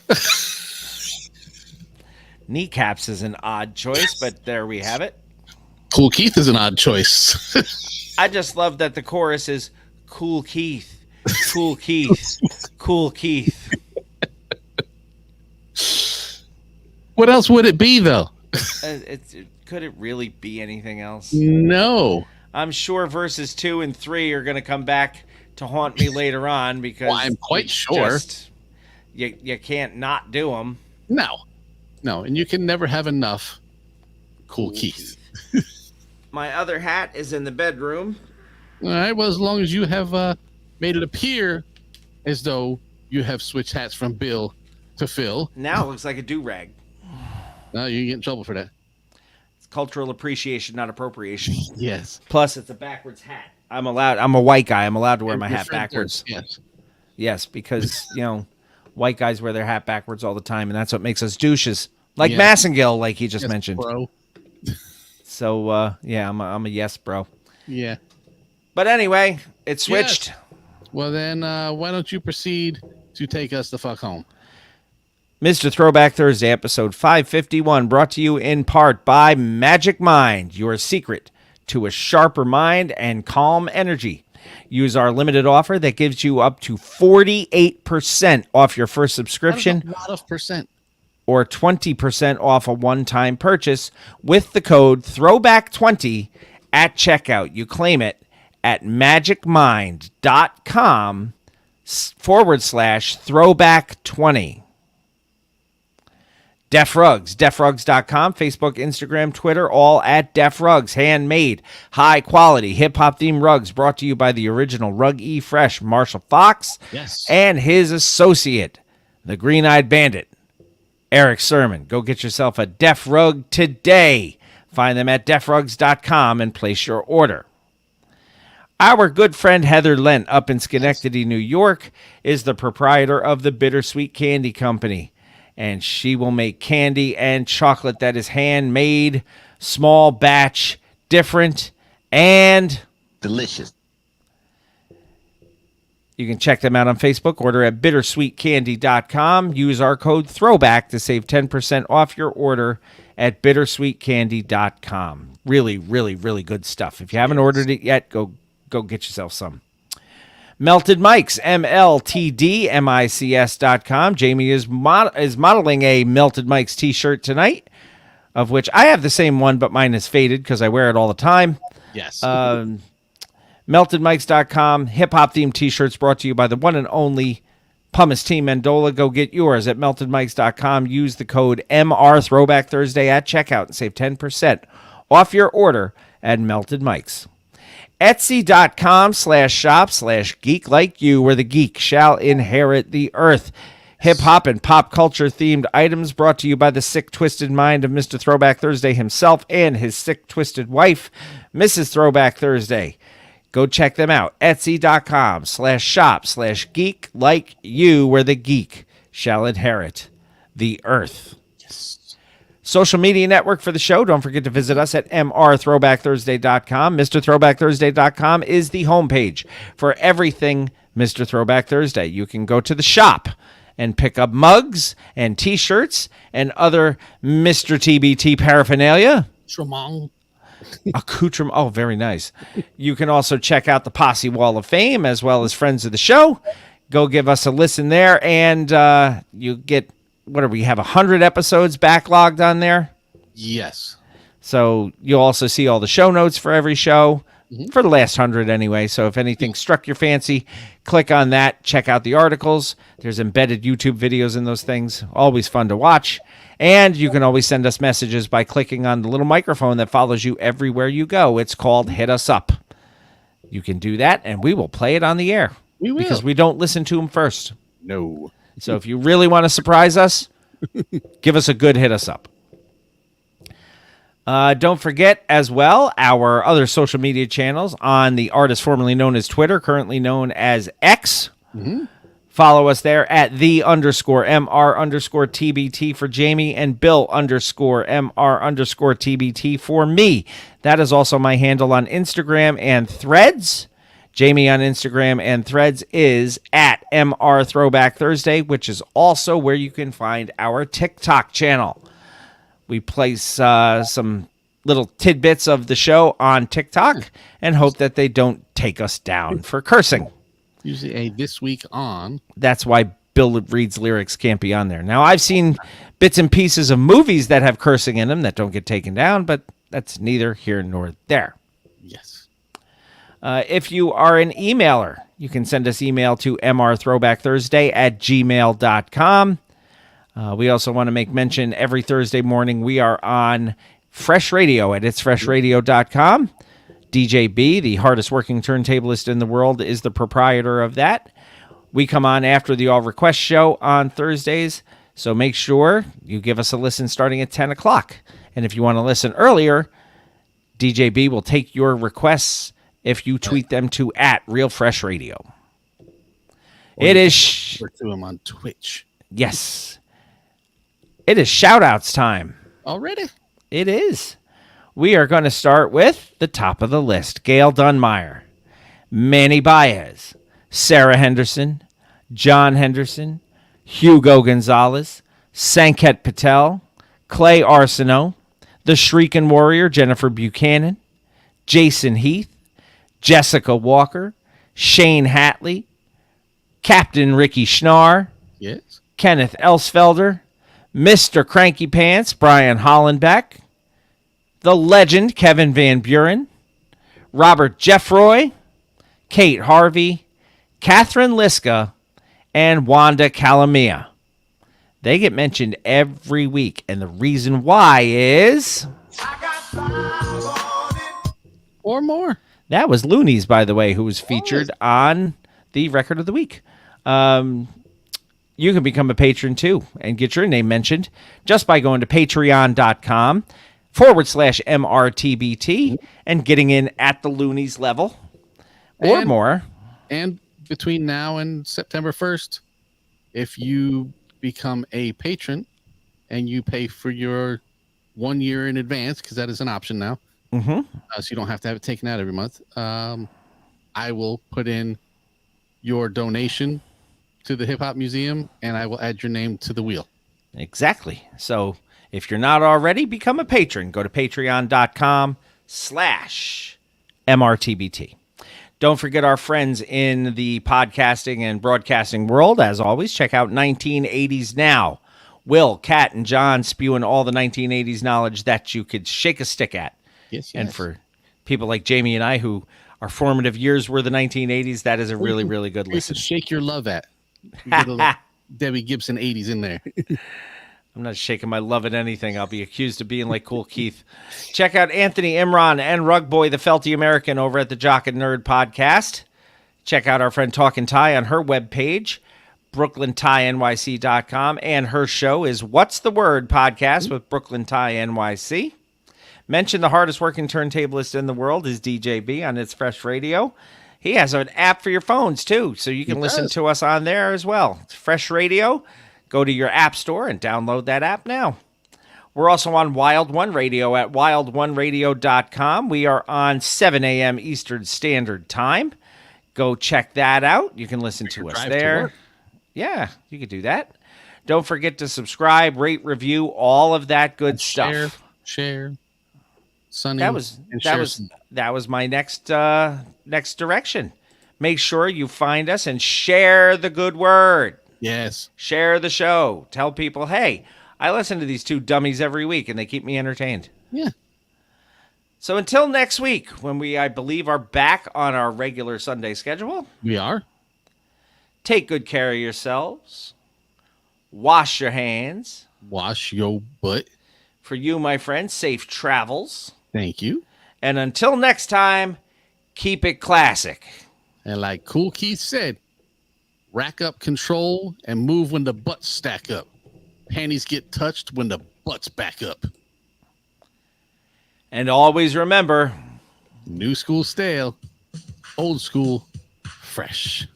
Kneecaps is an odd choice, but there we have it. Cool Keith is an odd choice. I just love that the chorus is Cool Keith, Cool Keith, Cool Keith. What else would it be, though? Could it really be anything else? No. I'm sure verses 2 and 3 are going to come back to haunt me later on because I'm quite sure. You can't not do them. No, and you can never have enough Cool Keith. My other hat is in the bedroom. All right, well, as long as you have made it appear as though you have switched hats from Bill to Phil. Now it looks like a do-rag. No, you can get in trouble for that. It's cultural appreciation, not appropriation. Yes. Plus, it's a backwards hat. I'm a white guy. I'm allowed to wear my hat backwards. Yes. Yes, because, white guys wear their hat backwards all the time, and that's what makes us douches. Like Massengill, like he just mentioned. Bro. So, I'm a yes, bro. Yeah. But anyway, it switched. Yes. Well, then, why don't you proceed to take us the fuck home? Mr. Throwback Thursday, episode 551, brought to you in part by Magic Mind, your secret to a sharper mind and calm energy. Use our limited offer that gives you up to 48% off your first subscription. That is a lot of percent. Or 20% off a one-time purchase with the code THROWBACK20 at checkout. You claim it at magicmind.com/throwback20. Def Rugs, defrugs.com, Facebook, Instagram, Twitter, all at Def Rugs. Handmade, high-quality, hip-hop themed rugs brought to you by the original Rug E Fresh, Marshall Fox, and his associate, the Green-Eyed Bandit, Eric Sermon. Go get yourself a Def Rug today. Find them at defrugs.com and place your order. Our good friend Heather Lent up in Schenectady, New York, is the proprietor of the Bittersweet Candy Company. And she will make candy and chocolate that is handmade, small batch, different, and delicious. You can check them out on Facebook. Order at bittersweetcandy.com. Use our code THROWBACK to save 10% off your order at bittersweetcandy.com. Really, really, really good stuff. If you haven't ordered it yet, go get yourself some. Melted Mics, MLTDMICS.com. Jamie is modeling a Melted Mics t-shirt tonight. of which I have the same one, but mine is faded because I wear it all the time. Yes. MeltedMics.com, hip-hop themed t-shirts brought to you by the one and only Pumice Team Mendola. Go get yours at MeltedMics.com. Use the code MR Throwback Thursday at checkout and save 10% off your order at Melted Mics. Etsy.com/shop/geek like you, where the geek shall inherit the earth. Hip-hop and pop culture themed items brought to you by the sick, twisted mind of Mr. Throwback Thursday himself and his sick, twisted wife, Mrs. Throwback Thursday. Go check them out. Etsy.com/shop/geek like you, where the geek shall inherit the earth. Social media network for the show. Don't forget to visit us at mrthrowbackthursday.com. MrThrowbackThursday.com is the homepage for everything Mr. Throwback Thursday. You can go to the shop and pick up mugs and T-shirts and other Mr. TBT paraphernalia. Accoutrement. Oh, very nice. You can also check out the Posse Wall of Fame as well as Friends of the Show. Go give us a listen there, and you get, what do we have, 100 episodes backlogged on there? Yes. So you'll also see all the show notes for every show, for the last 100 anyway. So if anything struck your fancy, click on that. Check out the articles. There's embedded YouTube videos in those things. Always fun to watch. And you can always send us messages by clicking on the little microphone that follows you everywhere you go. It's called Hit Us Up. You can do that, and we will play it on the air. We will. Because we don't listen to them first. No. So if you really want to surprise us, give us a good Hit Us Up. Don't forget as well our other social media channels on the artist formerly known as Twitter, currently known as X. Follow us there at _MR_TBT for Jamie and Bill _MR_TBT for me. That is also my handle on Instagram and Threads. Jamie on Instagram and Threads is at MR Throwback Thursday, which is also where you can find our TikTok channel. We place some little tidbits of the show on TikTok and hope that they don't take us down for cursing. Usually a this week on. That's why Bill Reads Lyrics can't be on there. Now, I've seen bits and pieces of movies that have cursing in them that don't get taken down, but that's neither here nor there. Yes. If you are an emailer, you can send us email to mrthrowbackthursday@gmail.com. We also want to make mention every Thursday morning we are on Fresh Radio at itsfreshradio.com. DJ B, the hardest working turntablist in the world, is the proprietor of that. We come on after the All Request show on Thursdays, so make sure you give us a listen starting at 10 o'clock. And if you want to listen earlier, DJ B will take your requests if you tweet them to @RealFreshRadio. It is... We're to him on Twitch. Yes. It is shout-outs time. Already? It is. We are going to start with the top of the list. Gail Dunmeyer, Manny Baez, Sarah Henderson, John Henderson, Hugo Gonzalez, Sanket Patel, Clay Arsenault, the Shrieking Warrior, Jennifer Buchanan, Jason Heath, Jessica Walker, Shane Hatley, Captain Ricky Schnarr, Yes. Kenneth Elsfelder, Mr. Cranky Pants, Brian Hollenbeck, the legend, Kevin Van Buren, Robert Jeffroy, Kate Harvey, Catherine Liska, and Wanda Calamia. They get mentioned every week, and the reason why is... Or more. That was Loonies, by the way, who was featured on the Record of the Week. You can become a patron, too, and get your name mentioned just by going to patreon.com/MRTBT and getting in at the Loonies level or more. And between now and September 1st, if you become a patron and you pay for your 1 year in advance, because that is an option now, so you don't have to have it taken out every month, I will put in your donation to the Hip Hop Museum, and I will add your name to the wheel. Exactly. So if you're not already, become a patron. Go to patreon.com/MRTBT. Don't forget our friends in the podcasting and broadcasting world. As always, check out 1980s Now Will, Kat, and John spewing all the 1980s knowledge that you could shake a stick at. Yes. And for people like Jamie and I, who our formative years were the 1980s, that is a really, really good listen. Shake your love at. You get a little Debbie Gibson 80s in there. I'm not shaking my love at anything. I'll be accused of being like Cool Keith. Check out Anthony Imran and Rug Boy, the Felty American, over at the Jock and Nerd podcast. Check out our friend Talkin' Ty on her webpage, BrooklynTyNYC.com, and her show is What's the Word podcast with Brooklyn Ty NYC. Mention the hardest working turntablist in the world is DJB on It's Fresh Radio. He has an app for your phones too, so you can listen to us on there as well. It's Fresh Radio. Go to your app store and download that app now. We're also on Wild One Radio at wildoneradio.com. We are on 7 a.m. Eastern Standard Time. Go check that out. You can listen to us there. Yeah, you can do that. Don't forget to subscribe, rate, review, all of that good stuff. Share. Sunny. That was my next direction. Make sure you find us and share the good word. Yes. Share the show. Tell people, hey, I listen to these two dummies every week and they keep me entertained. Yeah. So until next week, when we, I believe, are back on our regular Sunday schedule. We are. Take good care of yourselves. Wash your hands. Wash your butt. For you, my friend, safe travels. Thank you. And until next time, keep it classic. And like Cool Keith said, rack up control and move when the butts stack up. Panties get touched when the butts back up. And always remember, new school stale, old school fresh.